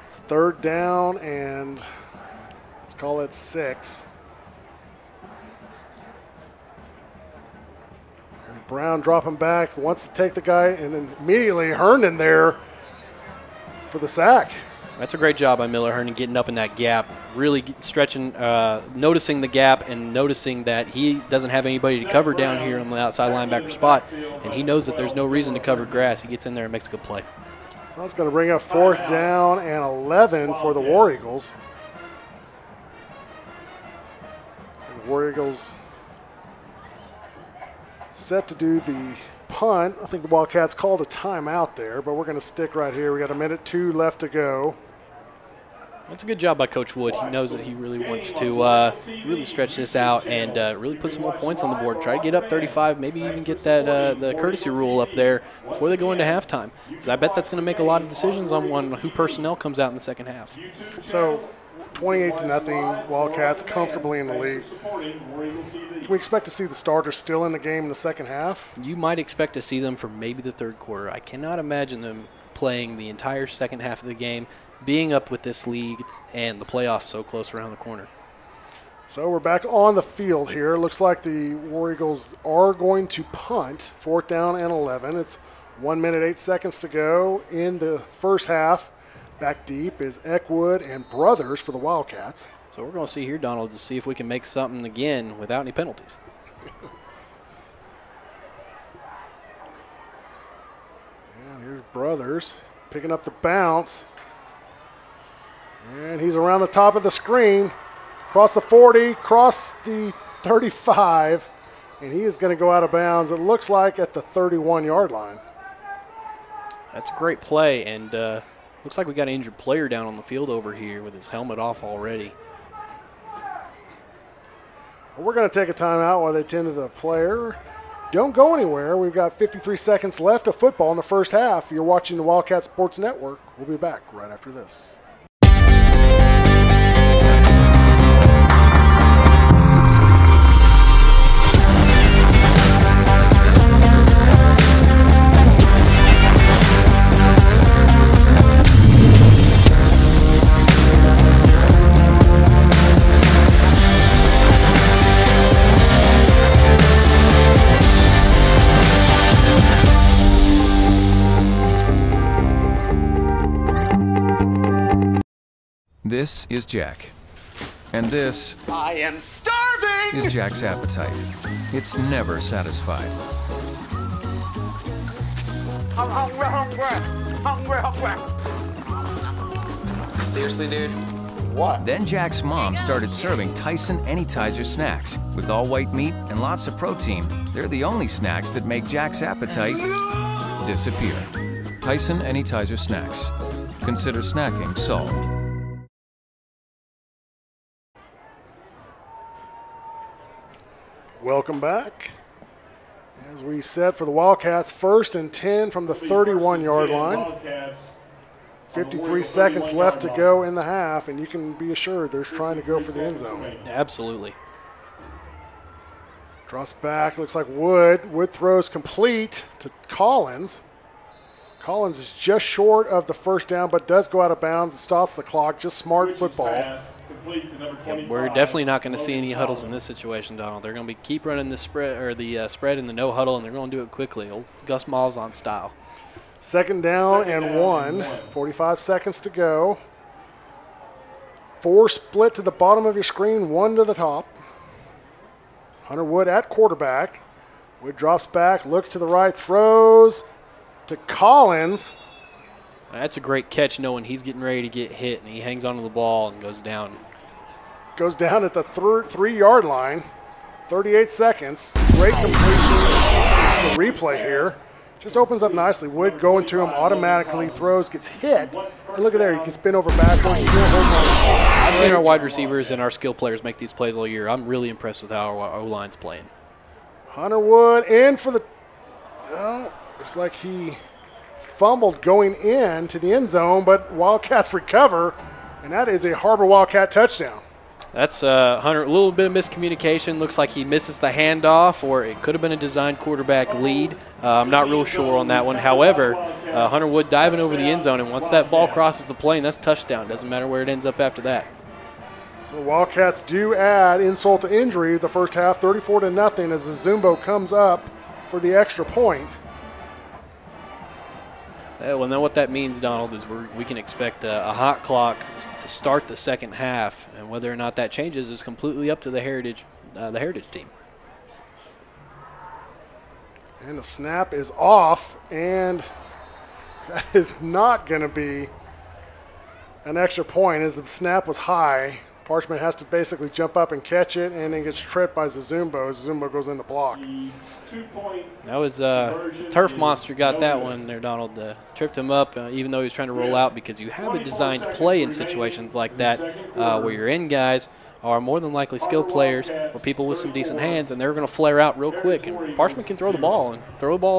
It's 3rd down and let's call it 6. There's Brown dropping back, wants to take the guy, and then immediately Herndon there for the sack. That's a great job by Miller Herndon getting up in that gap, really stretching, noticing the gap and noticing that he doesn't have anybody to cover down here on the outside linebacker spot, and he knows that there's no reason to cover grass. He gets in there and makes a good play. So that's going to bring up 4th down and 11 for the War Eagles. So the War Eagles set to do the punt. I think the Wildcats called a timeout there, but we're going to stick right here. We got 1:02 left to go. That's a good job by Coach Wood. He knows that he really wants to really stretch this out and really put some more points on the board. Try to get up 35, maybe even get that the courtesy rule up there before they go into halftime. Because I bet that's going to make a lot of decisions on who personnel comes out in the second half. So 28-0, Wildcats comfortably in the lead. Can we expect to see the starters still in the game in the second half? You might expect to see them for maybe the 3rd quarter. I cannot imagine them playing the entire second half of the game, being up with this league and the playoffs so close around the corner. So we're back on the field here. Looks like the War Eagles are going to punt, 4th down and 11. It's 1:08 to go in the first half. Back deep is Eckwood and Brothers for the Wildcats. So we're going to see here, Donald, to see if we can make something again without any penalties. And here's Brothers picking up the bounce. And he's around the top of the screen, across the 40, across the 35, and he is going to go out of bounds, it looks like, at the 31-yard line. That's a great play, and looks like we got an injured player down on the field over here with his helmet off already. Well, we're going to take a timeout while they tend to the player. Don't go anywhere. We've got 53 seconds left of football in the first half. You're watching the Wildcat Sports Network. We'll be back right after this. This is Jack. And this I am starving! is Jack's appetite. It's never satisfied. I'm hungry, hungry, hungry, hungry. Seriously, dude? What? Then Jack's mom started serving Tyson Anytizer snacks. With all white meat and lots of protein, they're the only snacks that make Jack's appetite disappear. Tyson Anytizer snacks. Consider snacking solved. Welcome back. As we set for the Wildcats, 1st and 10 from the 31-yard line. 53 seconds left to go in the half, and you can be assured they're trying to go for the end zone. Absolutely. Drops back, looks like Wood. Wood throws complete to Collins. Collins is just short of the first down, but does go out of bounds and stops the clock. Just smart football. Yep, we're definitely not going to see any huddles in this situation, Donald. They're going to keep running the spread or the spread in the no huddle, and they're going to do it quickly. Old Gus Malzahn style. 2nd down and 1. 45 seconds to go. 4 split to the bottom of your screen, 1 to the top. Hunter Wood at quarterback. Wood drops back, looks to the right, throws to Collins. That's a great catch, knowing he's getting ready to get hit, and he hangs onto the ball and goes down. Goes down at the 3-yard line. 38 seconds. Great completion. It's a replay here. Just opens up nicely. Wood going to him automatically, throws, gets hit. And look at there, he can spin over backwards, still holds on. I've seen our wide receivers and our skill players make these plays all year. I'm really impressed with how our O-line's playing. Hunter Wood in for the, looks like he fumbled going in to the end zone, but Wildcats recover, and that is a Har-Ber Wildcat touchdown. That's Hunter, a little bit of miscommunication. Looks like he misses the handoff, or it could have been a designed quarterback lead. I'm not real sure on that one. However, Hunter Wood diving over the end zone, and once that ball crosses the plane, that's a touchdown. Doesn't matter where it ends up after that. So Wildcats do add insult to injury the first half, 34-0, as the Zumbo comes up for the extra point. Well, now what that means, Donald, is we can expect a hot clock to start the second half, and whether or not that changes is completely up to the Heritage team. And the snap is off, and that is not going to be an extra point as the snap was high. Parchment has to basically jump up and catch it, and then gets tripped by Zazumbo as Zazumbo goes in the block. That was Turf Monster got that one there, Donald. Tripped him up, even though he was trying to roll out, because you have a designed play in situations like that where your end guys are more than likely skilled players or people with some decent hands, and they're going to flare out real quick. And Parchment can throw the ball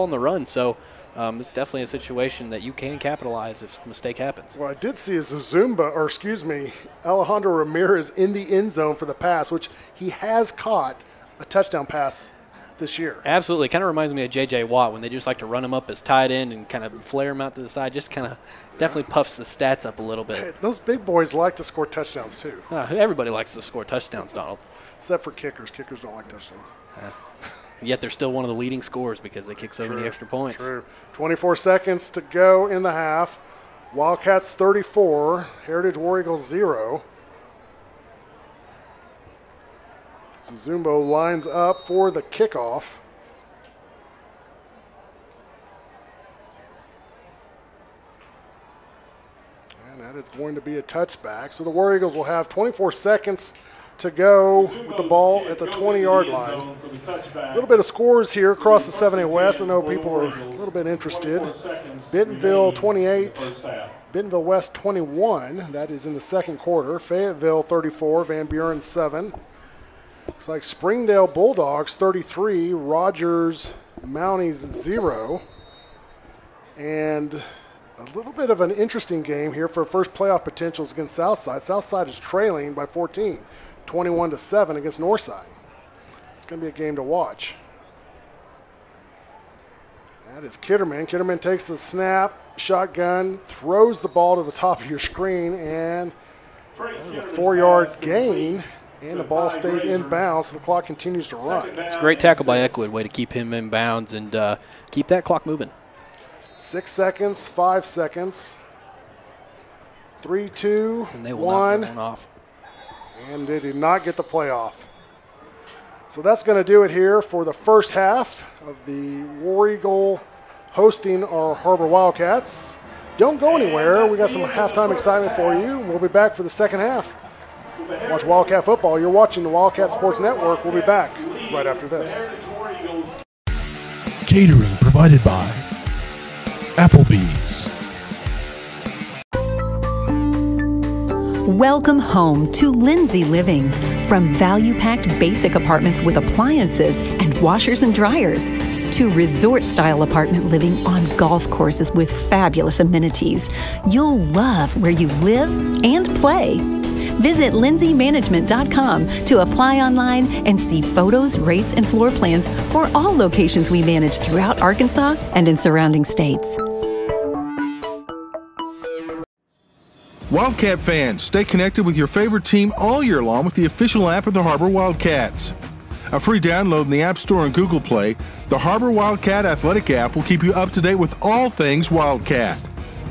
on the run, so it's definitely a situation that you can capitalize if a mistake happens. What I did see is Alejandro Ramirez in the end zone for the pass, which he has caught a touchdown pass this year. Absolutely. Kind of reminds me of J.J. Watt when they just like to run him up as tight end and kind of flare him out to the side. Just kind of definitely puffs the stats up a little bit. Hey, those big boys like to score touchdowns too. Everybody likes to score touchdowns, Donald. Except for kickers. Kickers don't like touchdowns. Yet they're still one of the leading scorers because they kick so many extra points. True. 24 seconds to go in the half. Wildcats 34, Heritage War Eagles 0. Zumbo lines up for the kickoff. And that is going to be a touchback. So the War Eagles will have 24 seconds to go with the ball at the 20-yard line. A little bit of scores here across the 7A West. I know people are a little bit interested. Bentonville 28, Bentonville West 21. That is in the second quarter. Fayetteville 34, Van Buren 7. Looks like Springdale Bulldogs 33, Rogers Mounties 0. And a little bit of an interesting game here for first playoff potentials against Southside. Southside is trailing by 14, 21-7 against Northside. It's going to be a game to watch. That is Kitterman. Kitterman takes the snap, shotgun, throws the ball to the top of your screen, and that is a 4-yard gain. And the ball stays in bounds, so the clock continues to run. It's a great tackle by Eckwood, way to keep him in bounds and keep that clock moving. 6 seconds, 5 seconds. 3, 2, And they will 1. not get one off. And they did not get the playoff. So that's going to do it here for the first half of the War Eagle hosting our Har-Ber Wildcats. Don't go anywhere. We got some halftime excitement for you. We'll be back for the second half. Watch Wildcat football. You're watching the Wildcat Sports Network. We'll be back right after this. Catering provided by Applebee's. Welcome home to Lindsay Living. From value-packed basic apartments with appliances and washers and dryers to resort-style apartment living on golf courses with fabulous amenities, you'll love where you live and play. Visit lindsaymanagement.com to apply online and see photos, rates, and floor plans for all locations we manage throughout Arkansas and in surrounding states. Wildcat fans, stay connected with your favorite team all year long with the official app of the Har-Ber Wildcats. A free download in the App Store and Google Play, the Har-Ber Wildcat Athletic app will keep you up to date with all things Wildcat.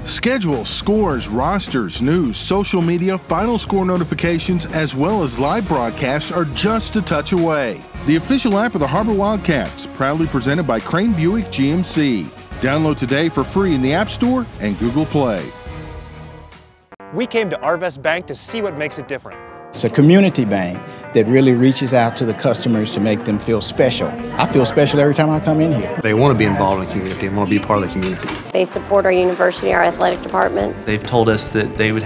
Schedules, scores, rosters, news, social media, final score notifications, as well as live broadcasts are just a touch away. The official app of the Har-Ber Wildcats, proudly presented by Crane Buick GMC. Download today for free in the App Store and Google Play. We came to Arvest Bank to see what makes it different. It's a community bank that really reaches out to the customers to make them feel special. I feel special every time I come in here. They want to be involved in the community and want to be part of the community. They support our university, our athletic department. They've told us that they could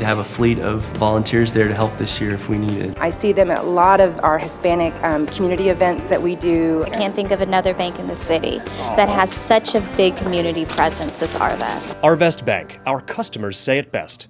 have a fleet of volunteers there to help this year if we needed. I see them at a lot of our Hispanic community events that we do. I can't think of another bank in the city that has such a big community presence as Arvest. Arvest Bank, our customers say it best.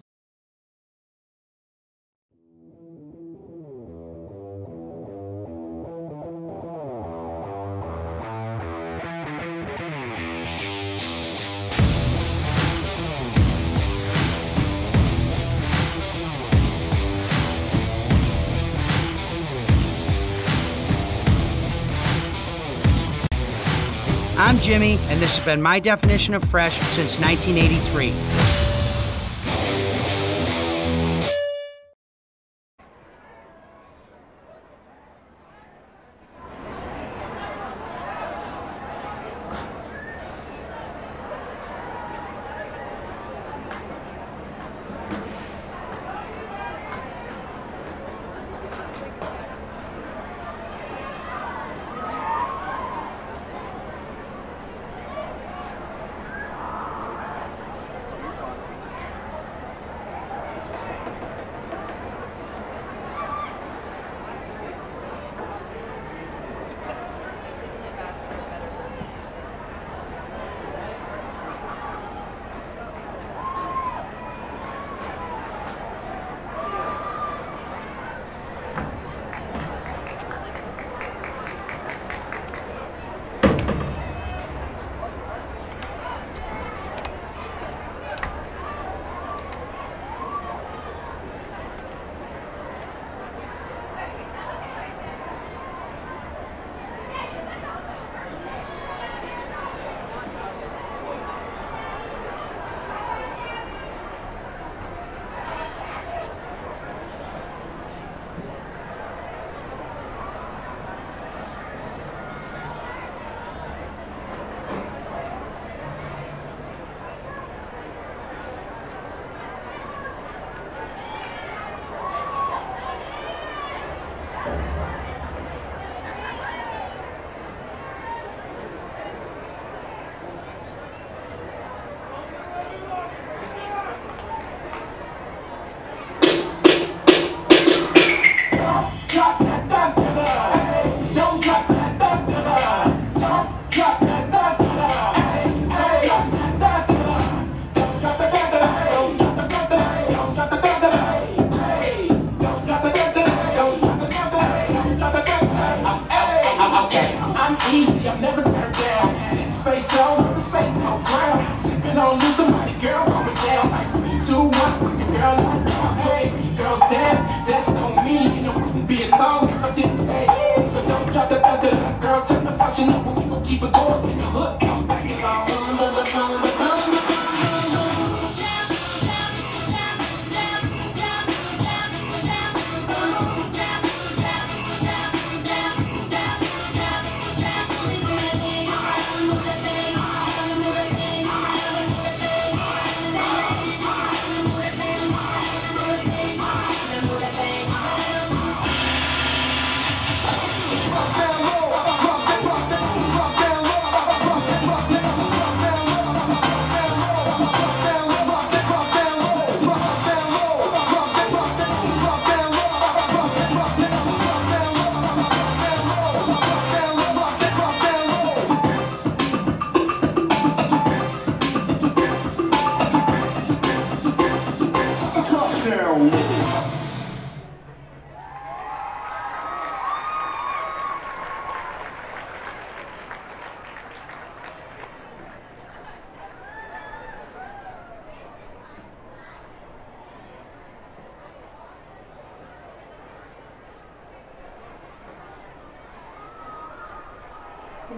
I'm Jimmy, and this has been my definition of fresh since 1983.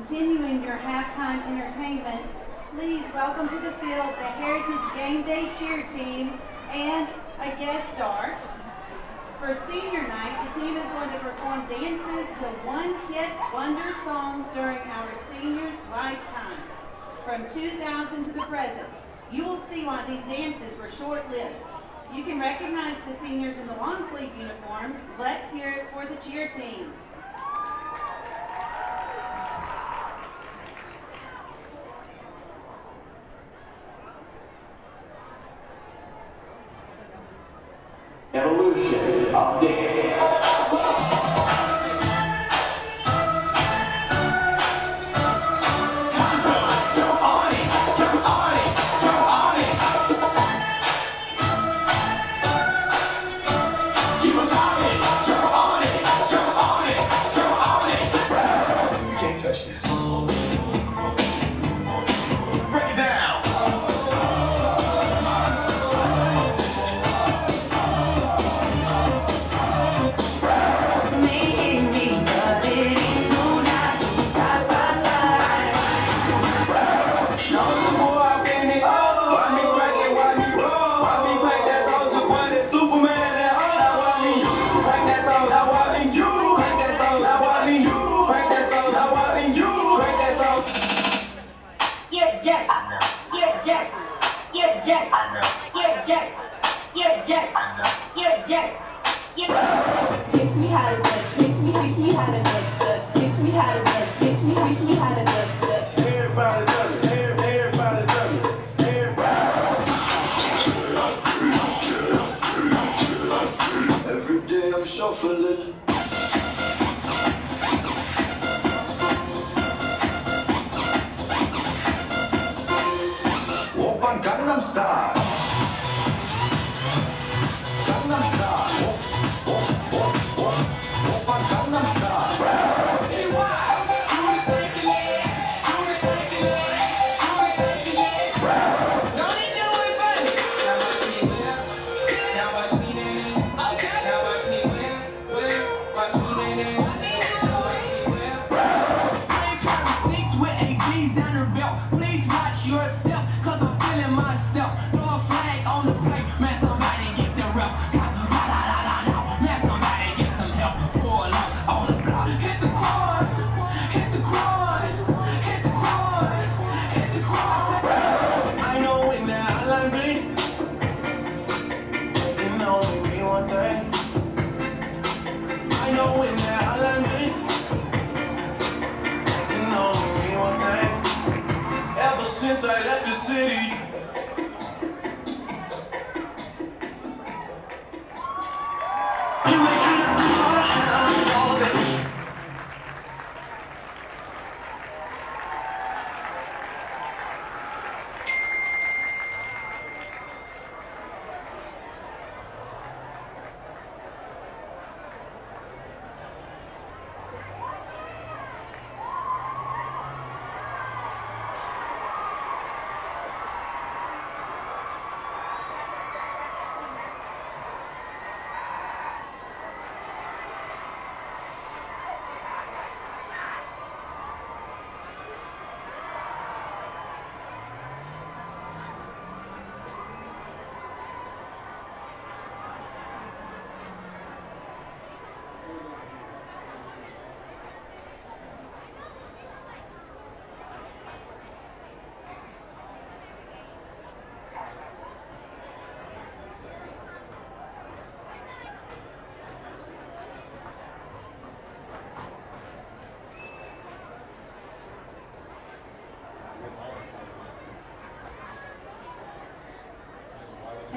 continuing your halftime entertainment, please welcome to the field the Heritage Game Day cheer team and a guest star. For senior night, the team is going to perform dances to one-hit wonder songs during our seniors' lifetimes, from 2000 to the present. You will see why these dances were short-lived. You can recognize the seniors in the long-sleeve uniforms. Let's hear it for the cheer team. Evolution of dance. Shuffling. Open Gangnam Style. Gangnam Style. Open Gangnam Style. Hey, why? Since I left the city,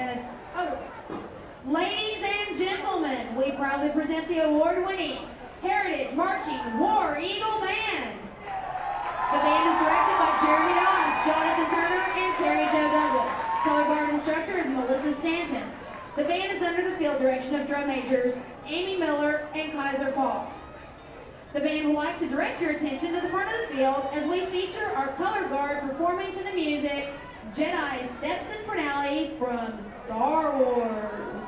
Yes. Oh. Ladies and gentlemen, we proudly present the award-winning Heritage Marching War Eagle Band. The band is directed by Jeremy Doss, Jonathan Turner, and Carrie Jo Douglas. Color guard instructor is Melissa Stanton. The band is under the field direction of drum majors Amy Miller and Kaiser Fall. The band would like to direct your attention to the front of the field as we feature our color guard performing to the music Jedi Steps Infernale from Star Wars.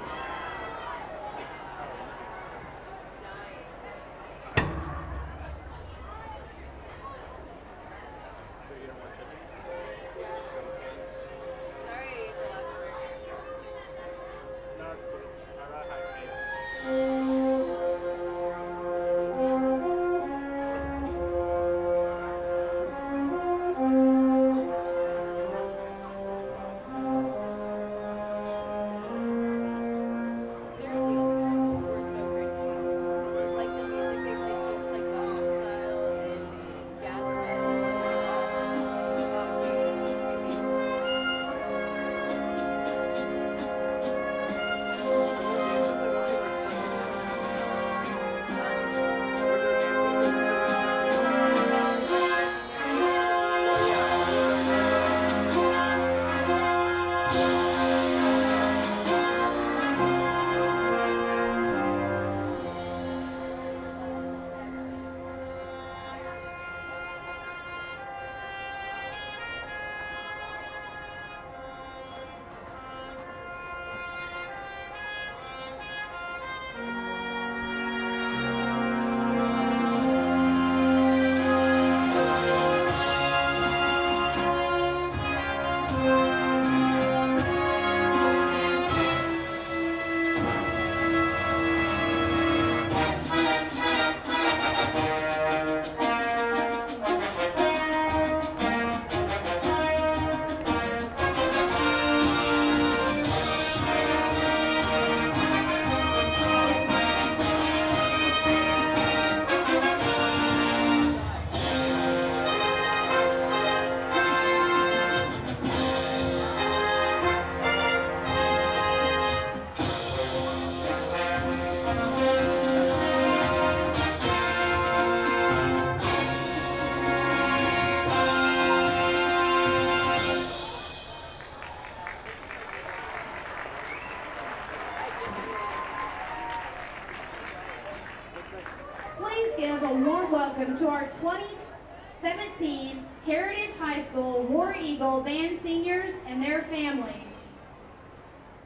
Heritage High School War Eagle band seniors and their families.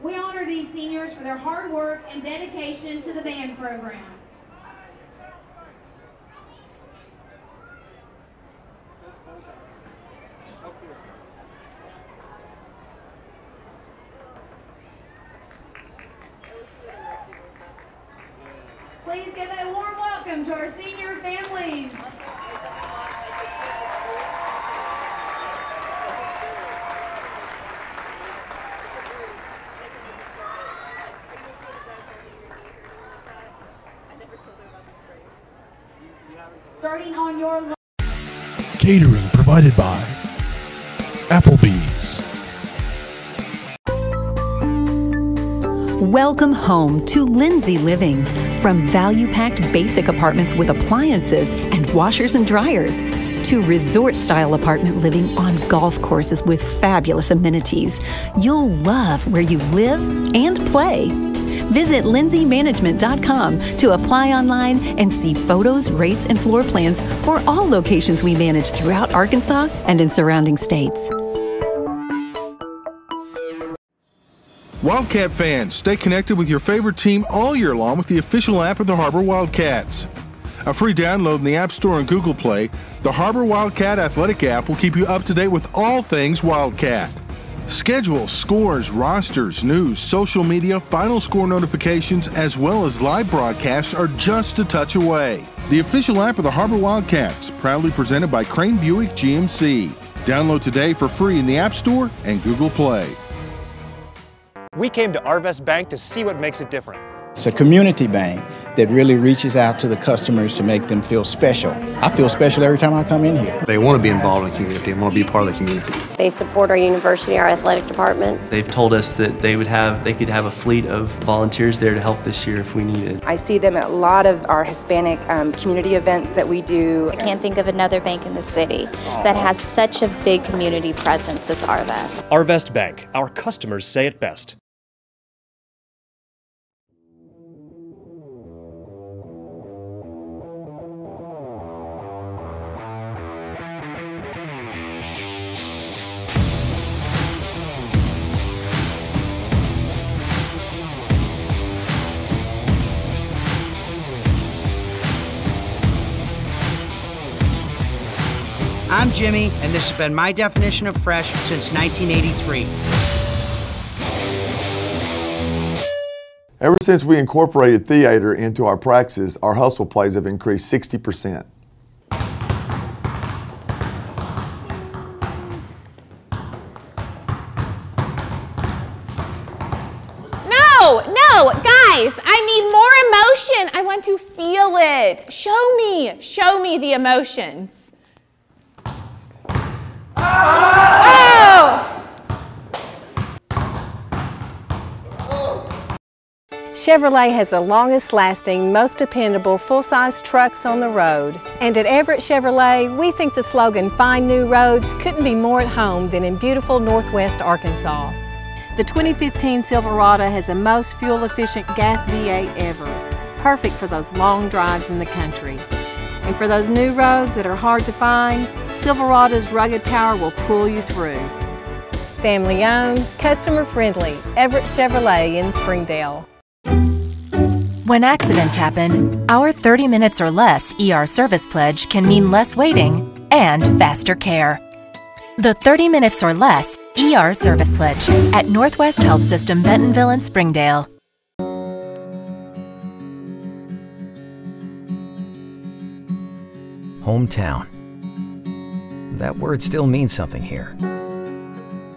We honor these seniors for their hard work and dedication to the band program. Please give a warm welcome to our senior families. Starting on your left. Catering provided by Applebee's. Welcome home to Lindsay Living. From value-packed basic apartments with appliances and washers and dryers to resort-style apartment living on golf courses with fabulous amenities, you'll love where you live and play. Visit lindsaymanagement.com to apply online and see photos, rates, and floor plans for all locations we manage throughout Arkansas and in surrounding states. Wildcat fans, stay connected with your favorite team all year long with the official app of the Har-Ber Wildcats. A free download in the App Store and Google Play, the Har-Ber Wildcat Athletic app will keep you up to date with all things Wildcat. Schedules, scores, rosters, news, social media, final score notifications, as well as live broadcasts are just a touch away. The official app of the Har-Ber Wildcats, proudly presented by Crane Buick GMC. Download today for free in the App Store and Google Play. We came to Arvest Bank to see what makes it different. It's a community bank that really reaches out to the customers to make them feel special. I feel special every time I come in here. They want to be involved in the community and want to be part of the community. They support our university, our athletic department. They've told us that they could have a fleet of volunteers there to help this year if we needed. I see them at a lot of our Hispanic community events that we do. I can't think of another bank in the city that has such a big community presence as Arvest. Arvest Bank, our customers say it best. I'm Jimmy, and this has been my definition of fresh since 1983. Ever since we incorporated theater into our practices, our hustle plays have increased 60%. No, guys, I need more emotion. I want to feel it. Show me the emotions. Chevrolet has the longest lasting, most dependable full-size trucks on the road. And at Everett Chevrolet, we think the slogan, "Find New Roads," couldn't be more at home than in beautiful Northwest Arkansas. The 2015 Silverado has the most fuel-efficient gas V8 ever, perfect for those long drives in the country. And for those new roads that are hard to find, Silverado's rugged power will pull you through. Family owned, customer friendly, Everett Chevrolet in Springdale. When accidents happen, our 30 minutes or less ER service pledge can mean less waiting and faster care. The 30 minutes or less ER service pledge at Northwest Health System Bentonville and Springdale. Hometown. That word still means something here.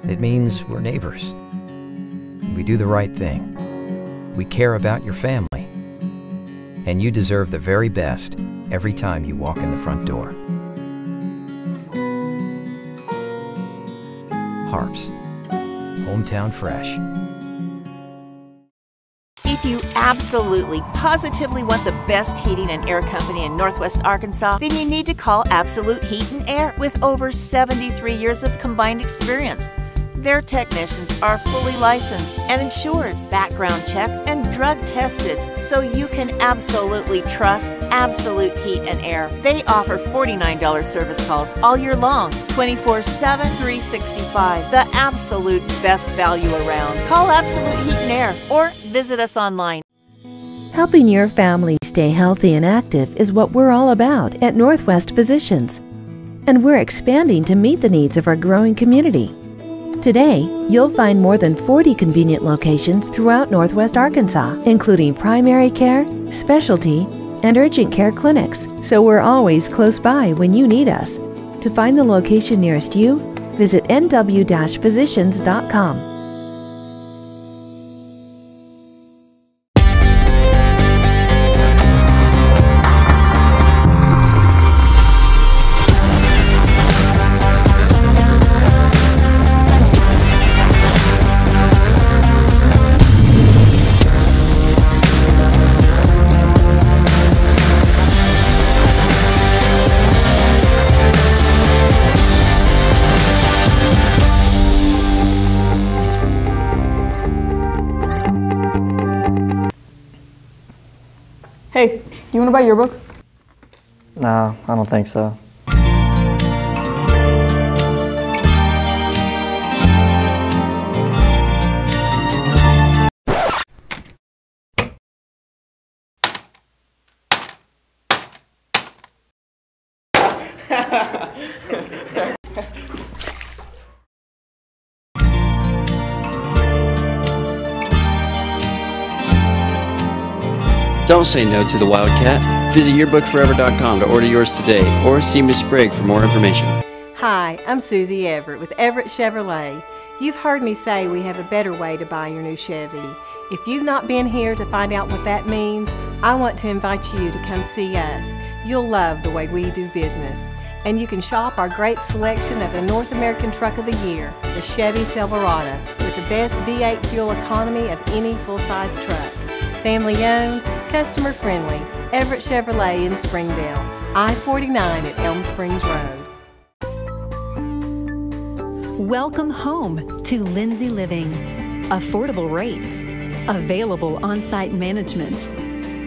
It means we're neighbors. We do the right thing. We care about your family. And you deserve the very best every time you walk in the front door. Har-Ber's. Hometown fresh. If you absolutely, positively want the best heating and air company in Northwest Arkansas, then you need to call Absolute Heat and Air with over 73 years of combined experience. Their technicians are fully licensed and insured, background checked, and drug tested, so you can absolutely trust Absolute Heat and Air. They offer $49 service calls all year long, 24/7, 365. The absolute best value around. Call Absolute Heat and Air or visit us online. Helping your family stay healthy and active is what we're all about at Northwest Physicians. And we're expanding to meet the needs of our growing community. Today, you'll find more than 40 convenient locations throughout Northwest Arkansas, including primary care, specialty, and urgent care clinics, so we're always close by when you need us. To find the location nearest you, visit nw-physicians.com. Hey, do you want to buy your book? No, I don't think so. Don't say no to the Wildcat. Visit yearbookforever.com to order yours today or see Miss Sprague for more information. Hi, I'm Susie Everett with Everett Chevrolet. You've heard me say we have a better way to buy your new Chevy. If you've not been here to find out what that means, I want to invite you to come see us. You'll love the way we do business. And you can shop our great selection of the North American Truck of the Year, the Chevy Silverado, with the best V8 fuel economy of any full-size truck. Family owned, customer friendly, Everett Chevrolet in Springdale, I-49 at Elm Springs Road. Welcome home to Lindsay Living. Affordable rates, available on-site management,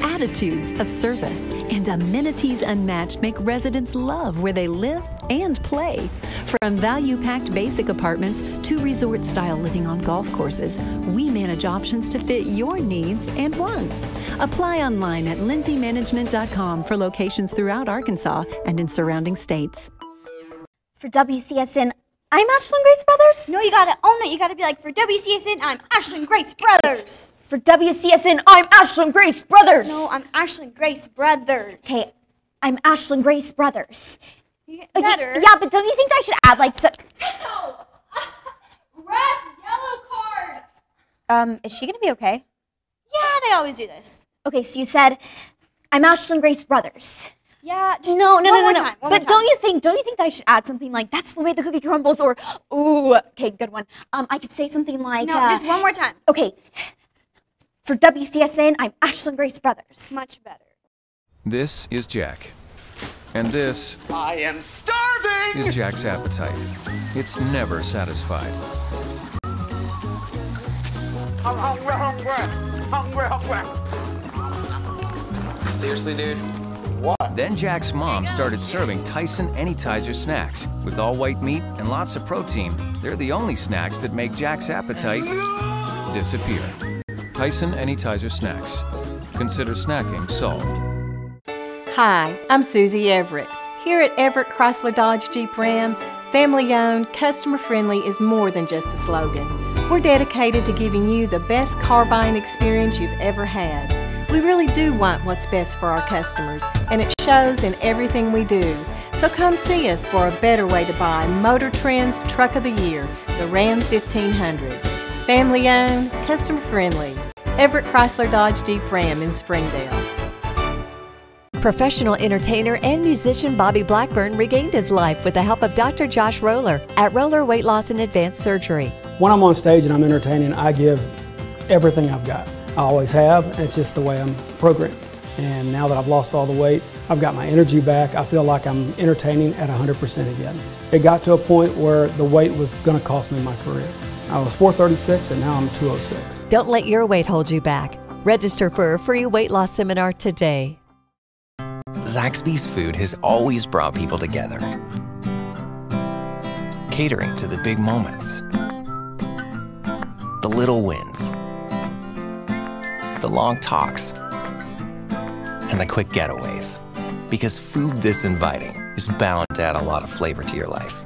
attitudes of service, and amenities unmatched make residents love where they live and play. From value-packed basic apartments to resort-style living on golf courses, we manage options to fit your needs and wants. Apply online at lindsaymanagement.com for locations throughout Arkansas and in surrounding states. For WCSN, I'm Ashlyn Grace Brothers? No, you gotta own it. You gotta be like, for WCSN, I'm Ashlyn Grace Brothers. For WCSN, I'm Ashlyn Grace Brothers. No, I'm Ashlyn Grace Brothers. Okay, I'm Ashlyn Grace Brothers. Better. Yeah, but don't you think I should add like some... Ew! Ref, yellow card! Is she gonna be okay? Yeah, they always do this. Okay, so you said, I'm Ashlyn Grace Brothers. Yeah, just one more time. But don't you think that I should add something like, that's the way the cookie crumbles, or, ooh, okay, good one. I could say something like... No, just one more time. Okay. For WCSN, I'm Ashlyn Grace Brothers. Much better. This is Jack. And this... I am starving! ...is Jack's appetite. It's never satisfied. I'm hungry. Seriously, dude? What? Then Jack's mom started serving Tyson Anytizer snacks. With all white meat and lots of protein, they're the only snacks that make Jack's appetite disappear. Tyson Anytizer snacks. Consider snacking solved. Hi, I'm Susie Everett. Here at Everett Chrysler Dodge Jeep Ram, family owned, customer friendly is more than just a slogan. We're dedicated to giving you the best car buying experience you've ever had. We really do want what's best for our customers, and it shows in everything we do. So come see us for a better way to buy Motor Trend's Truck of the Year, the Ram 1500. Family owned, customer friendly. Everett Chrysler Dodge Jeep Ram in Springdale. Professional entertainer and musician Bobby Blackburn regained his life with the help of Dr. Josh Roller at Roller Weight Loss and Advanced Surgery. When I'm on stage and I'm entertaining, I give everything I've got. I always have, and it's just the way I'm programmed. And now that I've lost all the weight, I've got my energy back. I feel like I'm entertaining at 100% again. It got to a point where the weight was going to cost me my career. I was 436 and now I'm 206. Don't let your weight hold you back. Register for a free weight loss seminar today. Zaxby's food has always brought people together. Catering to the big moments, the little wins, the long talks, and the quick getaways. Because food this inviting is bound to add a lot of flavor to your life.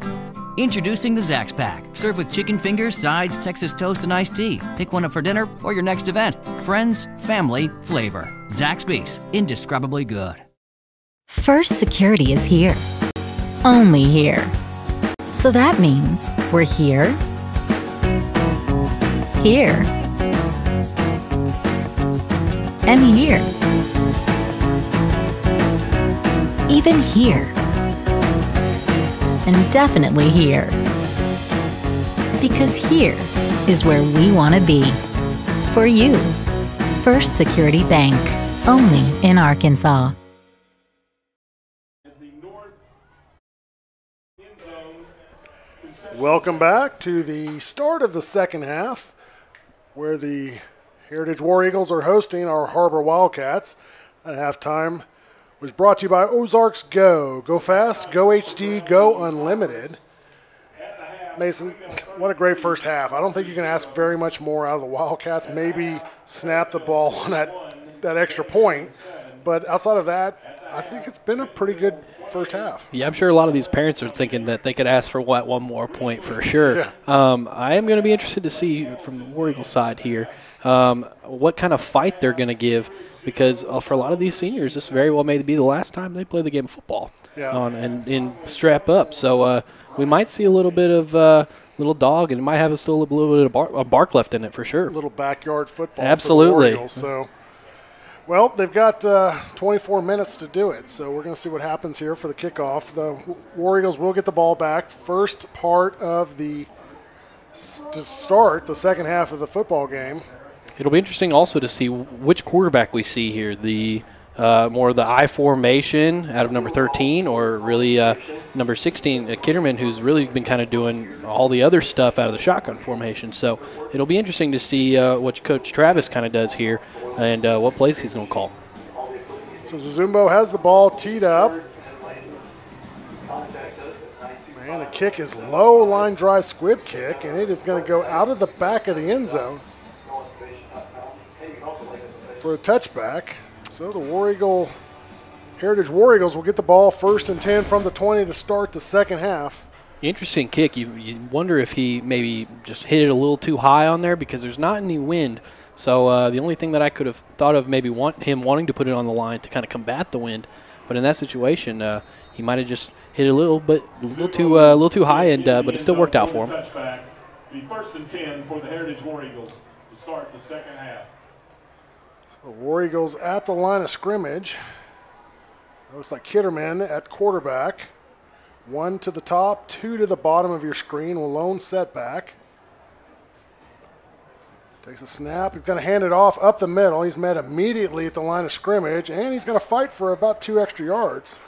Introducing the Zax Pack. Served with chicken fingers, sides, Texas toast, and iced tea. Pick one up for dinner or your next event. Friends, family, flavor. Zaxby's. Indescribably good. First Security is here. Only here. So that means we're here, here, and here. Even here. And definitely here. Because here is where we want to be. For you. First Security Bank. Only in Arkansas. Welcome back to the start of the second half, where the Heritage War Eagles are hosting our Har-Ber Wildcats. At halftime was brought to you by Ozarks Go. Go fast, go HD, go unlimited. Mason, what a great first half. I don't think you can ask very much more out of the Wildcats. Maybe snap the ball on that extra point. But outside of that, I think it's been a pretty good first half. Yeah, I'm sure a lot of these parents are thinking that they could ask for one more point for sure. Yeah. I am going to be interested to see from the War Eagle side here what kind of fight they're going to give, because for a lot of these seniors, this very well may be the last time they play the game of football and strap up. So we might see a little bit of little dog, and it might have still a little bit of bark left in it for sure. A little backyard football. Absolutely. For the War Eagles, so. Well, they've got 24 minutes to do it, so we're going to see what happens here for the kickoff. The War Eagles will get the ball back. First part of to start the second half of the football game. It'll be interesting also to see which quarterback we see here. The more of the I formation out of number 13, or really number 16, Kitterman, who's really been kind of doing all the other stuff out of the shotgun formation. So it'll be interesting to see what Coach Travis kind of does here and what plays he's going to call. So Zumbo has the ball teed up. And the kick is low, line drive squib kick, and it is going to go out of the back of the end zone for a touchback. So the Heritage War Eagles will get the ball 1st and 10 from the 20 to start the second half. Interesting kick. You wonder if he maybe just hit it a little too high on there, because there's not any wind. So the only thing that I could have thought of maybe him wanting to put it on the line to kind of combat the wind. But in that situation, he might have just hit it a little too high, and but it still worked out for him. The 1st and 10 for the Heritage War Eagles to start the second half. The War Eagles at the line of scrimmage. Looks like Kitterman at quarterback. 1 to the top, 2 to the bottom of your screen. Lone setback. Takes a snap. He's going to hand it off up the middle. He's met immediately at the line of scrimmage, and he's going to fight for about 2 extra yards.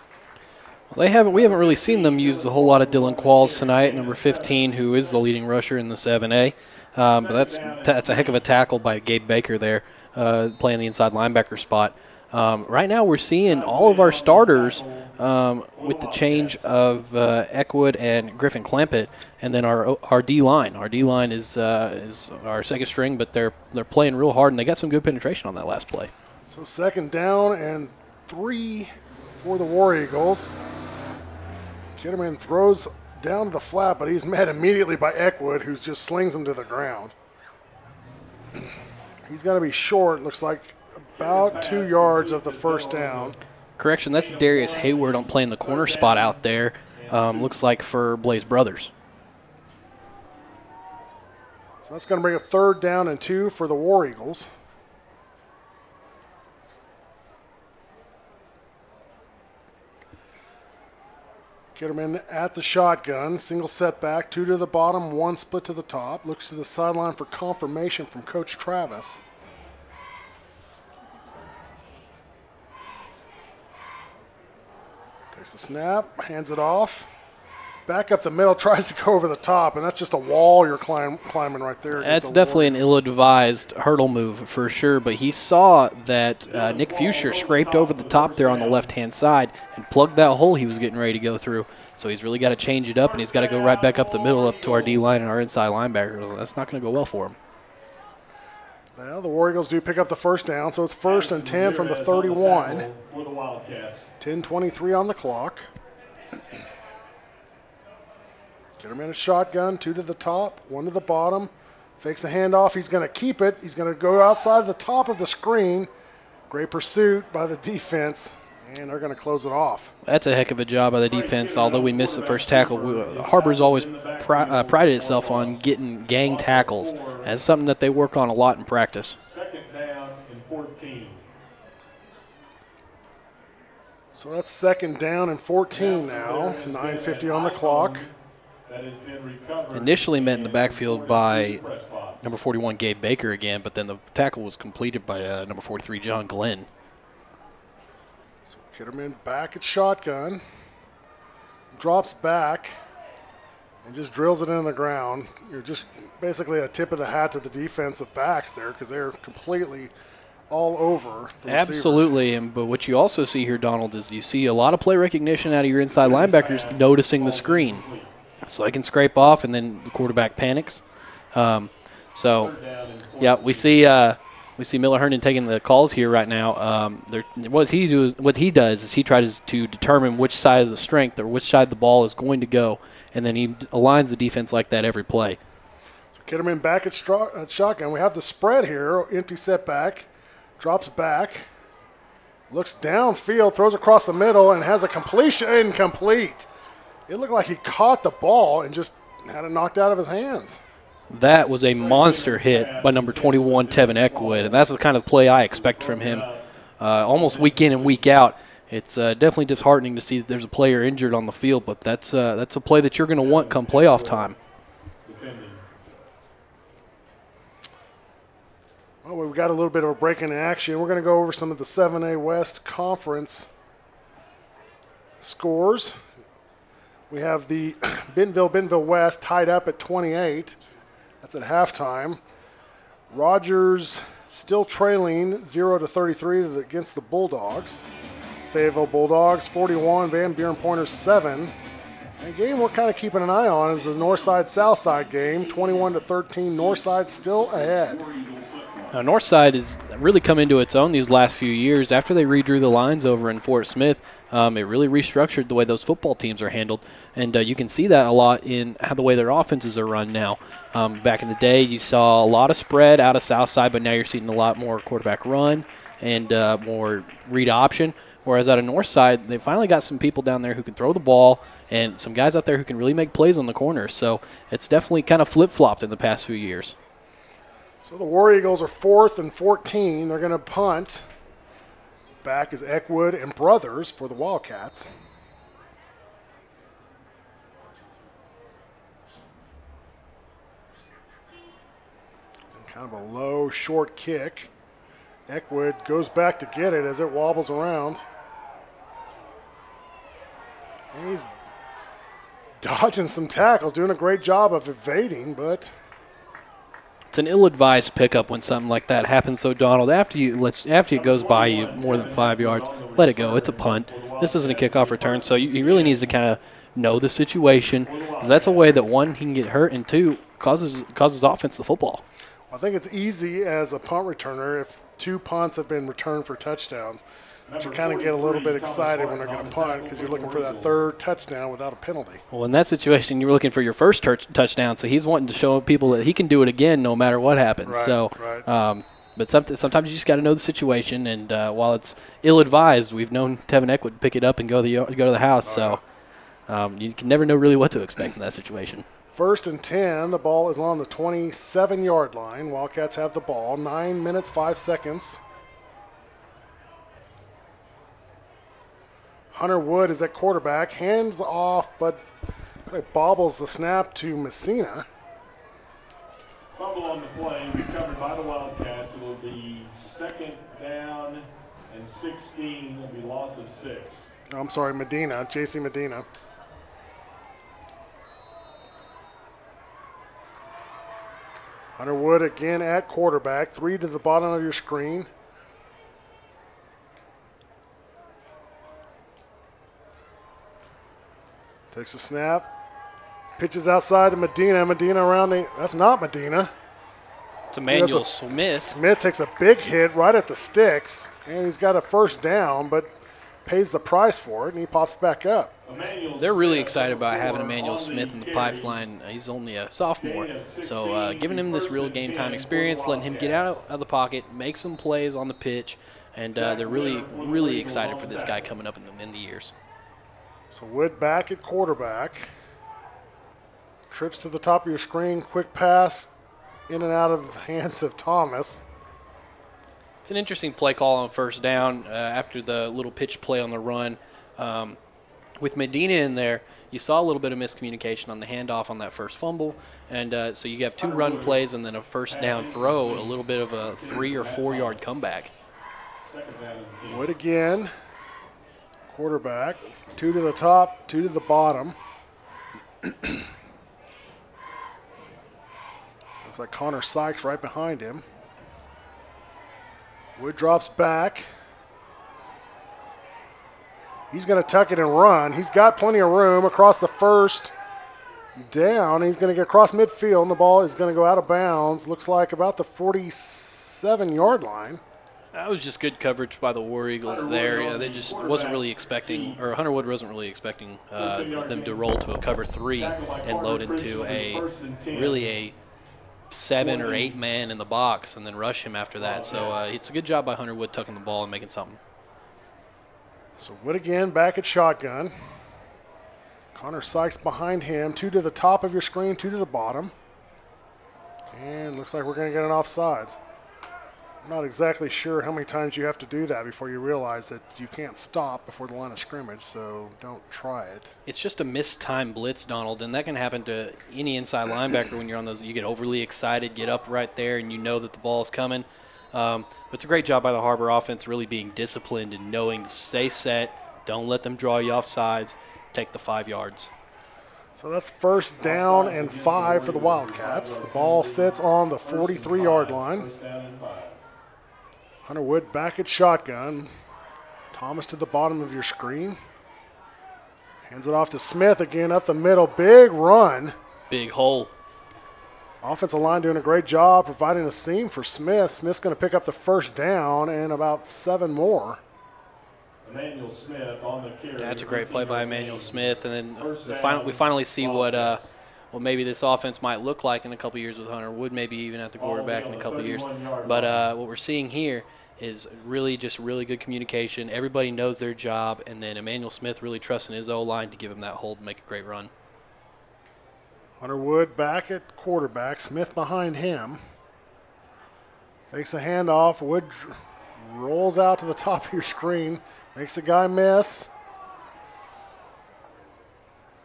Well, we haven't really seen them use a whole lot of Dylan Qualls tonight, number 15, who is the leading rusher in the 7A. But that's a heck of a tackle by Gabe Baker there, playing the inside linebacker spot. Right now we're seeing all of our starters with the change of Eckwood and Griffin Clampett, and then our D-line. Our D-line is our second string, but they're playing real hard, and they got some good penetration on that last play. So 2nd down and 3 for the War Eagles. Kitterman throws down to the flat, but he's met immediately by Eckwood, who just slings him to the ground. He's going to be short, looks like about 2 yards of the first down. Correction, that's Darius Hayward on playing the corner spot out there, looks like for Blaze Brothers. So that's going to bring a 3rd down and 2 for the War Eagles. Kitterman at the shotgun, single setback, 2 to the bottom, 1 split to the top. Looks to the sideline for confirmation from Coach Travis. Takes the snap, hands it off. back up the middle, tries to go over the top, and that's just a wall you're climbing right there. That's definitely an ill-advised hurdle move for sure, but he saw that Nick Fuscher scraped over the top there on the left-hand side and plugged that hole he was getting ready to go through. So he's really got to change it up, and he's got to go right back up the middle up to our D-line and our inside linebacker. That's not going to go well for him. Now the War Eagles do pick up the first down, so it's 1st and 10 from the 31. 10:23 on the clock. Kitterman a shotgun, 2 to the top, 1 to the bottom. Fakes the handoff. He's going to keep it. He's going to go outside the top of the screen. Great pursuit by the defense, and they're going to close it off. That's a heck of a job by the defense. Although we missed the first tackle, Har-Ber's always prided itself on getting gang tackles. That's something that they work on a lot in practice. 2nd down and 14. So that's 2nd down and 14 now. 9:50 on the clock. That has been recovered. Initially met in the backfield by number 41, Gabe Baker again, but then the tackle was completed by number 43, John Glenn. So Kitterman back at shotgun. Drops back and just drills it into the ground. You're just basically a tip of the hat to the defensive backs there because they're completely all over the receivers. Absolutely, but what you also see here, Donald, is you see a lot of play recognition out of your inside linebackers noticing the screen. So they can scrape off, and then the quarterback panics. So, yeah, we see Miller Herndon taking the calls here right now. What he does is he tries to determine which side of the strength or which side the ball is going to go, and then he aligns the defense like that every play. So Kitterman back at shotgun. We have the spread here. Empty setback. Drops back. Looks downfield. Throws across the middle and has a completion. Incomplete. It looked like he caught the ball and just had it knocked out of his hands. That was a monster hit by number 21, Tevin Eckwood, and that's the kind of play I expect from him almost week in and week out. It's definitely disheartening to see that there's a player injured on the field, but that's a play that you're going to want come playoff time. Well, we've got a little bit of a break in action. We're going to go over some of the 7A West Conference scores. We have the Bentonville West tied up at 28. That's at halftime. Rogers still trailing 0-33 against the Bulldogs. Fayetteville Bulldogs 41, Van Buren Pointers 7. And a game we're kind of keeping an eye on is the Northside-Southside game, 21-13. Northside still ahead. Now, Northside has really come into its own these last few years. After they redrew the lines over in Fort Smith, it really restructured the way those football teams are handled. And you can see that a lot in how the way their offenses are run now. Back in the day, you saw a lot of spread out of Southside, but now you're seeing a lot more quarterback run and more read option. Whereas out of Northside, they finally got some people down there who can throw the ball and some guys out there who can really make plays on the corners. So it's definitely kind of flip-flopped in the past few years. So the War Eagles are 4th and 14. They're going to punt. Back is Eckwood and Brothers for the Wildcats. And kind of a low, short kick. Eckwood goes back to get it as it wobbles around. And he's dodging some tackles, doing a great job of evading, but it's an ill-advised pickup when something like that happens. So, Donald, after it goes by you more than 5 yards, let it go. It's a punt. This isn't a kickoff return, so he really needs to kind of know the situation, because that's a way that, one, he can get hurt, and two, causes offense the football. I think it's easy as a punt returner if 2 punts have been returned for touchdowns. But you kind of get a little bit excited when they're going to punt because you're looking for that 3rd touchdown without a penalty. Well, in that situation, you're looking for your first touchdown, so he's wanting to show people that he can do it again no matter what happens. Right. But sometimes you just got to know the situation, and while it's ill-advised, we've known Tevin Eckwood pick it up and go to the house. So you can never know really what to expect in that situation. 1st and 10. The ball is on the 27-yard line. Wildcats have the ball. 9 minutes, 5 seconds. Hunter Wood is at quarterback. Hands off, but bobbles the snap to Messina. Fumble on the play, recovered by the Wildcats. It will be 2nd down and 16. It will be loss of 6. I'm sorry, Medina, J.C. Medina. Hunter Wood again at quarterback. 3 to the bottom of your screen. Takes a snap. Pitches outside to Medina. Medina around the, that's not Medina. It's Emmanuel Smith. Smith takes a big hit right at the sticks, and he's got a first down, but pays the price for it, and he pops back up. They're really excited about having Emmanuel Smith in the pipeline. He's only a sophomore, so giving him this real game time experience, letting him get out of the pocket, make some plays on the pitch, and they're really, really excited for this guy coming up in the years. So Wood back at quarterback. Trips to the top of your screen, quick pass in and out of the hands of Thomas. It's an interesting play call on first down after the little pitch play on the run. With Medina in there, you saw a little bit of miscommunication on the handoff on that first fumble, and so you have 2 run plays and then a first down throw, a little bit of a 3 or 4 yard comeback. Wood again, quarterback, 2 to the top, 2 to the bottom. Looks like Connor Sykes right behind him. Wood drops back. He's going to tuck it and run. He's got plenty of room across the first down. He's going to get across midfield, and the ball is going to go out of bounds. Looks like about the 47-yard line. That was just good coverage by the War Eagles there. Yeah, they just wasn't really expecting, or Hunter Wood wasn't really expecting them to roll to a cover 3 and load into a 7 or 8 man in the box and then rush him after that. So it's a good job by Hunter Wood tucking the ball and making something. So Wood again back at shotgun. Connor Sykes behind him. 2 to the top of your screen, 2 to the bottom. And looks like we're going to get an offsides. I'm not exactly sure how many times you have to do that before you realize that you can't stop before the line of scrimmage, so don't try it. It's just a mistimed blitz, Donald, and that can happen to any inside linebacker when you're on those. You get overly excited, get up right there, and you know that the ball is coming. But it's a great job by the Har-Ber offense really being disciplined and knowing to stay set, don't let them draw you off sides, take the 5 yards. So that's first down and 5 for the Wildcats. The ball sits on the 43-yard line. Hunter Wood back at shotgun. Thomas to the bottom of your screen. Hands it off to Smith again up the middle. Big run. Big hole. Offensive line doing a great job providing a seam for Smith. Smith's going to pick up the first down and about 7 more. Emmanuel Smith on the carry. That's a great play by Emmanuel Smith. And then we finally see what maybe this offense might look like in a couple years with Hunter Wood, maybe even at the quarterback in a couple years. But what we're seeing here is really good communication. Everybody knows their job, and then Emmanuel Smith really trusting his O-line to give him that hold and make a great run. Hunter Wood back at quarterback. Smith behind him. Fakes a handoff. Wood rolls out to the top of your screen. Makes the guy miss.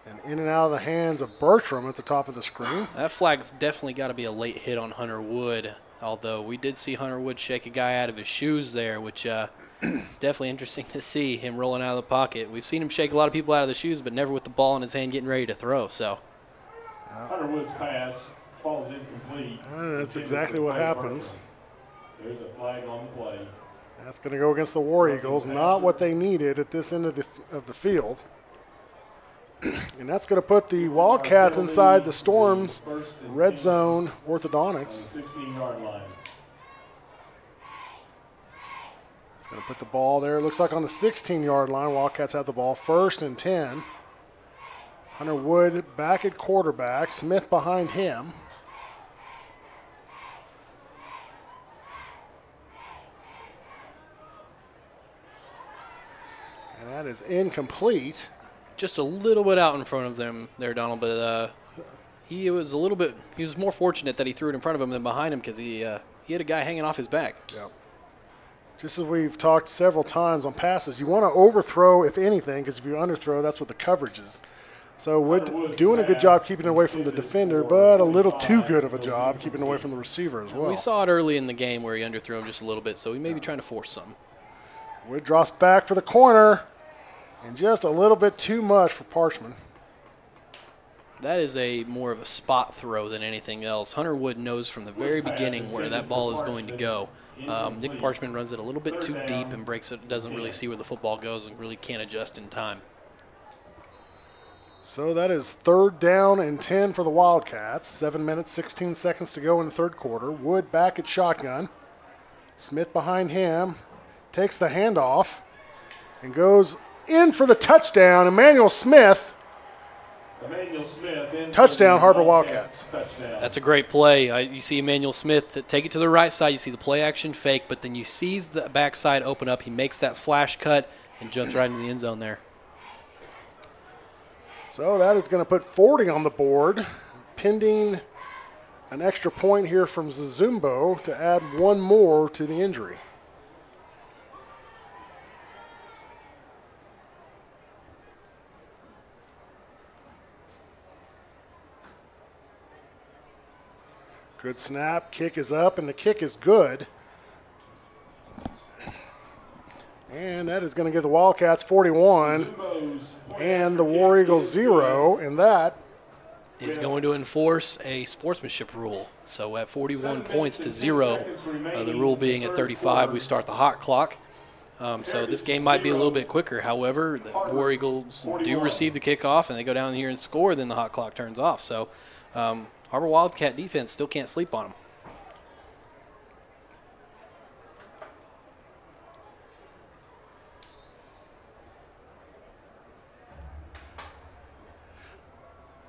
And in and out of the hands of Bertram at the top of the screen. That flag's definitely got to be a late hit on Hunter Wood, although we did see Hunter Wood shake a guy out of his shoes there, which is definitely interesting to see him rolling out of the pocket. We've seen him shake a lot of people out of the shoes, but never with the ball in his hand getting ready to throw. So Hunter Wood's pass falls incomplete. That's exactly what happens. There's a flag on the play. That's going to go against the War Eagles, not what they needed at this end of the field. And that's going to put the Wildcats inside the Storm's red zone orthodontics. 16-yard line. It's going to put the ball there. It looks like on the 16-yard line, Wildcats have the ball. 1st and 10. Hunter Wood back at quarterback. Smith behind him. And that is incomplete. Just a little bit out in front of them there, Donald, but he was more fortunate that he threw it in front of him than behind him because he had a guy hanging off his back. Yep. Just as we've talked several times on passes, you want to overthrow, if anything, because if you underthrow, that's what the coverage is. So Wood doing a good job keeping it away from the defender, but a little too good of a job keeping it away from the receiver as well. We saw it early in the game where he underthrew him just a little bit, so he may be trying to force something. Wood drops back for the corner. And just a little bit too much for Parchman. that is more of a spot throw than anything else. Hunter Wood knows from the very beginning where that ball is going to go. Nick Parchman runs it a little bit too deep and breaks it, doesn't really see where the football goes and really can't adjust in time. So that is 3rd down and 10 for the Wildcats. 7 minutes, 16 seconds to go in the third quarter. Wood back at shotgun. Smith behind him. Takes the handoff and goes in for the touchdown. Emmanuel Smith. Touchdown, Har-Ber Wildcats. That's a great play. You see Emmanuel Smith take it to the right side. You see the play action fake, but then you sees the backside open up. He makes that flash cut and jumps right into the end zone there. So that is going to put 40 on the board, pending an extra point here from Zazumbo to add one more to the injury. Good snap, kick is up, and the kick is good. And that is going to give the Wildcats 41 and the War Eagles 0, and that is going to enforce a sportsmanship rule. So at 41 points to 0, the rule being at 35, we start the hot clock. So this game might be a little bit quicker. However, the War Eagles do receive the kickoff, and they go down here and score, then the hot clock turns off. So Har-Ber Wildcat defense still can't sleep on them.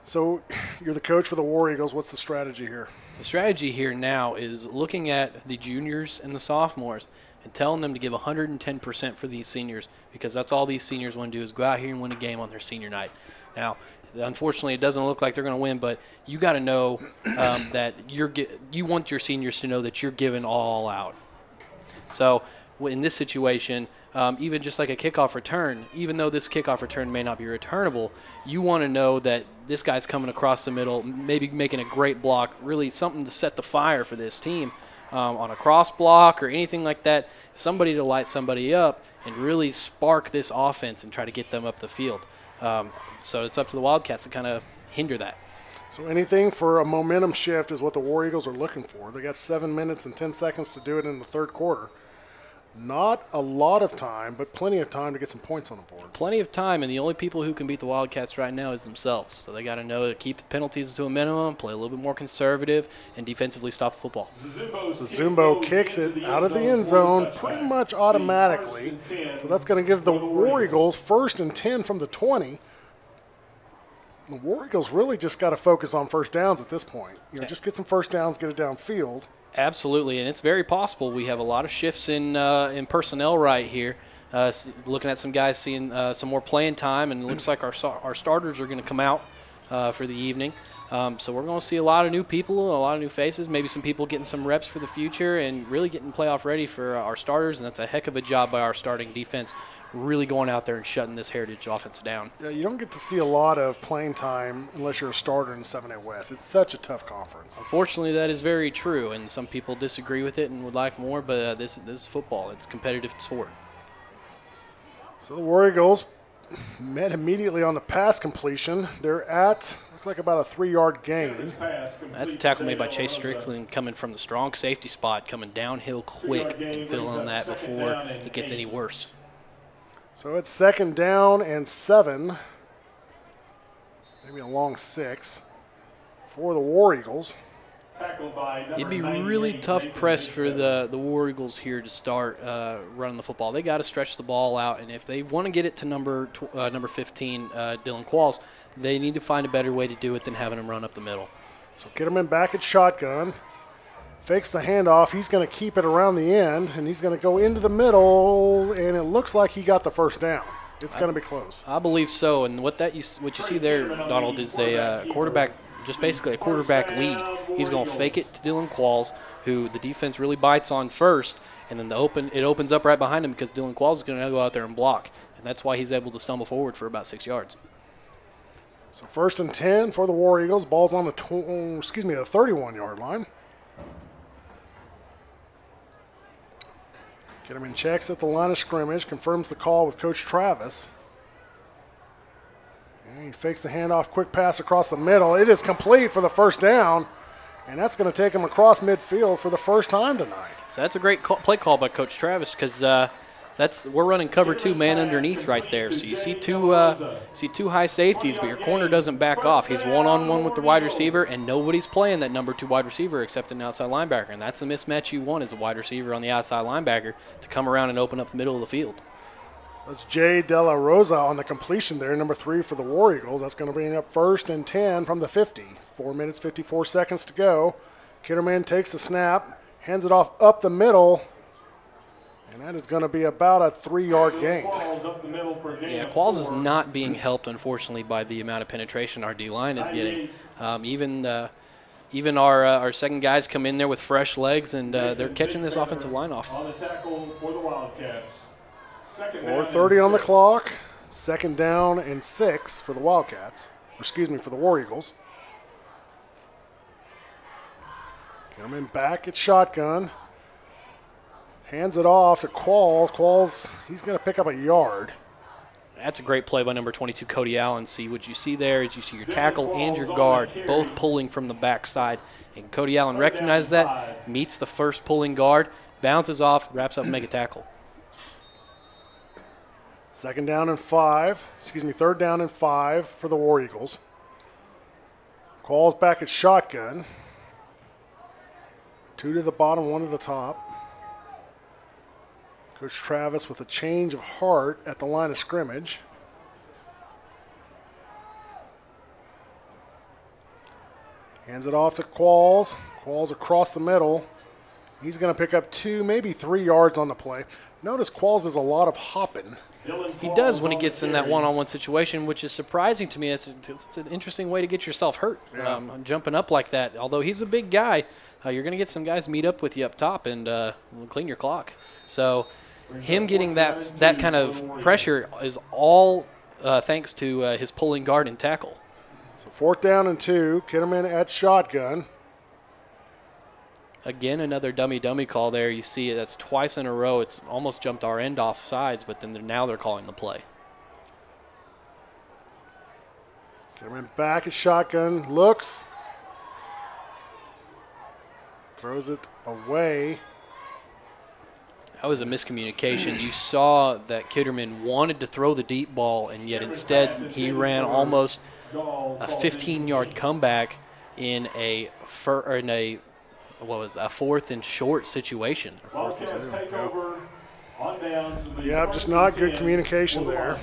So you're the coach for the War Eagles. What's the strategy here? The strategy here now is looking at the juniors and the sophomores and telling them to give 110% for these seniors, because that's all these seniors want to do is go out here and win a game on their senior night. Now, unfortunately, it doesn't look like they're going to win, but you got to know that you want your seniors to know that you're giving all out. So in this situation, even just like a kickoff return, even though this kickoff return may not be returnable, you want to know that this guy's coming across the middle, maybe making a great block, really something to set the fire for this team on a cross block or anything like that, somebody to light somebody up and really spark this offense and try to get them up the field. So it's up to the Wildcats to kind of hinder that. So anything for a momentum shift is what the War Eagles are looking for. They got 7 minutes and 10 seconds to do it in the third quarter. Not a lot of time, but plenty of time to get some points on the board. Plenty of time, and the only people who can beat the Wildcats right now is themselves. So they got to know to keep the penalties to a minimum, play a little bit more conservative, and defensively stop the football. So Zumbo kicks it out of the end zone pretty much automatically. So that's going to give the War Eagles 1st and 10 from the 20. The War Eagles really just got to focus on first downs at this point. Just get some first downs, get it downfield. Absolutely, and it's very possible. We have a lot of shifts in personnel right here. Looking at some guys seeing some more playing time, and it looks like our starters are going to come out for the evening. So we're going to see a lot of new people, a lot of new faces, maybe some people getting some reps for the future and really getting playoff ready for our starters, and that's a heck of a job by our starting defense, really going out there and shutting this Heritage offense down. Yeah, you don't get to see a lot of playing time unless you're a starter in the 7A West. It's such a tough conference. Unfortunately, that is very true, and some people disagree with it and would like more, but this is football. It's a competitive sport. So the War Eagles met immediately on the pass completion. They're at, looks like about a 3-yard gain. That's a tackle made by Chase Strickland coming from the strong safety spot, coming downhill quick and filling that before it gets any worse. So it's 2nd down and 7, maybe a long 6 for the War Eagles. It'd be really tough press for the War Eagles here to start running the football. They got to stretch the ball out, and if they want to get it to number 15, Dylan Qualls, they need to find a better way to do it than having him run up the middle. So get him in back at shotgun. Fakes the handoff. He's going to keep it around the end, and he's going to go into the middle, and it looks like he got the first down. It's going to be close. I believe so, and what you see there, Donald, is a quarterback, just basically a quarterback lead. He's going to fake it to Dylan Qualls, who the defense really bites on first, and then it opens up right behind him because Dylan Qualls is going to go out there and block, and that's why he's able to stumble forward for about 6 yards. So 1st and 10 for the War Eagles. Ball's on the 31-yard line. Get him in checks at the line of scrimmage, confirms the call with Coach Travis. He fakes the handoff, quick pass across the middle. It is complete for the first down, and that's going to take him across midfield for the first time tonight. So that's a great play call by Coach Travis, because we're running cover 2 man underneath right there. So you see two high safeties, but your corner doesn't back off. He's one-on-one with the wide receiver, and nobody's playing that number 2 wide receiver except an outside linebacker. And that's the mismatch you want as a wide receiver on the outside linebacker to come around and open up the middle of the field. That's Jay De La Rosa on the completion there, number 3 for the War Eagles. That's going to bring up 1st and 10 from the 50. 4 minutes, 54 seconds to go. Kitterman takes the snap, hands it off up the middle, and that is going to be about a 3-yard gain. Yeah, Qualls is not being helped, unfortunately, by the amount of penetration our D-line is getting. Even our second guys come in there with fresh legs, and they're catching this offensive line off. On the tackle for the Wildcats. 4:30 on the clock. 2nd down and 6 for the Wildcats. Excuse me, for the War Eagles. Coming back at shotgun. Hands it off to Qualls. Qualls, he's going to pick up a yard. That's a great play by number 22, Cody Allen. See, what you see there is you see your tackle and your guard both pulling from the backside. And Cody Allen recognizes that, meets the first pulling guard, bounces off, wraps up and make a tackle. 3rd down and 5 for the War Eagles. Qualls back at shotgun. 2 to the bottom, 1 to the top. Coach Travis with a change of heart at the line of scrimmage. Hands it off to Qualls. Qualls across the middle. He's going to pick up 2, maybe 3 yards on the play. Notice Qualls does a lot of hopping. He does when he gets in that one-on-one situation, which is surprising to me. It's an interesting way to get yourself hurt, jumping up like that. Although he's a big guy, you're going to get some guys meet up with you up top and clean your clock. So him getting that kind of pressure is all thanks to his pulling guard and tackle. So 4th down and 2, Kitterman at shotgun. Again, another dummy call there. You see it, that's twice in a row. It's almost jumped our end off sides, but then now they're calling the play. Kitterman back at shotgun, looks, throws it away. That was a miscommunication. You saw that Kitterman wanted to throw the deep ball, and yet instead he ran almost a 15-yard comeback in a 4th and short situation. Yeah, just not good communication there.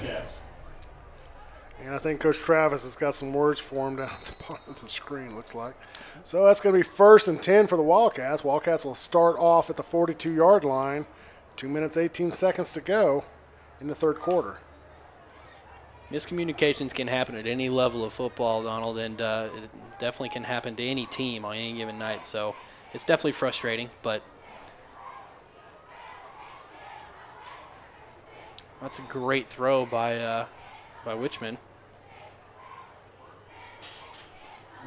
And I think Coach Travis has got some words for him down at the bottom of the screen, looks like. So that's going to be 1st and 10 for the Wildcats. Wildcats will start off at the 42-yard line. 2 minutes, 18 seconds to go in the 3rd quarter. Miscommunications can happen at any level of football, Donald, and it definitely can happen to any team on any given night. So it's definitely frustrating, but that's a great throw by Wichman.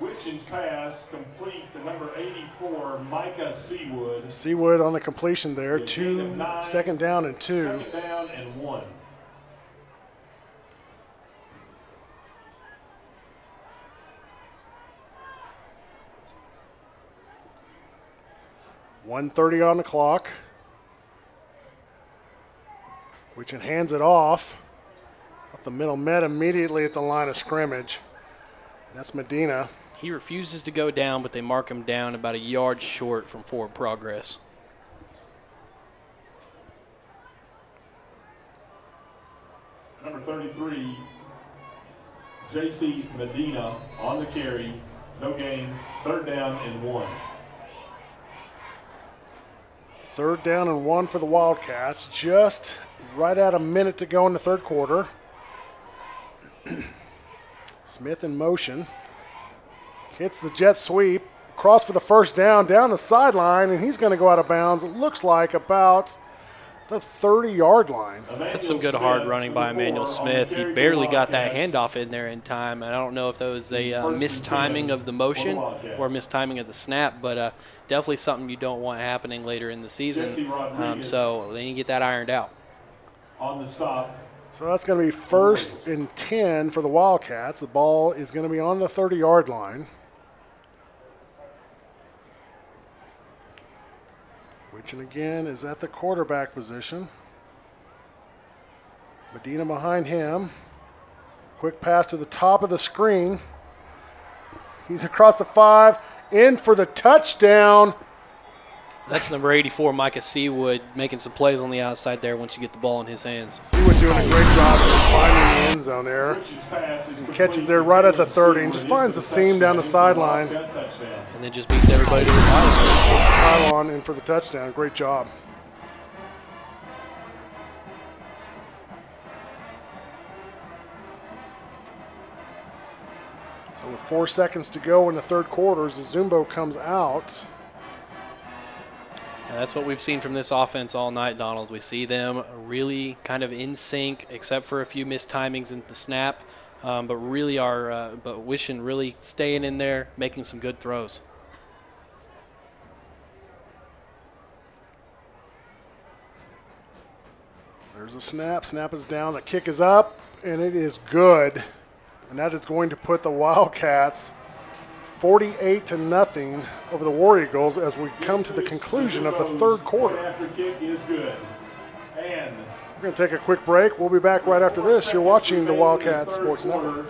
Witchen's pass complete to number 84, Micah Seawood. Seawood on the completion there. 2nd down and 2. 2nd down and 1. $1:30 on the clock. Witchen hands it off. Up the middle, met immediately at the line of scrimmage. That's Medina. He refuses to go down, but they mark him down about a yard short from forward progress. Number 33, J.C. Medina on the carry. No gain. 3rd down and 1. 3rd down and 1 for the Wildcats. Just right at a minute to go in the 3rd quarter. Smith in motion. Hits the jet sweep. Cross for the 1st down, down the sideline, and he's going to go out of bounds. It looks like about the 30-yard line. That's some good hard running by Emmanuel Smith. He barely got that handoff in there in time. I don't know if that was a mistiming of the motion or mistiming of the snap, but definitely something you don't want happening later in the season. So they need to get that ironed out. On the stop. So that's going to be 1st and 10 for the Wildcats. The ball is going to be on the 30-yard line. Which, again, is at the quarterback position. Medina behind him. Quick pass to the top of the screen. He's across the 5, in for the touchdown. That's number 84, Micah Seawood, making some plays on the outside there once you get the ball in his hands. Seawood doing a great job of finding the end zone there. And catches there right at the 30 and just finds the seam down the sideline. And then just beats everybody to the pylon. Puts the pylon in for the touchdown. Great job. So with 4 seconds to go in the third quarter, Zumbo comes out. And that's what we've seen from this offense all night, Donald. We see them really kind of in sync, except for a few missed timings in the snap, but really are, but Wishing really staying in there, making some good throws. There's a snap. Snap is down. The kick is up, and it is good. And that is going to put the Wildcats 48-0 over the War Eagles as we come to the conclusion of the third quarter. After kick is good. And we're going to take a quick break. We'll be back right after this. You're watching the Wildcat Sports Network.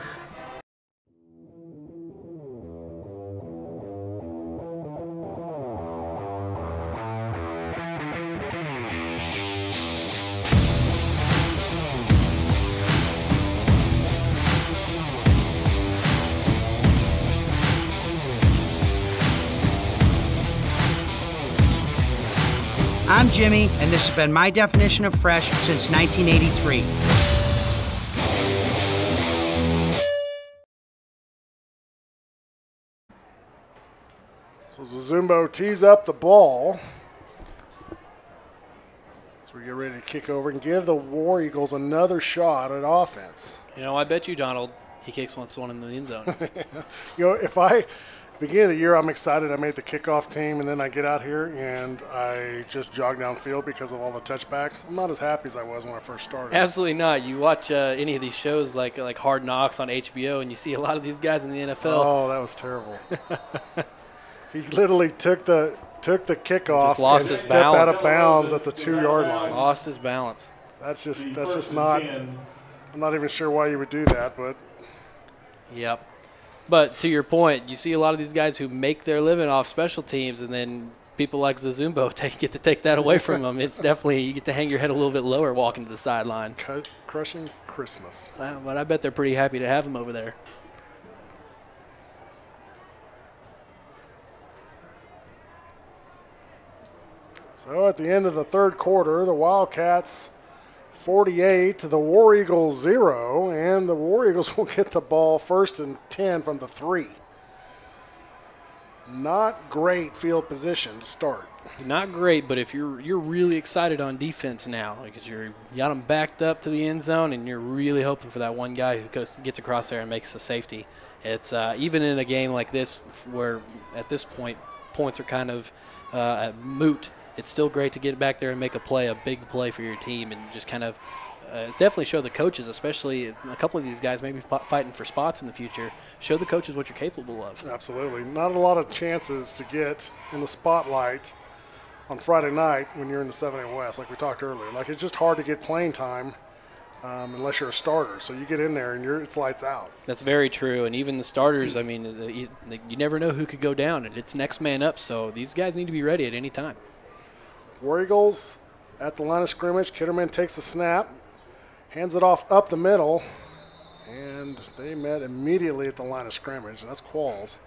I'm Jimmy, and this has been my definition of fresh since 1983. So Zumbo tees up the ball. So we get ready to kick over and give the War Eagles another shot at offense. You know, I bet you, Donald, he kicks one in the end zone. You know, if I beginning of the year, I'm excited I made the kickoff team, and then I get out here and I just jog downfield because of all the touchbacks. I'm not as happy as I was when I first started. Absolutely not. You watch any of these shows like Hard Knocks on HBO, and you see a lot of these guys in the NFL. Oh, that was terrible. He literally took the kickoff just lost and his stepped balance. out of bounds at the 2-yard line. Lost his balance. That's just not. I'm not even sure why you would do that, but. Yep. But to your point, you see a lot of these guys who make their living off special teams, and then people like Zumbo get to take that away from them. It's definitely, you get to hang your head a little bit lower walking to the sideline. Crushing Christmas. But I bet they're pretty happy to have him over there. So at the end of the third quarter, the Wildcats 48 to the War Eagles 0, and the War Eagles will get the ball 1st and 10 from the 3. Not great field position to start. Not great, but if you're really excited on defense now, because you got them backed up to the end zone, and you're really hoping for that one guy who gets across there and makes a safety. It's even in a game like this, where at this point points are kind of moot. It's still great to get back there and make a big play for your team, and just kind of definitely show the coaches, especially a couple of these guys maybe fighting for spots in the future, show the coaches what you're capable of. Absolutely. Not a lot of chances to get in the spotlight on Friday night when you're in the 7A West, like we talked earlier. Like, it's just hard to get playing time unless you're a starter. So you get in there and it's lights out. That's very true. And even the starters, I mean, you never know who could go down, and it's next man up. So these guys need to be ready at any time. War Eagles at the line of scrimmage. Kitterman takes the snap, hands it off up the middle, and they met immediately at the line of scrimmage, and that's Qualls.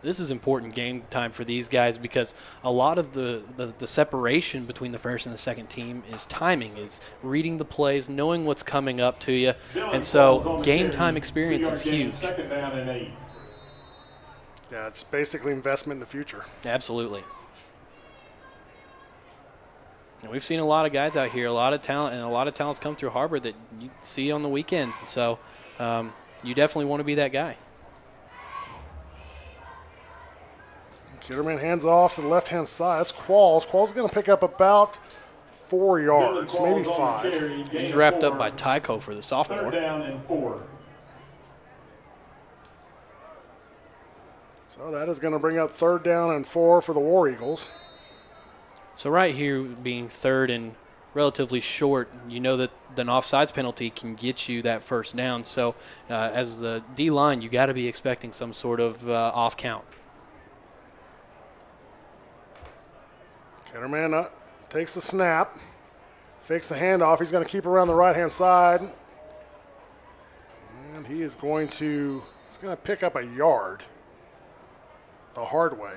This is important game time for these guys because a lot of the separation between the first and the second team is timing, is reading the plays, knowing what's coming up to you, and so game time experience is huge. 2nd down and 8. Yeah, it's basically investment in the future. Absolutely. And we've seen a lot of guys out here, a lot of talent, and a lot of talents come through Har-Ber that you see on the weekends. So you definitely want to be that guy. Kitterman hands off to the left-hand side. That's Qualls. Qualls is going to pick up about 4 yards, maybe 5. He's wrapped up by Tyco for the sophomore. 3rd down and 4. So that is going to bring up 3rd down and 4 for the War Eagles. So right here, being 3rd and relatively short, you know that an offsides penalty can get you that 1st down. So as the D-line, you got to be expecting some sort of off count. Ketterman takes the snap, fakes the handoff. He's going to keep around the right-hand side. And he is going to pick up a yard the hard way.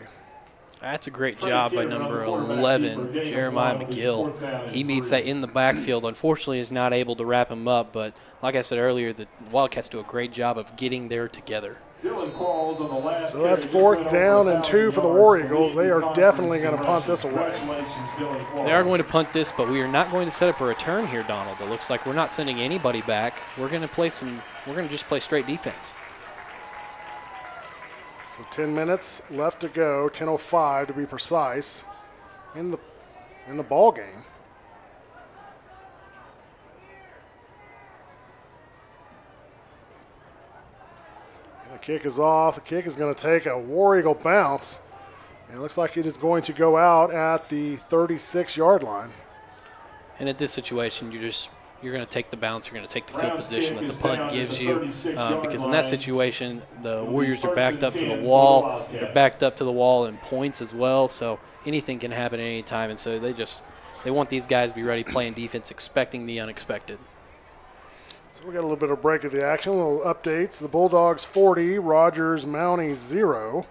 That's a great job by number 11, Jeremiah McGill. He meets that in the backfield. Unfortunately, is not able to wrap him up, but like I said earlier, the Wildcats do a great job of getting there together. So that's 4th down and 2 for the War Eagles. They are definitely going to punt this away. They are going to punt this, but we are not going to set up a return here, Donald. It looks like we're not sending anybody back. We're going to just play straight defense. So 10 minutes left to go, 10:05 to be precise, in the ball game. And the kick is off. The kick is going to take a War Eagle bounce. And it looks like it is going to go out at the 36-yard line. And at this situation, you're going to take the bounce. You're going to take the field position that the punt gives you, because in that situation, the Warriors are backed up to the wall. They're backed up to the wall in points as well, so anything can happen at any time. And so they want these guys to be ready playing defense, expecting the unexpected. So we got a little bit of break of the action, little updates. The Bulldogs 40, Rogers Mountie 0.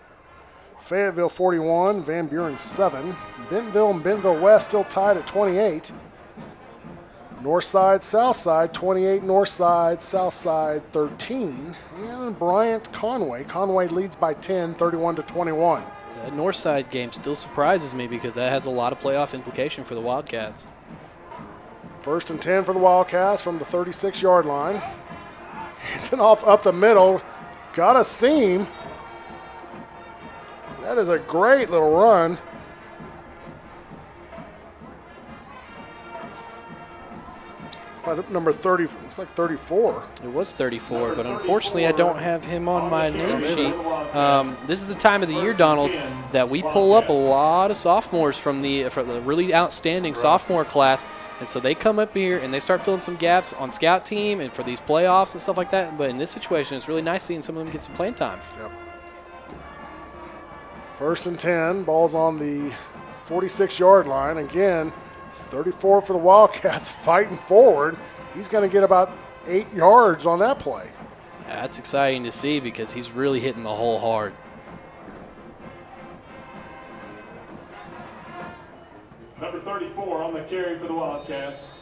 Fayetteville 41, Van Buren 7. Bentonville and Bentonville West still tied at 28. Northside, Southside, 28, Northside, Southside, 13. And Bryant, Conway. Conway leads by 10, 31-21. That Northside game still surprises me because that has a lot of playoff implication for the Wildcats. 1st and 10 for the Wildcats from the 36-yard line. It's an off up the middle. Got a seam. That is a great little run. By number 30, it's like 34. It was 34, but unfortunately I don't have him on my name sheet. This is the time of the year, Donald, that we pull up a lot of sophomores from the really outstanding sophomore class, and so they come up here and they start filling some gaps on scout team and for these playoffs and stuff like that. But in this situation, it's really nice seeing some of them get some playing time. Yep. 1st and 10, ball's on the 46-yard line. Again, it's 34 for the Wildcats fighting forward. He's going to get about 8 yards on that play. That's exciting to see because he's really hitting the hole hard. Number 34 on the carry for the Wildcats.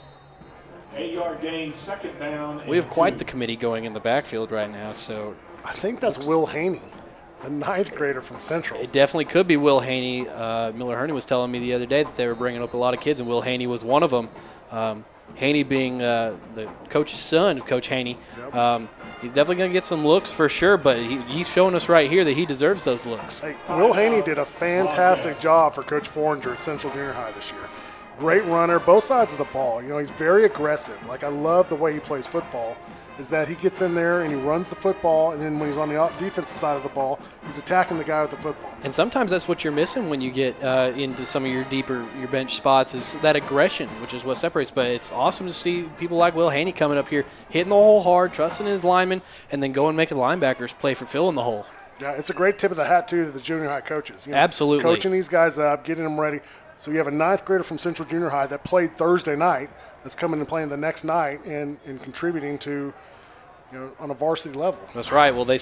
8-yard gain, 2nd down. We have quite the committee going in the backfield right now. So I think that's Will Haney, the 9th grader from Central. It definitely could be Will Haney. Miller Herney was telling me the other day that they were bringing up a lot of kids, and Will Haney was one of them. Haney being the coach's son of Coach Haney. Yep. He's definitely going to get some looks for sure, but he's showing us right here that he deserves those looks. Hey, Will Haney did a fantastic job for Coach Foringer at Central Junior High this year. Great runner, both sides of the ball. You know, he's very aggressive. Like, I love the way he plays football, is that he gets in there and he runs the football, and then when he's on the defensive side of the ball, he's attacking the guy with the football. And sometimes that's what you're missing when you get into some of your bench spots, is that aggression, which is what separates. But it's awesome to see people like Will Haney coming up here, hitting the hole hard, trusting his linemen, and then going and making linebackers play for filling the hole. Yeah, it's a great tip of the hat, too, to the junior high coaches. You know, absolutely. Coaching these guys up, getting them ready. So you have a 9th grader from Central Junior High that played Thursday night, that's coming and playing the next night and contributing to, you know, on a varsity level. That's right. Well, they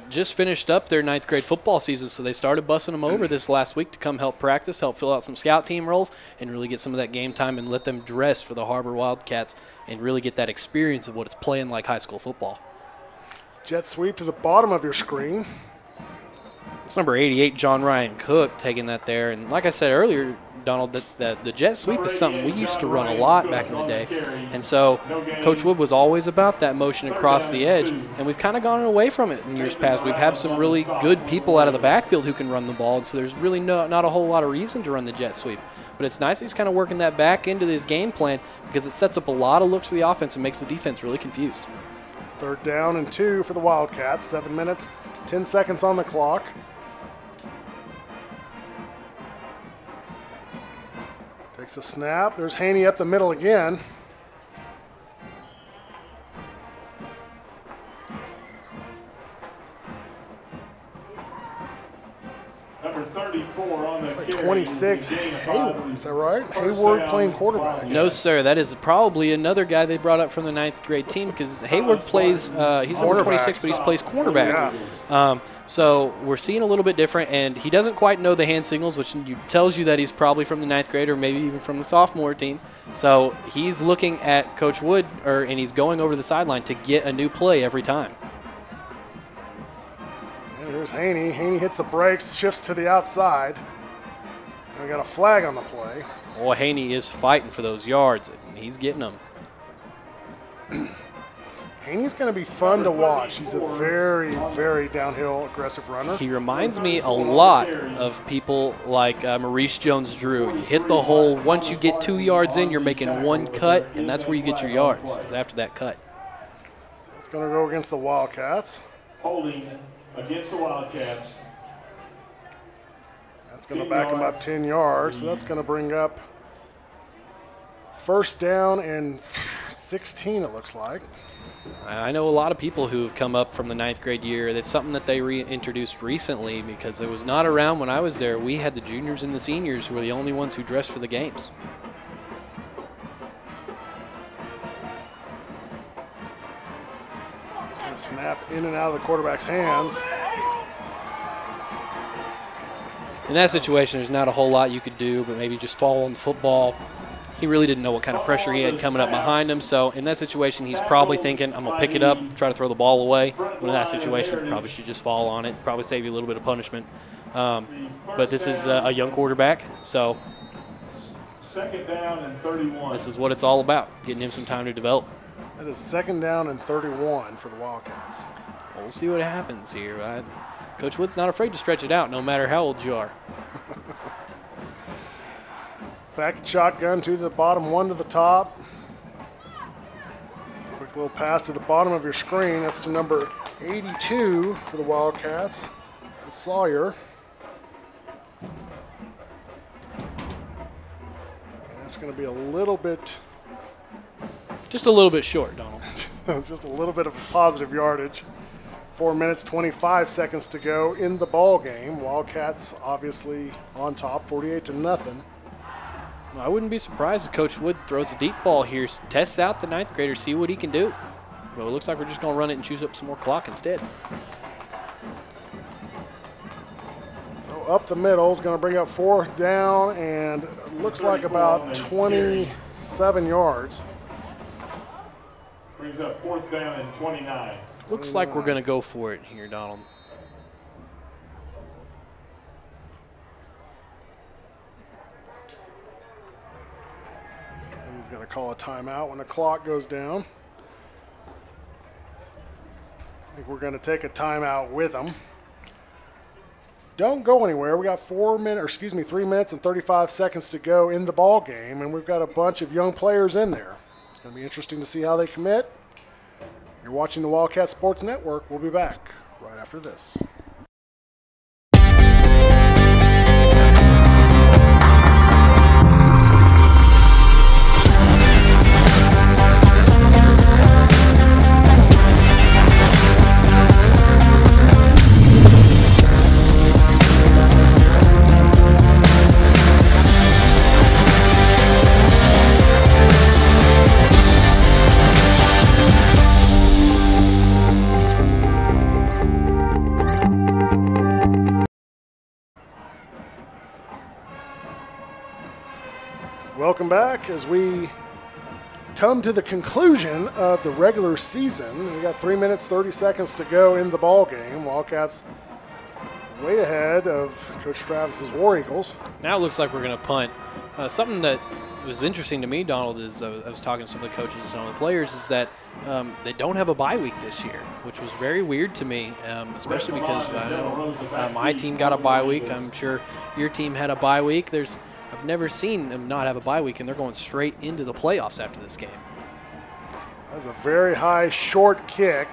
just finished up their 9th grade football season, so they started bussing them over this last week to come help practice, help fill out some scout team roles, and really get some of that game time and let them dress for the Har-Ber Wildcats and really get that experience of what it's playing like high school football. Jet sweep to the bottom of your screen. It's number 88, John Ryan Cook, taking that there. And like I said earlier, Donald, that the jet sweep is something we used to run a lot back in the day. And so Coach Wood was always about that motion across the edge, and we've kind of gone away from it in years past. We've had some really good people out of the backfield who can run the ball, and so there's really not a whole lot of reason to run the jet sweep. But it's nice he's kind of working that back into his game plan because it sets up a lot of looks for the offense and makes the defense really confused. 3rd down and 2 for the Wildcats. 7 minutes, 10 seconds on the clock. Takes a snap. There's Haney up the middle again. Number 34 on the It's like 26. Hayward, is that right? Hayward playing quarterback. No, sir. That is probably another guy they brought up from the 9th grade team because Hayward plays, he's number 26, but he plays cornerback. Yeah. So we're seeing a little bit different, and he doesn't quite know the hand signals, which tells you that he's probably from the 9th grade or maybe even from the sophomore team. So he's looking at Coach Wood, and he's going over to the sideline to get a new play every time. And here's Haney. Haney hits the brakes, shifts to the outside. And we got a flag on the play. Boy, Haney is fighting for those yards, and he's getting them. Haney's going to be fun to watch. He's a very, very downhill, aggressive runner. He reminds me a lot of people like Maurice Jones-Drew. You hit the hole. Once you get 2 yards in, you're making one cut, and that's where you get your yards, is after that cut. It's going to go against the Wildcats. Holding against the Wildcats. That's going to back him up 10 yards. So that's going to bring up 1st down and 16, it looks like. I know a lot of people who have come up from the 9th grade year. That's something that they reintroduced recently because it was not around when I was there. We had the juniors and the seniors who were the only ones who dressed for the games. Snap in and out of the quarterback's hands. In that situation, there's not a whole lot you could do, but maybe just fall on the football. He really didn't know what kind of pressure he had coming up behind him. So in that situation, he's probably thinking, I'm going to pick it up, try to throw the ball away. But in that situation, you probably should just fall on it, probably save you a little bit of punishment. But this is a young quarterback, so 2nd down and 31. This is what it's all about, getting him some time to develop. That is 2nd down and 31 for the Wildcats. Well, we'll see what happens here. Coach Wood's not afraid to stretch it out, no matter how old you are. Back shotgun to the bottom, one to the top. Quick little pass to the bottom of your screen. That's to number 82 for the Wildcats. It's Sawyer. And that's going to be a little bit... Just a little bit short, Donald. Just a little bit of positive yardage. 4 minutes, 25 seconds to go in the ball game. Wildcats obviously on top, 48-0. I wouldn't be surprised if Coach Wood throws a deep ball here, tests out the 9th grader, see what he can do. But it looks like we're just going to run it and choose up some more clock instead. So up the middle is going to bring up 4th down and looks like about 27 yards. Brings up 4th down and 29. Looks like we're going to go for it here, Donald. He's going to call a timeout when the clock goes down. I think we're going to take a timeout with him. Don't go anywhere. We got 3 minutes and 35 seconds to go in the ball game, and we've got a bunch of young players in there. It's going to be interesting to see how they commit. You're watching the Wildcat Sports Network. We'll be back right after this. Welcome back as we come to the conclusion of the regular season. We got 3 minutes, 30 seconds to go in the ball game. Wildcats way ahead of Coach Travis's War Eagles. Now it looks like we're going to punt. Something that was interesting to me, Donald, is I was talking to some of the coaches and some of the players, is that they don't have a bye week this year, which was very weird to me, especially because I know my team got a bye week. I'm sure your team had a bye week. I've never seen them not have a bye week, and they're going straight into the playoffs after this game. That's a very high short kick.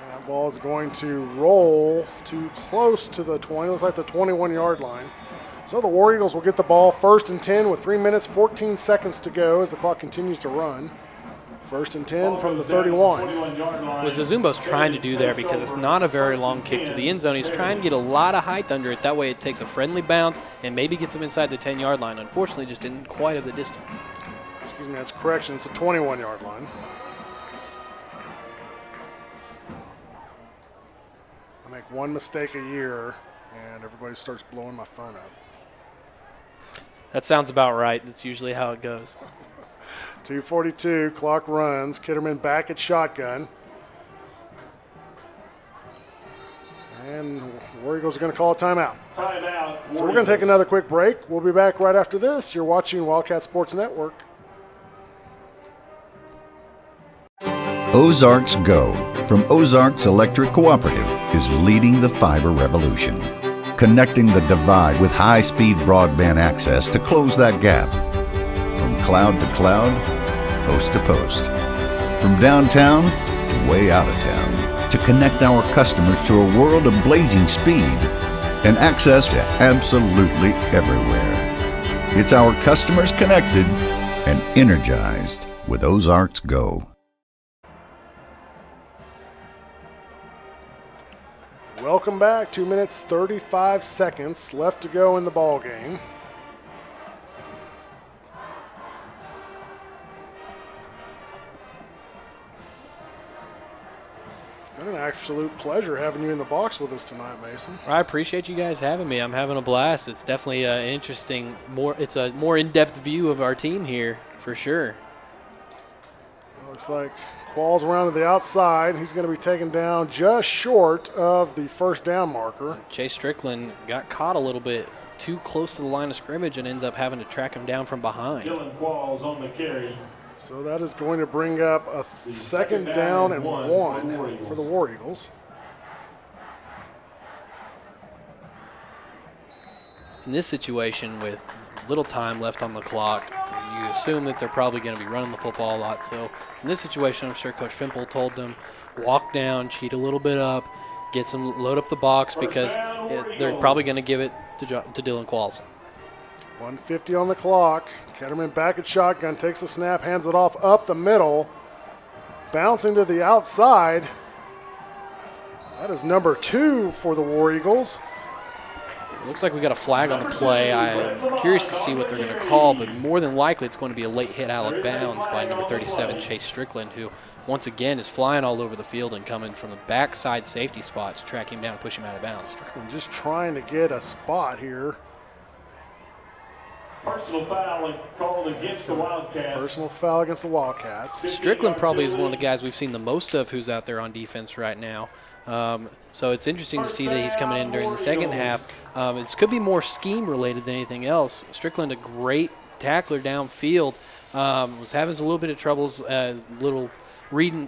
And that ball is going to roll too close to the 20, looks like the 21-yard line. So the War Eagles will get the ball 1st and 10 with 3 minutes, 14 seconds to go as the clock continues to run. 1st and 10 from the 31. What Zazumbo's trying to do there, because it's not a very long kick to the end zone, he's trying to get a lot of height under it. That way it takes a friendly bounce and maybe gets him inside the 10-yard line. Unfortunately, just didn't quite have the distance. Excuse me, that's correction. It's a 21-yard line. I make one mistake a year, and everybody starts blowing my phone up. That sounds about right. That's usually how it goes. 2:42, clock runs. Kitterman back at shotgun. And the War Eagles are going to call a timeout. Timeout. So we're going to take another quick break. We'll be back right after this. You're watching Wildcat Sports Network. Ozarks Go from Ozarks Electric Cooperative is leading the fiber revolution, connecting the divide with high-speed broadband access to close that gap. From cloud to cloud, post to post. From downtown to way out of town. To connect our customers to a world of blazing speed and access to absolutely everywhere. It's our customers connected and energized with Ozarks Go. Welcome back. 2 minutes, 35 seconds left to go in the ball game. It's been an absolute pleasure having you in the box with us tonight, Mason. I appreciate you guys having me. I'm having a blast. It's definitely an interesting, it's a more in-depth view of our team here, for sure. Looks like Qualls around to the outside. He's going to be taken down just short of the first down marker. Chase Strickland got caught a little bit too close to the line of scrimmage and ends up having to track him down from behind. Dylan Qualls on the carry. So that is going to bring up a second down and one for the War Eagles. In this situation, with little time left on the clock, you assume that they're probably going to be running the football a lot. So in this situation, I'm sure Coach Fimple told them, walk down, cheat a little bit up, get some, load up the box, because they're probably going to give it to Dylan Qualls. 1:50 on the clock. Ketterman back at shotgun, takes a snap, hands it off up the middle, bouncing to the outside. That is number 2 for the War Eagles. It looks like we got a flag on the play. I'm curious to see what they're going to call, but more than likely it's going to be a late hit out of bounds by number 37, Chase Strickland, who once again is flying all over the field and coming from the backside safety spot to track him down and push him out of bounds. Strickland just trying to get a spot here. Personal foul called against the Wildcats. Personal foul against the Wildcats. Strickland probably is one of the guys we've seen the most of who's out there on defense right now. So it's interesting to see that he's coming in during the second half. It could be more scheme related than anything else. Strickland, a great tackler downfield, was having a little bit of troubles, reading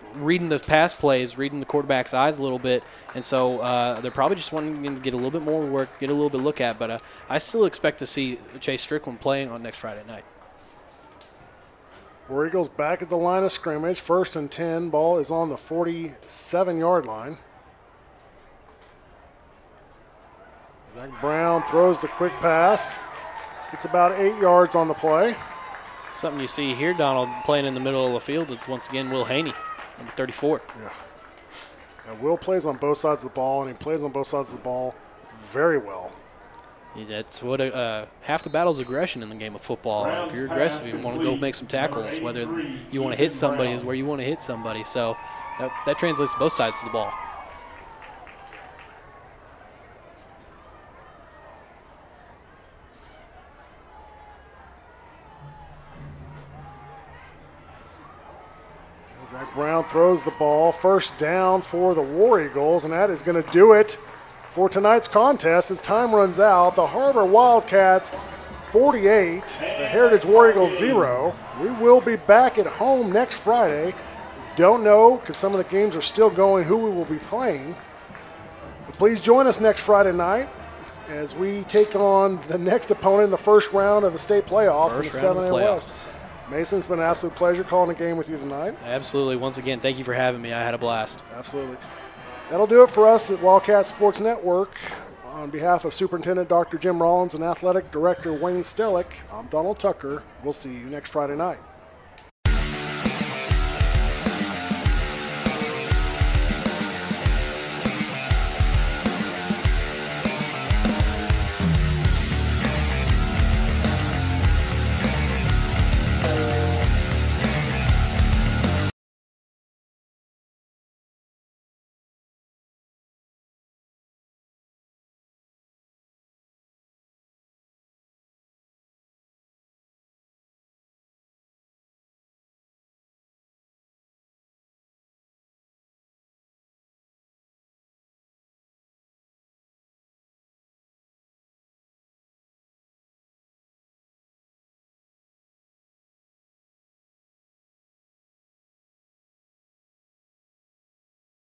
the pass plays, reading the quarterback's eyes a little bit, and so they're probably just wanting him to get a little bit more work, get a little bit look at. But I still expect to see Chase Strickland playing on next Friday night. War Eagles back at the line of scrimmage. 1st and 10. Ball is on the 47-yard line. Zach Brown throws the quick pass. Gets about 8 yards on the play. Something you see here, Donald, playing in the middle of the field. It's once again Will Haney, number 34. Yeah, Will plays on both sides of the ball, and he plays on both sides of the ball very well. Yeah, that's what half the battle's aggression in the game of football. If you're aggressive, you want to go make some tackles. Whether you want to hit somebody is where you want to hit somebody. So that translates to both sides of the ball. Zach Brown throws the ball. 1st down for the War Eagles, and that is going to do it for tonight's contest as time runs out. The Har-Ber Wildcats 48, the Heritage War Eagles 0. We will be back at home next Friday. Don't know, because some of the games are still going, who we will be playing. But please join us next Friday night as we take on the next opponent in the first round of the state playoffs in the 7A West. Mason, it's been an absolute pleasure calling a game with you tonight. Absolutely. Once again, thank you for having me. I had a blast. Absolutely. That'll do it for us at Wildcat Sports Network. On behalf of Superintendent Dr. Jim Rollins and Athletic Director Wayne Stellick, I'm Donald Tucker. We'll see you next Friday night.